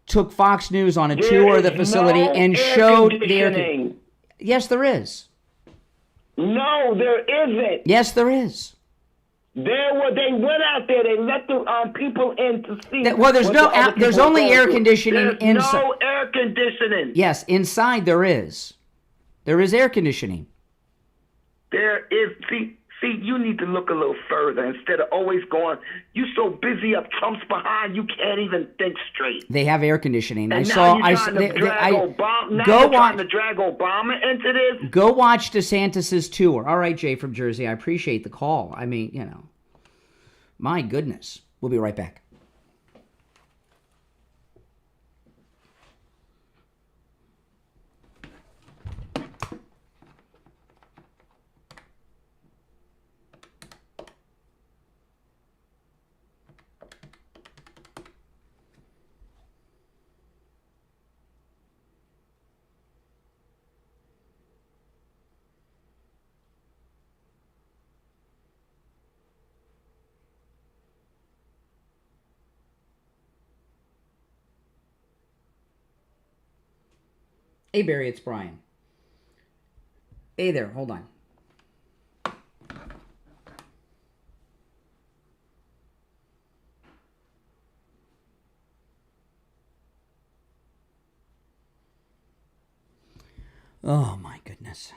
took Fox News on a There tour of the is facility no and air showed the air conditioning. Yes, there is. No, there isn't. Yes, there is. They went out there. They let the people in to see. Well, there's what no the other there's people only are air going through. conditioning There's inside. no air conditioning. Yes, inside there is. There is air conditioning. There is. See, you need to look a little further instead of always going. You so busy up Trump's behind, you can't even think straight. They have air conditioning. And Now you're you're trying to drag Obama into this. Go watch DeSantis's tour. All right, Jay from Jersey, I appreciate the call. I mean, my goodness. We'll be right back. Hey, Barry, it's Brian. Hey there, hold on. Oh, my goodness.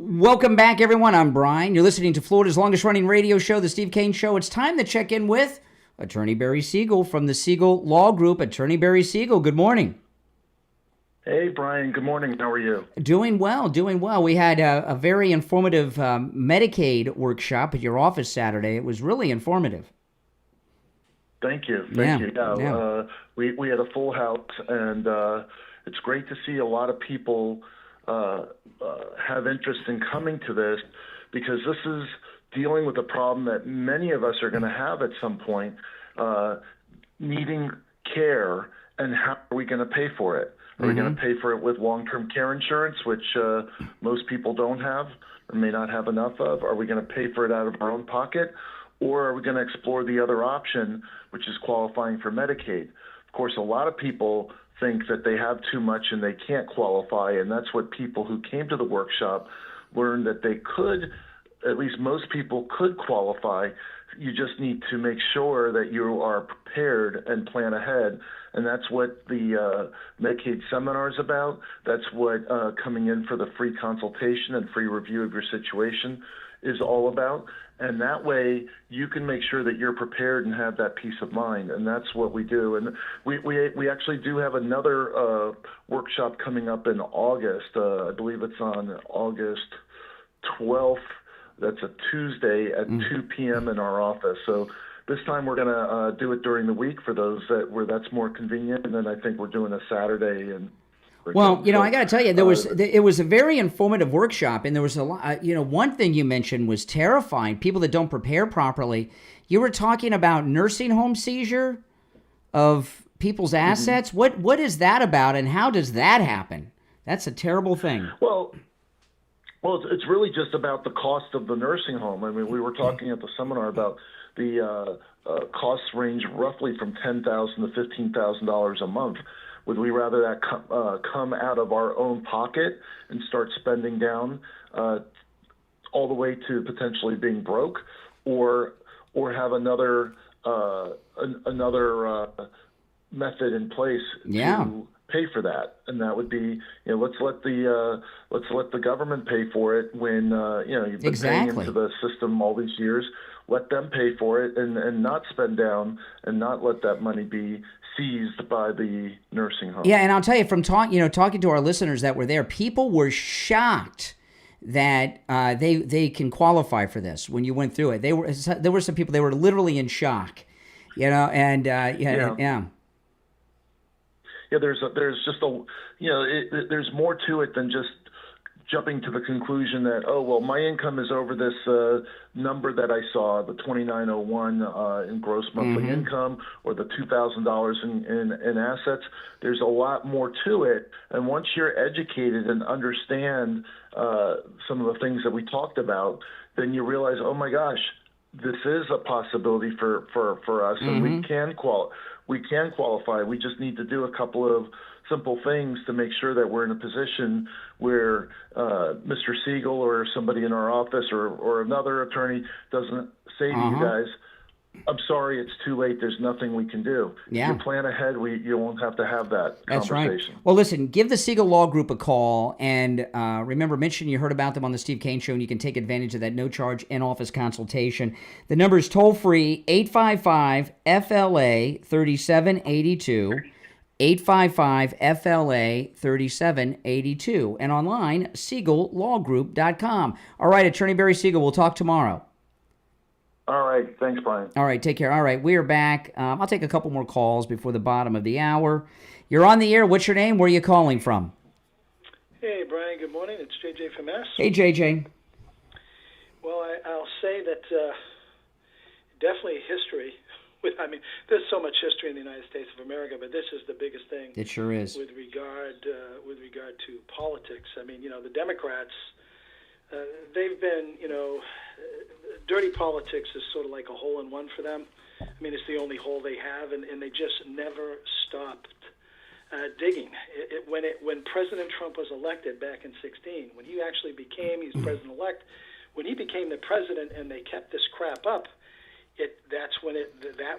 Welcome back, everyone. I'm Brian. You're listening to Florida's longest-running radio show, The Steve Kane Show. It's time to check in with Attorney Barry Siegel from the Siegel Law Group. Attorney Barry Siegel, good morning. Hey, Brian. Good morning. How are you? Doing well, doing well. We had a very informative Medicaid workshop at your office Saturday. It was really informative. Thank you. Thank you. Yeah. We had a full house, and it's great to see a lot of people have interest in coming to this, because this is dealing with a problem that many of us are going to have at some point, needing care, and how are we going to pay for it? Are we going to pay for it with long-term care insurance, which most people don't have or may not have enough of? Are we going to pay for it out of our own pocket? Or are we going to explore the other option, which is qualifying for Medicaid? Of course, a lot of people think that they have too much and they can't qualify, and that's what people who came to the workshop learned, that they could, at least most people could qualify. You just need to make sure that you are prepared and plan ahead, and that's what the Medicaid seminar is about. That's what coming in for the free consultation and free review of your situation is all about. And that way you can make sure that you're prepared and have that peace of mind. And that's what we do. And we actually do have another workshop coming up in August. I believe it's on August 12th. That's a Tuesday at 2 p.m. in our office. So this time we're going to do it during the week for those where that's more convenient. And then I think we're doing a Saturday. And well, I got to tell you, it was a very informative workshop, and there was a lot. One thing you mentioned was terrifying. People that don't prepare properly. You were talking about nursing home seizure of people's assets. What is that about, and how does that happen? That's a terrible thing. Well, it's really just about the cost of the nursing home. I mean, we were talking at the seminar about the costs range roughly from $10,000 to $15,000 a month. Would we rather that come out of our own pocket and start spending down all the way to potentially being broke, or have another method in place to pay for that? And that would be, let's let the government pay for it when you've been paying into the system all these years. Let them pay for it and not spend down and not let that money be seized by the nursing home. Yeah, and I'll tell you, from talking to our listeners that were there, people were shocked that they can qualify for this. When you went through it, there were some people, they were literally in shock, and yeah. Yeah, there's just there's more to it than just jumping to the conclusion that, oh, well, my income is over this number that I saw, the $2,901 in gross monthly income, or the $2,000 in assets. There's a lot more to it, and once you're educated and understand some of the things that we talked about, then you realize, oh my gosh, this is a possibility for us, and we can qualify. We just need to do a couple of simple things to make sure that we're in a position where Mr. Siegel or somebody in our office or another attorney doesn't say to you guys, I'm sorry, it's too late. There's nothing we can do. Yeah. If you plan ahead, you won't have to have that That's conversation. Right. Well, listen, give the Siegel Law Group a call, and remember, mention you heard about them on the Steve Kane Show, and you can take advantage of that no-charge in-office consultation. The number is toll-free, 855-FLA-3782, 855-FLA-3782, and online, SiegelLawGroup.com. All right, Attorney Barry Siegel, we'll talk tomorrow. All right. Thanks, Brian. All right. Take care. All right. We are back. I'll take a couple more calls before the bottom of the hour. You're on the air. What's your name? Where are you calling from? Hey, Brian. Good morning. It's JJ from S. Hey, JJ. Well, I'll say that definitely history. There's so much history in the United States of America, but this is the biggest thing. It sure is. With regard to politics. The Democrats, they've been, dirty politics is sort of like a hole-in-one for them. It's the only hole they have, and they just never stopped digging. When President Trump was elected back in 2016, when he actually became, he's president-elect, when he became the president and they kept this crap up, that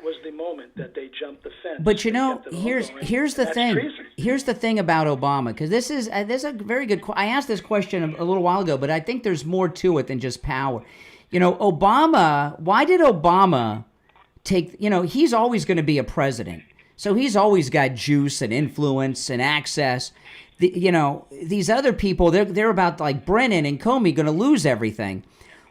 was the moment that they jumped the fence. But here's the thing. Treason. Here's the thing about Obama, because this is a very good. I asked this question a little while ago, but I think there's more to it than just power. Obama. Why did Obama take? He's always going to be a president, so he's always got juice and influence and access. These other people, they're about like Brennan and Comey going to lose everything.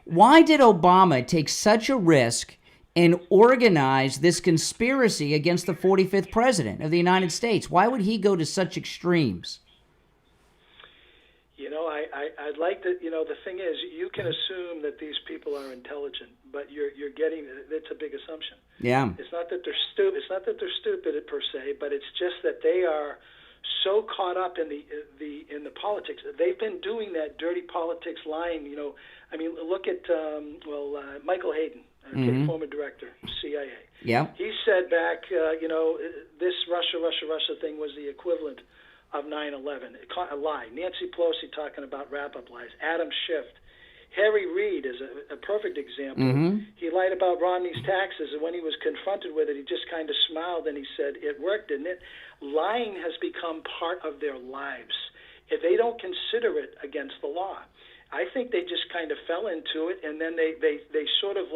Why did Obama take such a risk and organize this conspiracy against the 45th president of the United States? Why would he go to such extremes? I'd like to. The thing is, you can assume that these people are intelligent, but you're getting. It's a big assumption. Yeah. It's not that they're stupid. It's not that they're stupid per se, but it's just that they are so caught up in the politics. They've been doing that dirty politics, lying. Look at Michael Hayden, former director, CIA. Yeah. He said back, this Russia thing was the equivalent of 9/11. A lie. Nancy Pelosi talking about wrap-up lies. Adam Schiff. Harry Reid is a perfect example. He lied about Romney's taxes, and when he was confronted with it, he just kind of smiled and he said, "It worked, didn't it?" Lying has become part of their lives. If they don't consider it against the law. I think they just kind of fell into it, and then they sort of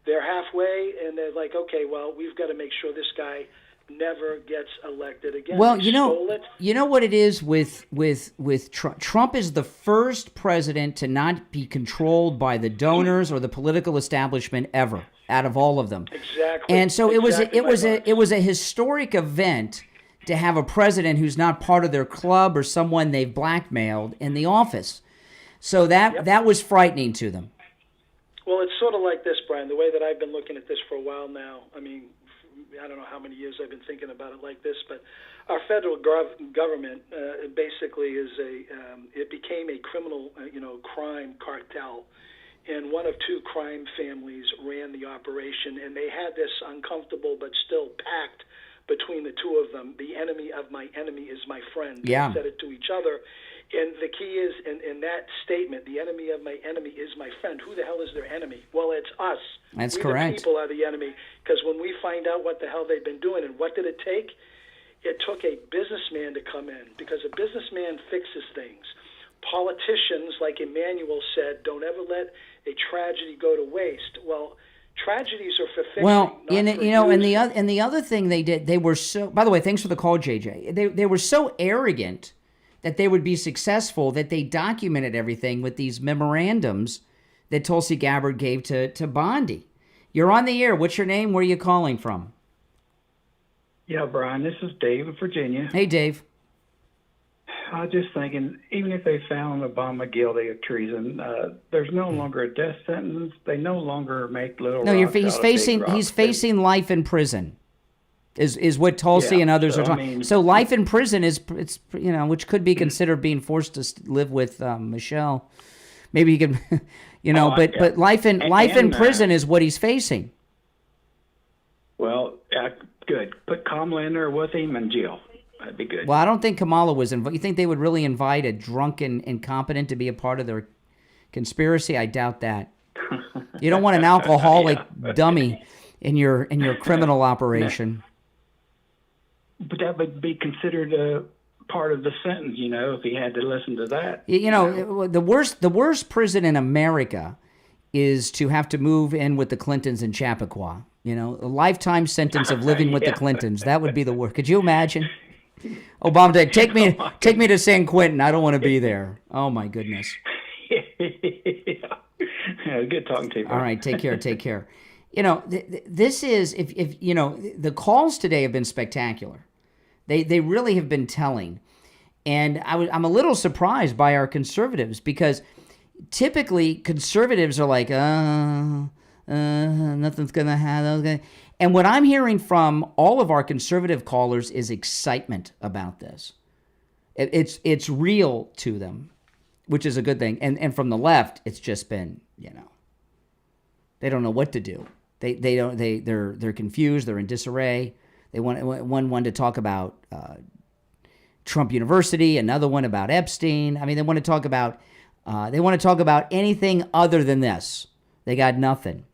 they're halfway, and they're like, okay, well, we've got to make sure this guy never gets elected again. Well, you know what it is with Trump. Trump is the first president to not be controlled by the donors or the political establishment ever, out of all of them. Exactly. And so it was a historic event to have a president who's not part of their club or someone they've blackmailed in the office. So that was frightening to them. Well, it's sort of like this, Brian, the way that I've been looking at this for a while now. I don't know how many years I've been thinking about it like this, but our federal government basically is it became a criminal, crime cartel. And one of two crime families ran the operation, and they had this uncomfortable but still pact between the two of them. The enemy of my enemy is my friend. Yeah. They said it to each other. And the key is, in that statement, the enemy of my enemy is my friend. Who the hell is their enemy? Well, it's us. That's we correct. The people are the enemy. Because when we find out what the hell they've been doing, and what did it take? It took a businessman to come in, because a businessman fixes things. Politicians, like Emmanuel said, don't ever let a tragedy go to waste. Well, tragedies are for fixing. Well, not for and the other thing they did, they were so. By the way, thanks for the call, JJ. They were so arrogant that they would be successful that they documented everything with these memorandums that Tulsi Gabbard gave to Bondi. You're on the air. What's your name? Where are you calling from? Yeah, Brian, this is Dave in Virginia. Hey, Dave. I was just thinking, even if they found Obama guilty of treason, there's no longer a death sentence. They no longer make little. No, rocks he's out of big facing rocks. he's facing life in prison. Is what Tulsi Yeah, and others so, are talking. I mean- So life in prison is which could be considered being forced to live with Michelle. Maybe he could, but life in prison is what he's facing. Well, good. Put Kamala in there with him and Jill. That'd be good. Well, I don't think Kamala was invited. You think they would really invite a drunken incompetent to be a part of their conspiracy? I doubt that. You don't want an alcoholic dummy in your criminal operation. But that would be considered a part of the sentence, if he had to listen to that. The worst prison in America is to have to move in with the Clintons in Chappaqua. A lifetime sentence of living with the Clintons. That would be the worst. Could you imagine? Obama, take me to San Quentin. I don't want to be there. Oh my goodness. Yeah, good talking to you. All right, take care. This is if the calls today have been spectacular. They really have been telling, and I'm a little surprised by our conservatives, because typically conservatives are like, nothing's gonna happen. And what I'm hearing from all of our conservative callers is excitement about this. It's real to them, which is a good thing. And from the left, it's just been, they don't know what to do. They're confused. They're in disarray. They want one to talk about Trump University, another one about Epstein. I mean, they want to talk about anything other than this. They got nothing.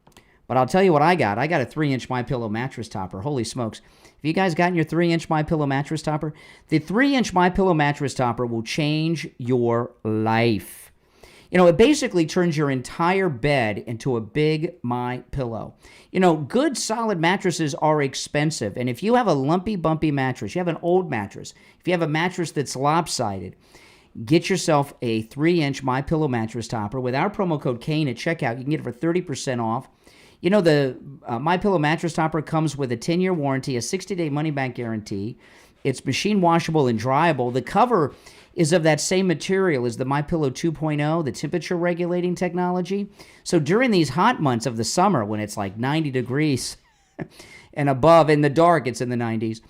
But I'll tell you what I got. I got a 3-inch MyPillow mattress topper. Holy smokes. Have you guys gotten your 3-inch MyPillow mattress topper? The 3-inch MyPillow mattress topper will change your life. It basically turns your entire bed into a big MyPillow. Good solid mattresses are expensive. And if you have a lumpy, bumpy mattress, you have an old mattress, if you have a mattress that's lopsided, get yourself a 3-inch MyPillow mattress topper. With our promo code Kane at checkout, you can get it for 30% off. The MyPillow mattress topper comes with a 10-year warranty, a 60-day money-back guarantee. It's machine washable and dryable. The cover is of that same material as the MyPillow 2.0, the temperature regulating technology. So during these hot months of the summer, when it's like 90 degrees and above, in the dark it's in the 90s,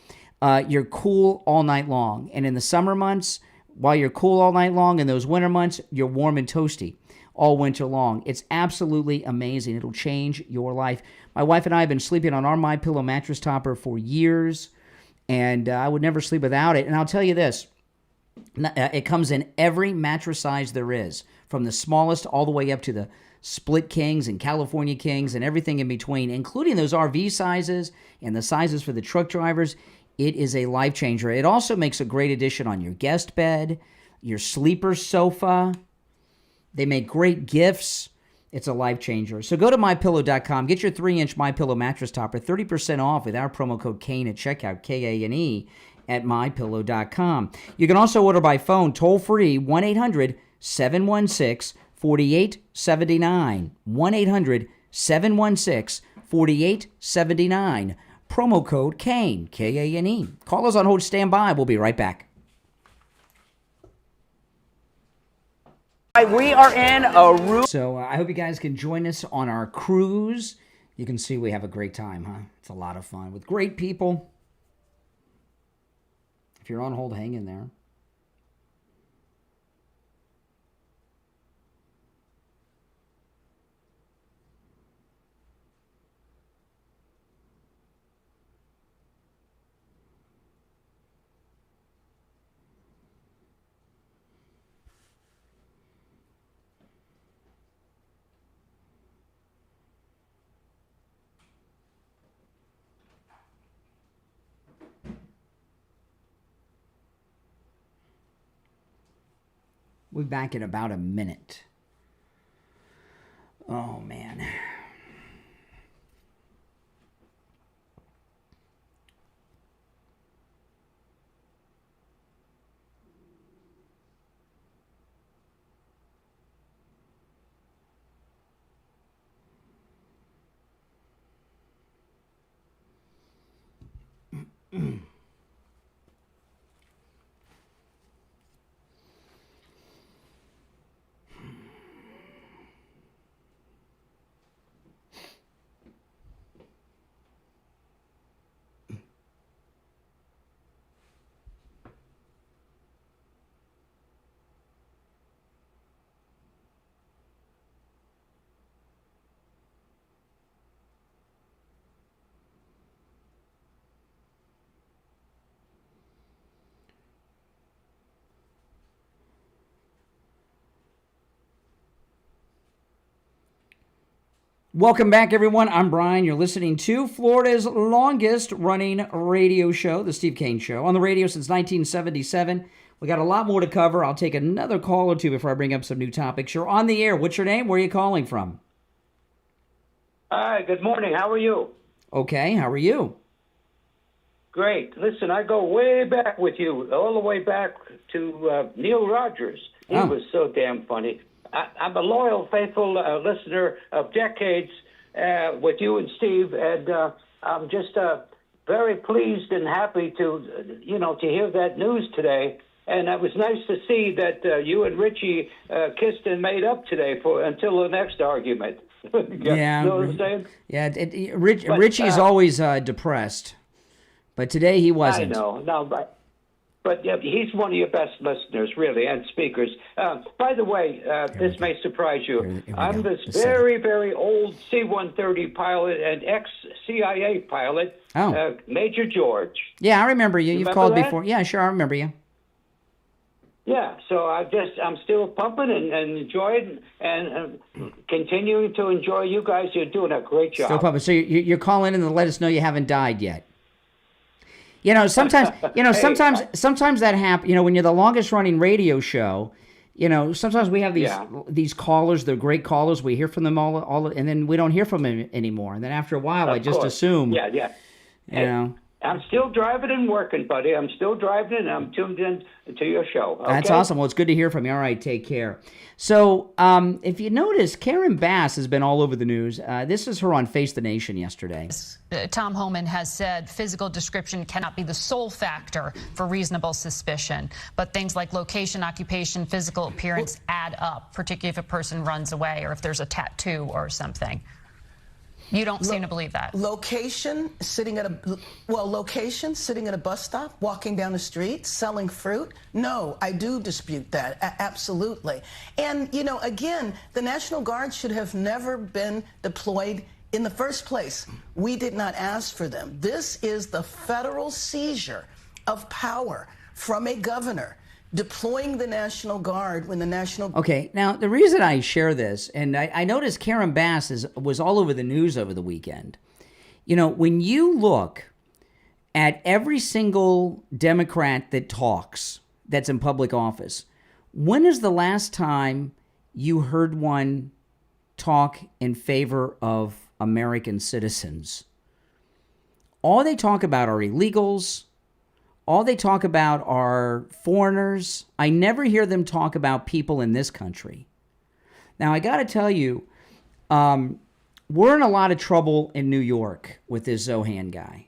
you're cool all night long. And in the summer months, while you're cool all night long, in those winter months, you're warm and toasty all winter long. It's absolutely amazing. It'll change your life. My wife and I have been sleeping on our MyPillow mattress topper for years, and I would never sleep without it. And I'll tell you this, it comes in every mattress size there is, from the smallest all the way up to the split kings and California kings and everything in between, including those RV sizes and the sizes for the truck drivers. It is a life changer. It also makes a great addition on your guest bed, your sleeper sofa. They make great gifts. It's a life changer. So go to MyPillow.com. Get your 3-inch MyPillow mattress topper, 30% off with our promo code Kane at checkout, K-A-N-E, at MyPillow.com. You can also order by phone, toll-free, 1-800-716-4879. 1-800-716-4879. Promo code Kane, K-A-N-E. Call us on hold. Stand by. We'll be right back. We are in a room. So I hope you guys can join us on our cruise. You can see we have a great time, huh? It's a lot of fun with great people. If you're on hold, hang in there. We'll be back in about a minute. Oh, man. Welcome back, everyone. I'm Brian. You're listening to Florida's longest-running radio show, The Steve Kane Show, on the radio since 1977. We got a lot more to cover. I'll take another call or two before I bring up some new topics. You're on the air. What's your name? Where are you calling from? Hi, good morning. How are you? Okay, how are you? Great. Listen, I go way back with you, all the way back to Neil Rogers. He was so damn funny. I'm a loyal, faithful listener of decades with you and Steve, and I'm just very pleased and happy to hear that news today. And it was nice to see that you and Richie kissed and made up today until the next argument. Yeah, you know what I'm saying? Yeah. Richie's always depressed, but today he wasn't. I know. No, but yeah, he's one of your best listeners, really, and speakers. By the way, this may surprise you. I'm this very, very old C-130 pilot and ex-CIA pilot, Major George. Yeah, I remember you. You've called that? before. Yeah, sure, I remember you. Yeah, so I'm still pumping and enjoying and continuing to enjoy you guys. You're doing a great job. Still pumping. So you're calling in to let us know you haven't died yet. Sometimes that happens. When you're the longest running radio show, sometimes we have these callers. They're great callers. We hear from them all, and then we don't hear from them anymore. And then after a while, I just assume. Yeah. I'm still driving and working, buddy. I'm still driving and I'm tuned in to your show. Okay? That's awesome. Well, it's good to hear from you. All right, take care. So, if you notice, Karen Bass has been all over the news. This is her on Face the Nation yesterday. Tom Homan has said physical description cannot be the sole factor for reasonable suspicion, but things like location, occupation, physical appearance add up, particularly if a person runs away or if there's a tattoo or something. You don't seem to believe that. Location, sitting at a bus stop, walking down the street, selling fruit. No, I do dispute that. Absolutely. And, again, the National Guard should have never been deployed in the first place. We did not ask for them. This is the federal seizure of power from a governor. Deploying the National Guard when the National... Okay, now the reason I share this, and I noticed Karen Bass was all over the news over the weekend. When you look at every single Democrat that talks, that's in public office, when is the last time you heard one talk in favor of American citizens? All they talk about are illegals. All they talk about are foreigners. I never hear them talk about people in this country. Now, I got to tell you, we're in a lot of trouble in New York with this Zohan guy.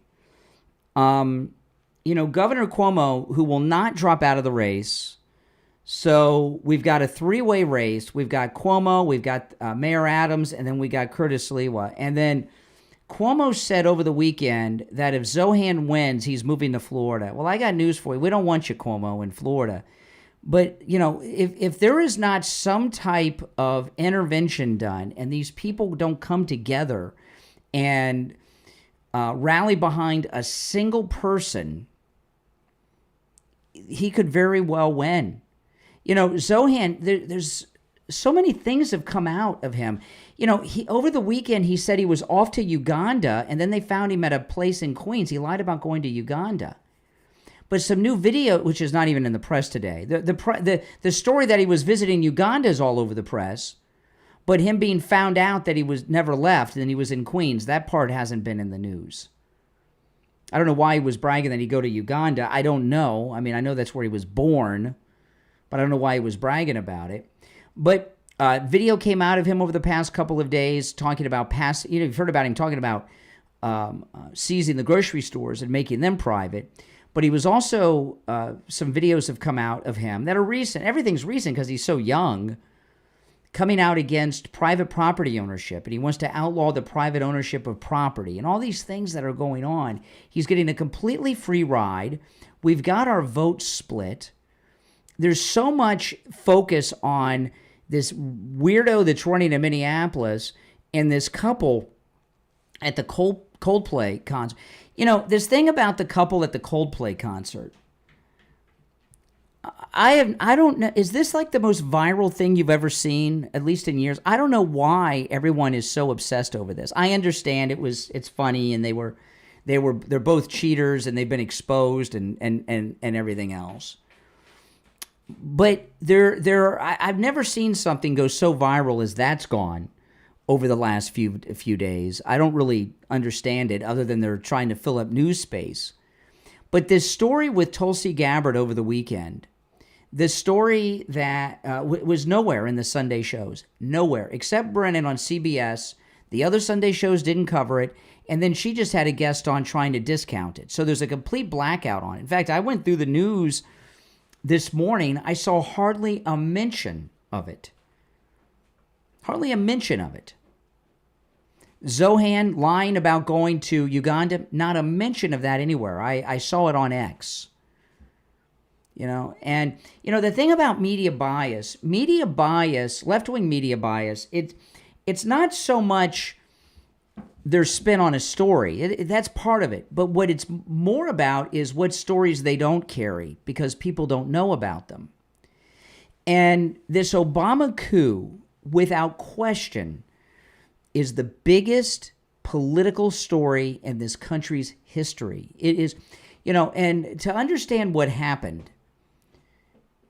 Governor Cuomo, who will not drop out of the race. So we've got a three-way race. We've got Cuomo, we've got Mayor Adams, and then we got Curtis Lewa. And then Cuomo said over the weekend that if Zohan wins, he's moving to Florida. Well, I got news for you. We don't want you, Cuomo, in Florida. But, you know, if there is not some type of intervention done and these people don't come together and rally behind a single person, he could very well win. You know, Zohan, there's so many things have come out of him. You know, over the weekend, he said he was off to Uganda, and then they found him at a place in Queens. He lied about going to Uganda. But some new video, which is not even in the press today, the story that he was visiting Uganda is all over the press, but him being found out that he was never left and he was in Queens, that part hasn't been in the news. I don't know why he was bragging that he'd go to Uganda. I don't know. I mean, I know that's where he was born, but I don't know why he was bragging about it. But video came out of him over the past couple of days talking about you've heard about him talking about seizing the grocery stores and making them private. But he was also, some videos have come out of him that are recent. Everything's recent because he's so young, coming out against private property ownership. And he wants to outlaw the private ownership of property and all these things that are going on. He's getting a completely free ride. We've got our vote split. There's so much focus on this weirdo that's running in Minneapolis and this couple at the Coldplay concert. You know, this thing about the couple at the Coldplay concert, I don't know, is this like the most viral thing you've ever seen, at least in years? I don't know why everyone is so obsessed over this. I understand it's funny, and they're both cheaters and they've been exposed and everything else. But I've never seen something go so viral as that's gone over the last few days. I don't really understand it other than they're trying to fill up news space. But this story with Tulsi Gabbard over the weekend, this story that was nowhere in the Sunday shows, nowhere, except Brennan on CBS. The other Sunday shows didn't cover it, and then she just had a guest on trying to discount it. So there's a complete blackout on it. In fact, I went through the news this morning. I saw hardly a mention of it. Hardly a mention of it. Zohan lying about going to Uganda, not a mention of that anywhere. I saw it on X. You know, and, you know, the thing about media bias, left-wing media bias, it's not so much their spin on a story. That's part of it. But what it's more about is what stories they don't carry because people don't know about them. And this Obama coup, without question, is the biggest political story in this country's history. It is, you know, and to understand what happened,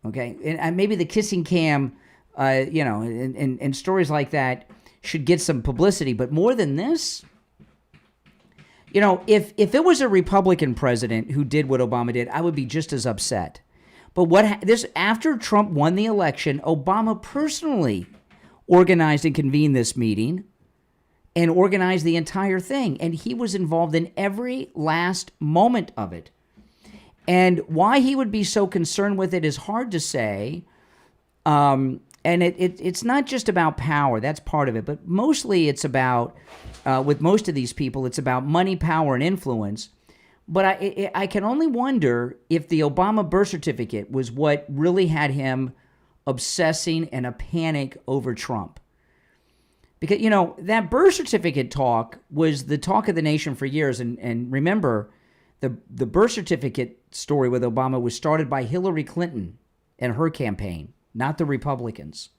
okay, and maybe the kissing cam, you know, and stories like that should get some publicity, but more than this, you know, if it was a Republican president who did what Obama did, I would be just as upset. But after Trump won the election, Obama personally organized and convened this meeting and organized the entire thing. And he was involved in every last moment of it. And why he would be so concerned with it is hard to say. And it's not just about power. That's part of it. But mostly it's about, with most of these people, it's about money, power, and influence. But I can only wonder if the Obama birth certificate was what really had him obsessing and a panic over Trump. Because, you know, that birth certificate talk was the talk of the nation for years. And remember, the birth certificate story with Obama was started by Hillary Clinton and her campaign, not the Republicans,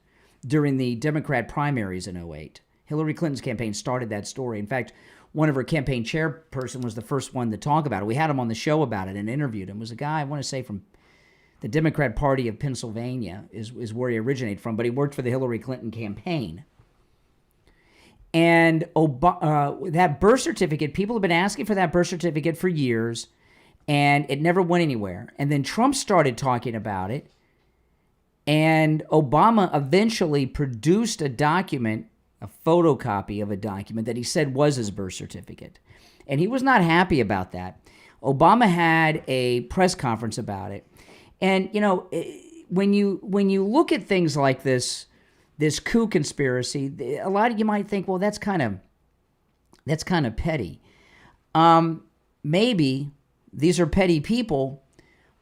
during the Democrat primaries in 2008. Hillary Clinton's campaign started that story. In fact, one of her campaign chairperson was the first one to talk about it. We had him on the show about it and interviewed him. It was a guy, I want to say, from the Democrat Party of Pennsylvania is where he originated from, but he worked for the Hillary Clinton campaign. And that birth certificate, people have been asking for that birth certificate for years, and it never went anywhere. And then Trump started talking about it, and Obama eventually produced a document, a photocopy of a document that he said was his birth certificate. And he was not happy about that. Obama had a press conference about it. And, you know, when you look at things like this coup conspiracy, a lot of you might think, well, that's kind of That's kind of petty. Maybe these are petty people,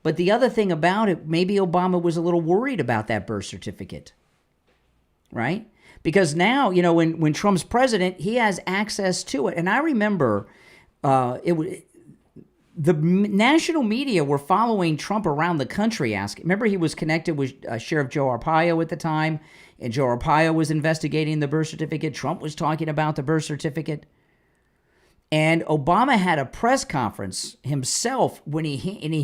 but the other thing about it, maybe Obama was a little worried about that birth certificate, right? Because now, when Trump's president, he has access to it. And I remember the national media were following Trump around the country asking. Remember, he was connected with Sheriff Joe Arpaio at the time, and Joe Arpaio was investigating the birth certificate. Trump was talking about the birth certificate. And Obama had a press conference himself when he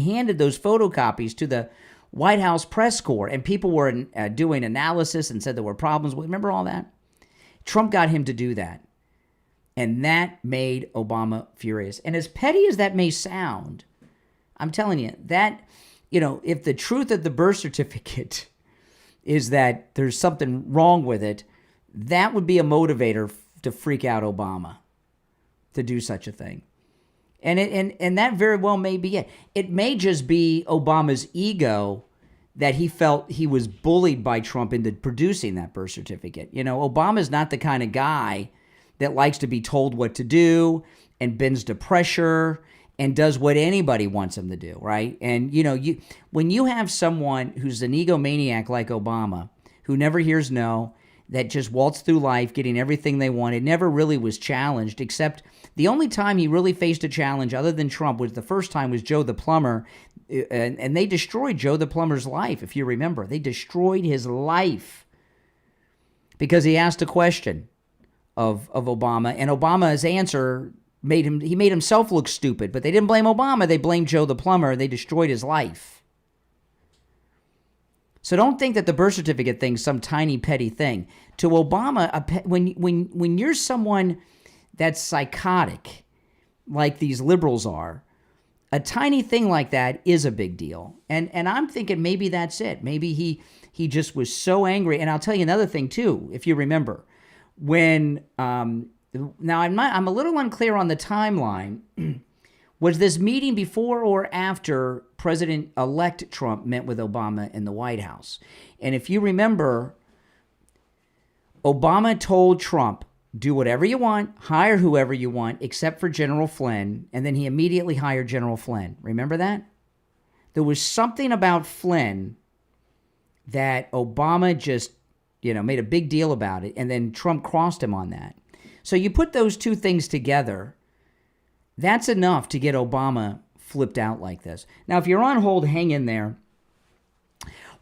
handed those photocopies to the White House press corps, and people were doing analysis and said there were problems. Remember all that? Trump got him to do that. And that made Obama furious. And as petty as that may sound, I'm telling you, that, if the truth of the birth certificate is that there's something wrong with it, that would be a motivator to freak out Obama to do such a thing. And that very well may be it. It may just be Obama's ego that he felt he was bullied by Trump into producing that birth certificate. Obama's not the kind of guy that likes to be told what to do and bends to pressure and does what anybody wants him to do, right? And, when you have someone who's an egomaniac like Obama, who never hears no, that just waltzed through life getting everything they wanted, never really was challenged, except the only time he really faced a challenge other than Trump was the first time was Joe the plumber, and they destroyed Joe the plumber's life, if you remember. They destroyed his life because he asked a question of Obama, and Obama's answer made himself look stupid, but they didn't blame Obama, they blamed Joe the plumber, they destroyed his life. So don't think that the birth certificate thing's some tiny petty thing. To Obama, when you're someone that's psychotic, like these liberals are, a tiny thing like that is a big deal. And I'm thinking maybe that's it. Maybe he just was so angry. And I'll tell you another thing too, if you remember, when now I'm a little unclear on the timeline. Was this meeting before or after President-elect Trump met with Obama in the White House? And if you remember, Obama told Trump, do whatever you want, hire whoever you want, except for General Flynn, and then he immediately hired General Flynn. Remember that? There was something about Flynn that Obama just, made a big deal about it, and then Trump crossed him on that. So you put those two things together, that's enough to get Obama flipped out like this. Now, if you're on hold, hang in there.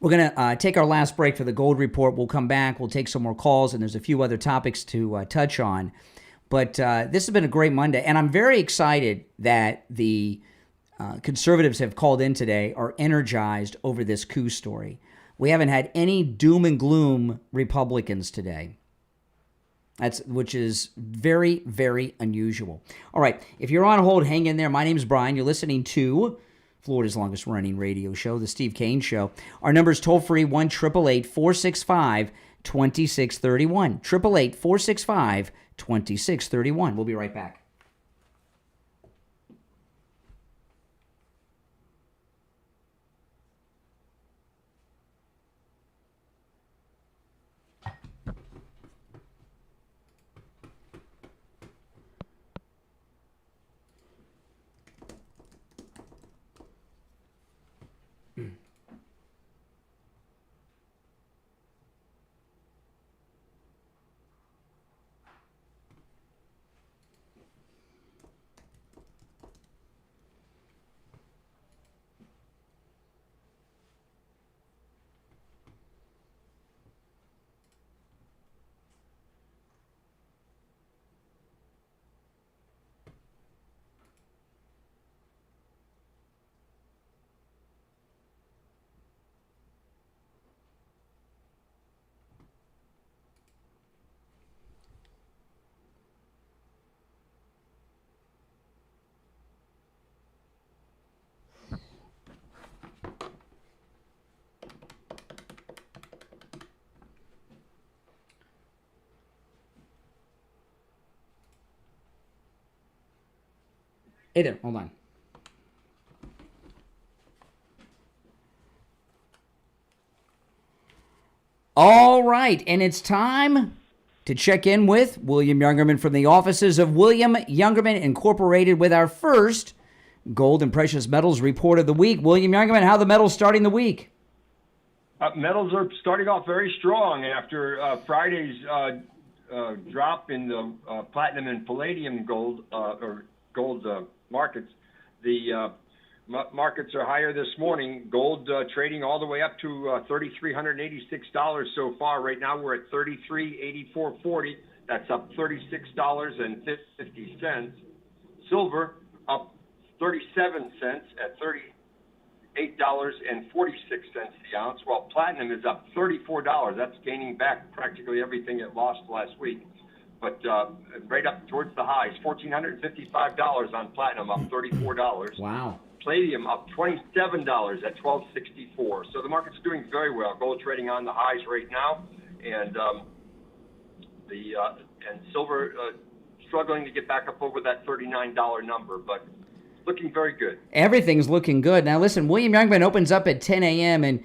We're going to take our last break for the Gold Report. We'll come back. We'll take some more calls, and there's a few other topics to touch on. But this has been a great Monday, and I'm very excited that the conservatives have called in today, are energized over this coup story. We haven't had any doom and gloom Republicans today. Which is very, very unusual. All right, if you're on hold, hang in there. My name's Brian. You're listening to Florida's longest running radio show, The Steve Kane Show. Our number is toll-free, 1-888-465-2631. 888-465-2631. We'll be right back. Hey there, hold on. All right, and it's time to check in with William Youngerman from the offices of William Youngerman Incorporated with our first gold and precious metals report of the week. William Youngerman, how are the metals starting the week? Metals are starting off very strong after Friday's drop in the platinum and palladium gold markets. The markets are higher this morning. Gold trading all the way up to $3,386 so far. Right now we're at $33.8440. That's up $36.50. Silver up 37 cents at $38.46 the ounce, while platinum is up $34. That's gaining back practically everything it lost last week. But right up towards the highs, $1,455 on platinum, up $34. Wow. Palladium up $27 at $12.64. So the market's doing very well. Gold trading on the highs right now, and silver struggling to get back up over that $39 number, but looking very good. Everything's looking good. Now, listen, William Youngerman opens up at 10 a.m., and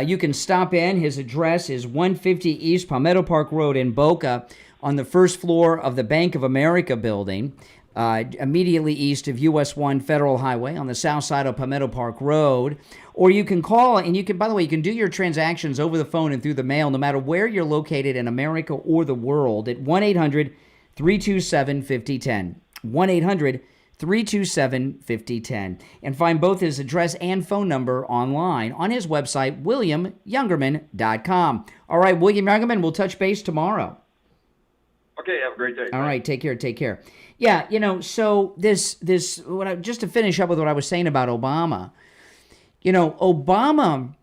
you can stop in. His address is 150 East Palmetto Park Road in Boca on the first floor of the Bank of America building, immediately east of US 1 Federal Highway on the south side of Palmetto Park Road. Or you can call, and you can, by the way, you can do your transactions over the phone and through the mail, no matter where you're located in America or the world, at 1-800-327-5010. 1-800-327-5010. And find both his address and phone number online on his website, WilliamYoungerman.com. All right, William Youngerman, we'll touch base tomorrow. Okay, have a great day. All right, take care. Yeah, so just to finish up with what I was saying about Obama, Obama,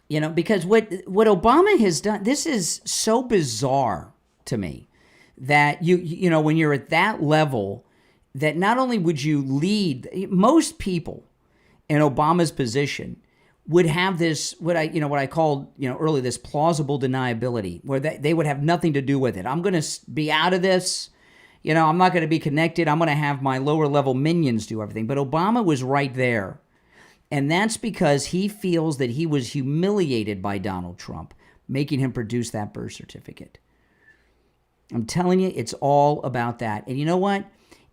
because what Obama has done, this is so bizarre to me that when you're at that level, that not only would you lead, most people in Obama's position would have this, what I called, earlier, this plausible deniability, where they would have nothing to do with it. I'm going to be out of this. I'm not going to be connected. I'm going to have my lower level minions do everything. But Obama was right there. And that's because he feels that he was humiliated by Donald Trump, making him produce that birth certificate. I'm telling you, it's all about that. And you know what?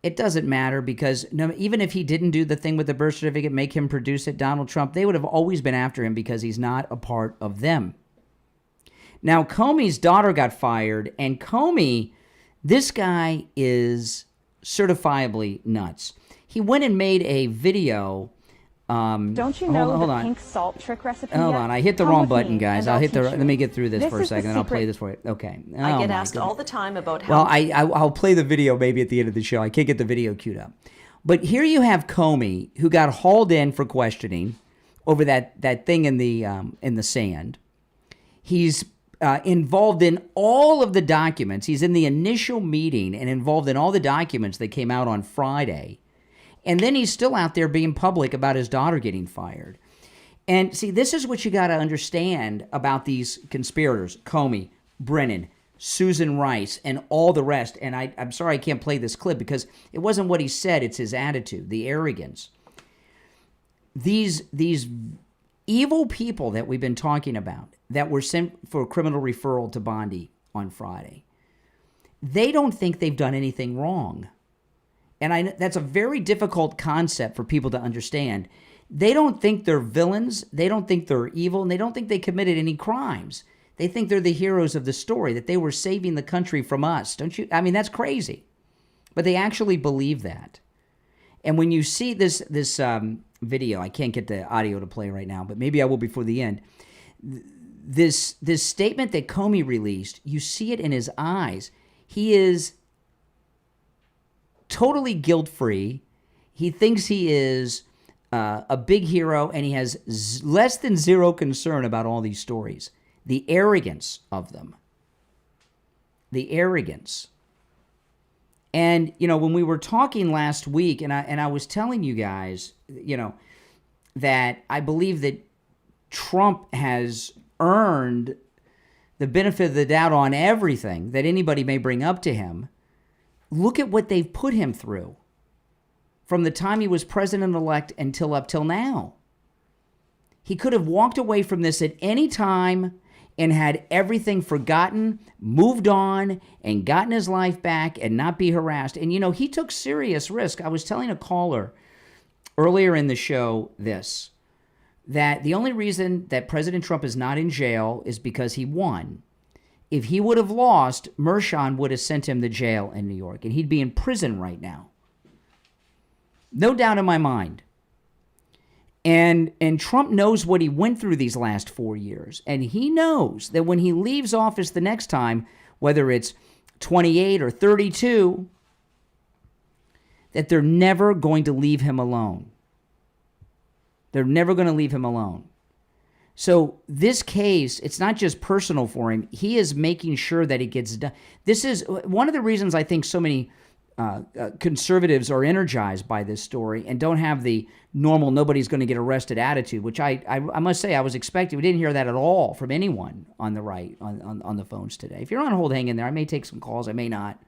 It doesn't matter, because even if he didn't do the thing with the birth certificate, make him produce it, Donald Trump, they would have always been after him because he's not a part of them. Now, Comey's daughter got fired, and Comey, this guy is certifiably nuts. He went and made a video. Don't you know the pink salt trick recipe? Hold on, I hit the wrong button, guys. Let me get through this for a second, and I'll play this for you. Okay. I get asked all the time about how. Well, I'll play the video maybe at the end of the show. I can't get the video queued up. But here you have Comey, who got hauled in for questioning over that thing in the sand. He's involved in all of the documents. He's in the initial meeting and involved in all the documents that came out on Friday. And then he's still out there being public about his daughter getting fired. And see, this is what you got to understand about these conspirators: Comey, Brennan, Susan Rice, and all the rest. And I'm sorry I can't play this clip because it wasn't what he said, it's his attitude, the arrogance. These evil people that we've been talking about that were sent for criminal referral to Bondi on Friday, they don't think they've done anything wrong. And that's a very difficult concept for people to understand. They don't think they're villains, they don't think they're evil, and they don't think they committed any crimes. They think they're the heroes of the story, that they were saving the country from us. Don't you? I mean, that's crazy. But they actually believe that. And when you see this video, I can't get the audio to play right now, but maybe I will before the end. This statement that Comey released, you see it in his eyes. He is totally guilt-free. He thinks he is a big hero, and he has less than zero concern about all these stories. The arrogance of them. The arrogance. And, when we were talking last week, and I was telling you guys, that I believe that Trump has earned the benefit of the doubt on everything that anybody may bring up to him. Look at what they've put him through from the time he was president-elect up till now. He could have walked away from this at any time, and had everything forgotten, moved on, and gotten his life back and not be harassed. And, he took serious risk. I was telling a caller earlier in the show that the only reason that President Trump is not in jail is because he won. If he would have lost, Mershon would have sent him to jail in New York, and he'd be in prison right now. No doubt in my mind. And Trump knows what he went through these last 4 years. And he knows that when he leaves office the next time, whether it's 28 or 32, that they're never going to leave him alone. They're never going to leave him alone. So this case, it's not just personal for him. He is making sure that it gets done. This is one of the reasons I think so many conservatives are energized by this story and don't have the normal nobody's going to get arrested attitude, which I must say I was expecting. We didn't hear that at all from anyone on the right on the phones today. If you're on hold, hang in there. I may take some calls. I may not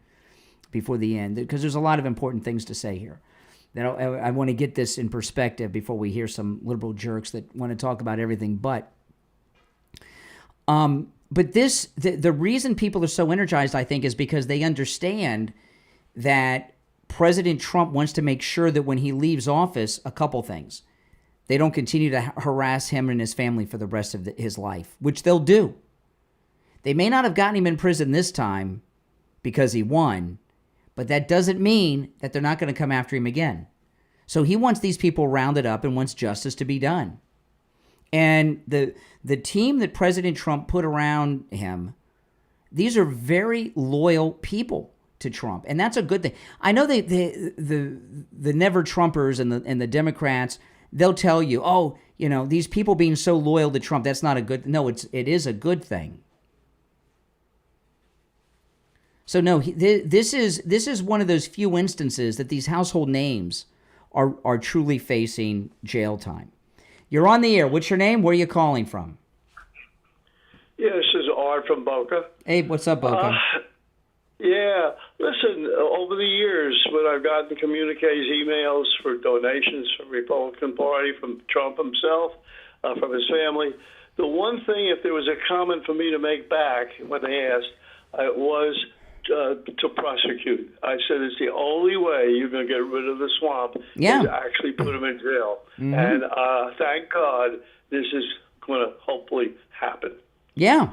before the end, because there's a lot of important things to say here. I want to get this in perspective before we hear some liberal jerks that want to talk about everything but. But the reason people are so energized, I think, is because they understand that President Trump wants to make sure that when he leaves office, a couple things. They don't continue to harass him and his family for the rest of his life, which they'll do. They may not have gotten him in prison this time because he won, but that doesn't mean that they're not going to come after him again. So he wants these people rounded up and wants justice to be done. And the team that President Trump put around him, these are very loyal people to Trump, and that's a good thing. I know the never Trumpers and the Democrats, they'll tell you, these people being so loyal to Trump, that's not a good. No, it is a good thing. So no, this is one of those few instances that these household names are truly facing jail time. You're on the air. What's your name? Where are you calling from? Yeah, this is Art from Boca. Hey, what's up, Boca? Yeah, listen, over the years, when I've gotten communiques, emails for donations from the Republican Party, from Trump himself, from his family, the one thing, if there was a comment for me to make back when they asked, was to prosecute. I said it's the only way you're going to get rid of the swamp is to actually put him in jail. Mm-hmm. And thank God this is going to hopefully happen. Yeah,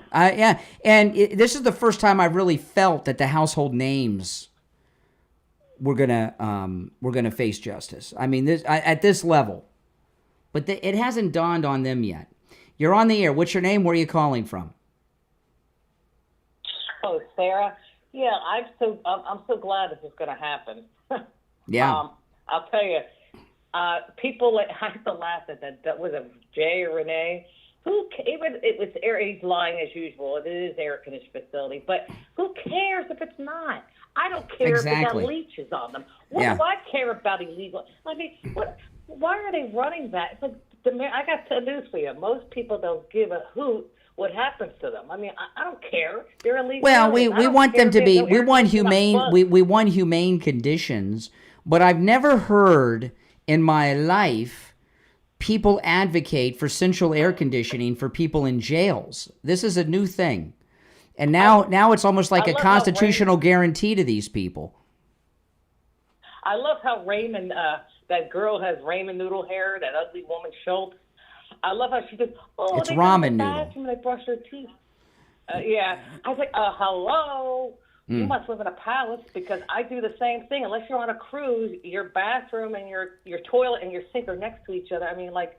and this is the first time I really felt that the household names were gonna face justice. I mean, at this level, but it hasn't dawned on them yet. You're on the air. What's your name? Where are you calling from? Oh, Sarah. Yeah, I'm so glad this is going to happen. Yeah. I'll tell you, people I have to laugh at that. Was it Jay or Renee? He's lying as usual. It is air conditioned facility, but who cares if it's not? I don't care if they got leeches on them. What do I care about illegal? I mean, why are they running that? It's like, I got news for you. Most people don't give a hoot what happens to them. I mean, I don't care. They're illegal. Well, we want them to be. We want humane. We want humane conditions. But I've never heard in my life people advocate for central air conditioning for people in jails. This is a new thing. And now it's almost like a constitutional guarantee to these people. I love how Raymond, that girl has Raymond noodle hair, that ugly woman Schultz. I love how she just, it's they ramen noodle. They brush their teeth. Yeah. I was like, hello. You must live in a palace, because I do the same thing. Unless you're on a cruise, your bathroom and your toilet and your sink are next to each other. I mean, like,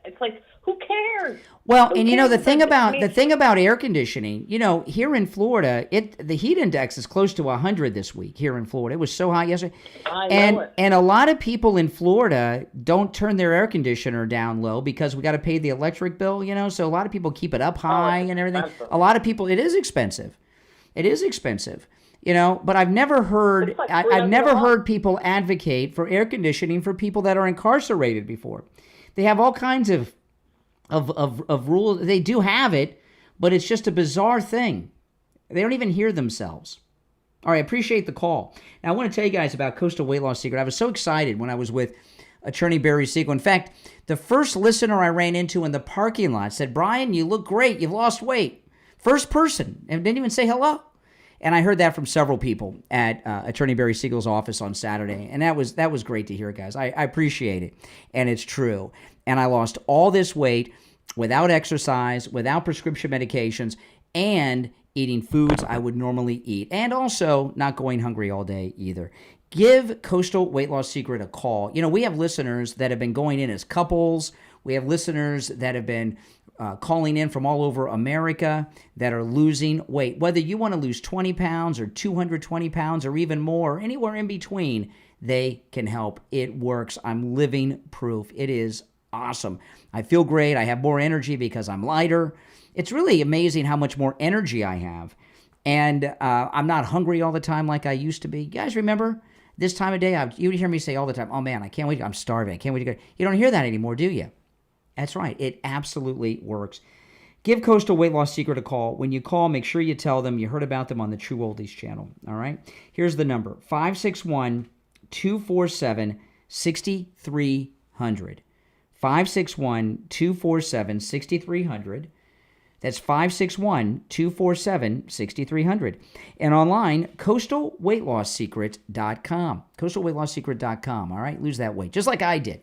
it's like, who cares? Well, and the thing about air conditioning, here in Florida, the heat index is close to 100 this week here in Florida. It was so hot yesterday. And a lot of people in Florida don't turn their air conditioner down low because we got to pay the electric bill, so a lot of people keep it up high and everything. A lot of people, it is expensive. It is expensive, but I've never heard I've never heard people advocate for air conditioning for people that are incarcerated before. They have all kinds of rules. They do have it, but it's just a bizarre thing. They don't even hear themselves. All right, I appreciate the call. Now, I want to tell you guys about Coastal Weight Loss Secret. I was so excited when I was with Attorney Barry Siegel. In fact, the first listener I ran into in the parking lot said, "Brian, you look great. You've lost weight." First person, and didn't even say hello. And I heard that from several people at Attorney Barry Siegel's office on Saturday, and that was great to hear, guys. I appreciate it, and it's true. And I lost all this weight without exercise, without prescription medications, and eating foods I would normally eat, and also not going hungry all day either. Give Coastal Weight Loss Secret a call. You know, we have listeners that have been going in as couples. We have listeners that have been calling in from all over America that are losing weight. Whether you want to lose 20 pounds or 220 pounds or even more, or anywhere in between, they can help. It works. I'm living proof. It is awesome. I feel great. I have more energy because I'm lighter. It's really amazing how much more energy I have. And I'm not hungry all the time like I used to be. You guys remember this time of day? You would hear me say all the time, oh man, I can't wait. I'm starving. I can't wait to go. You don't hear that anymore, do you? That's right. It absolutely works. Give Coastal Weight Loss Secret a call. When you call, make sure you tell them you heard about them on the True Oldies channel. All right? Here's the number, 561-247-6300. 561-247-6300. That's 561-247-6300. And online, coastalweightlasssecret.com. Coastalweightlasssecret.com. All right? Lose that weight, just like I did.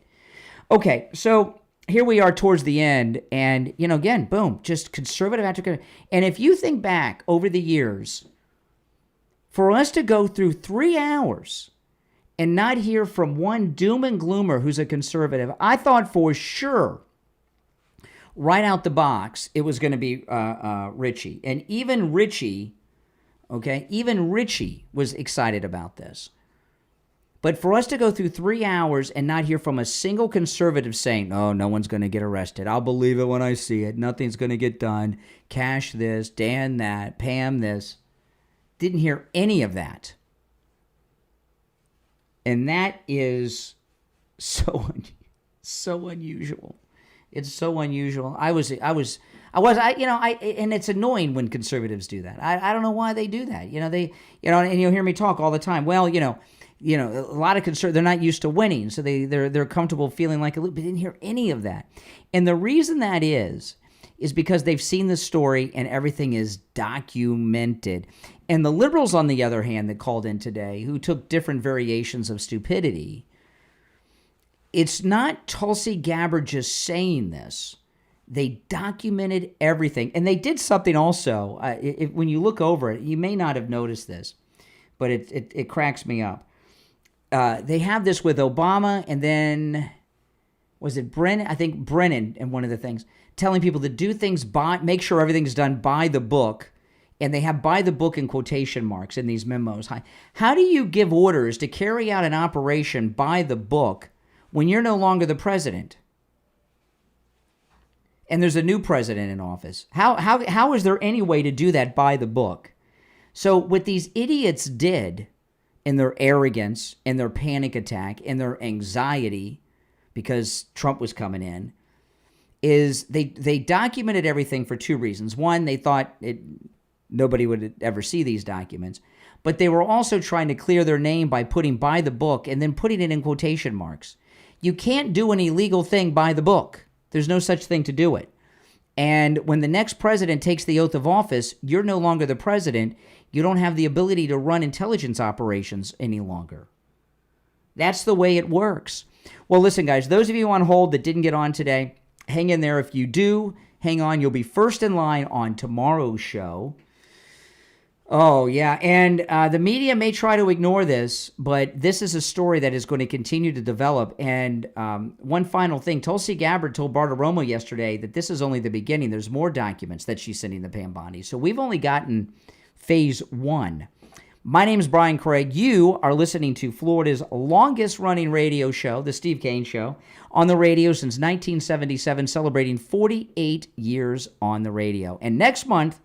Okay, so here we are towards the end, and, you know, again, boom, just conservative after. And if you think back over the years, for us to go through 3 hours and not hear from one doom and gloomer who's a conservative, I thought for sure, right out the box, it was going to be Richie. And even Richie, okay, even Richie was excited about this. But for us to go through 3 hours and not hear from a single conservative saying, oh, no one's going to get arrested. I'll believe it when I see it. Nothing's going to get done. Cash this, Dan that, Pam this. Didn't hear any of that. And that is so unusual. It's so unusual. And it's annoying when conservatives do that. I don't know why they do that. And you'll hear me talk all the time. Well, a lot of they're not used to winning, so they're comfortable feeling like a loop. But didn't hear any of that. And the reason that is because they've seen the story and everything is documented. And the liberals, on the other hand, that called in today, who took different variations of stupidity, it's not Tulsi Gabbard just saying this. They documented everything. And they did something also. When you look over it, you may not have noticed this, but it cracks me up. They have this with Obama, and then, was it Brennan? I think Brennan, and one of the things, telling people to do things make sure everything's done by the book, and they have by the book in quotation marks in these memos. How do you give orders to carry out an operation by the book when you're no longer the president? And there's a new president in office. How is there any way to do that by the book? So what these idiots did, in their arrogance, and their panic attack, and their anxiety because Trump was coming in, is they documented everything for two reasons. One, they thought nobody would ever see these documents, but they were also trying to clear their name by putting by the book and then putting it in quotation marks. You can't do an illegal thing by the book. There's no such thing to do it. And when the next president takes the oath of office, you're no longer the president. You don't have the ability to run intelligence operations any longer. That's the way it works. Well, listen, guys, those of you on hold that didn't get on today, hang in there. If you do, hang on. You'll be first in line on tomorrow's show. Oh, yeah. And the media may try to ignore this, but this is a story that is going to continue to develop. And one final thing, Tulsi Gabbard told Bartiromo yesterday that this is only the beginning. There's more documents that she's sending to Pam Bondi. So we've only gotten phase 1. My name is Brian Craig. You are listening to Florida's longest-running radio show, The Steve Kane Show, on the radio since 1977, celebrating 48 years on the radio. And next month,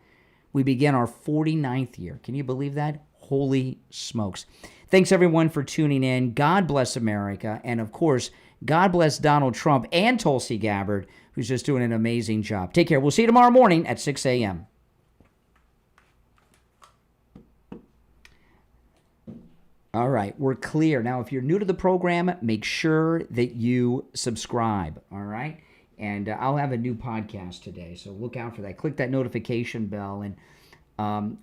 we begin our 49th year. Can you believe that? Holy smokes. Thanks, everyone, for tuning in. God bless America. And, of course, God bless Donald Trump and Tulsi Gabbard, who's just doing an amazing job. Take care. We'll see you tomorrow morning at 6 a.m. All right, we're clear. Now, if you're new to the program, make sure that you subscribe, all right? And I'll have a new podcast today, so look out for that. Click that notification bell. And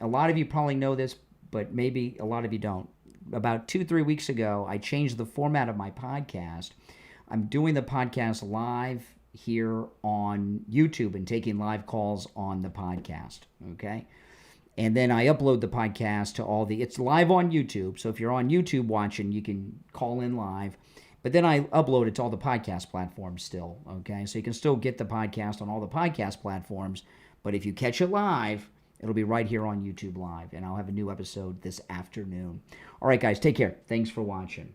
a lot of you probably know this, but maybe a lot of you don't. About 2-3 weeks ago, I changed the format of my podcast. I'm doing the podcast live here on YouTube and taking live calls on the podcast, okay? And then I upload the podcast to it's live on YouTube. So if you're on YouTube watching, you can call in live. But then I upload it to all the podcast platforms still, okay? So you can still get the podcast on all the podcast platforms. But if you catch it live, it'll be right here on YouTube Live. And I'll have a new episode this afternoon. All right, guys, take care. Thanks for watching.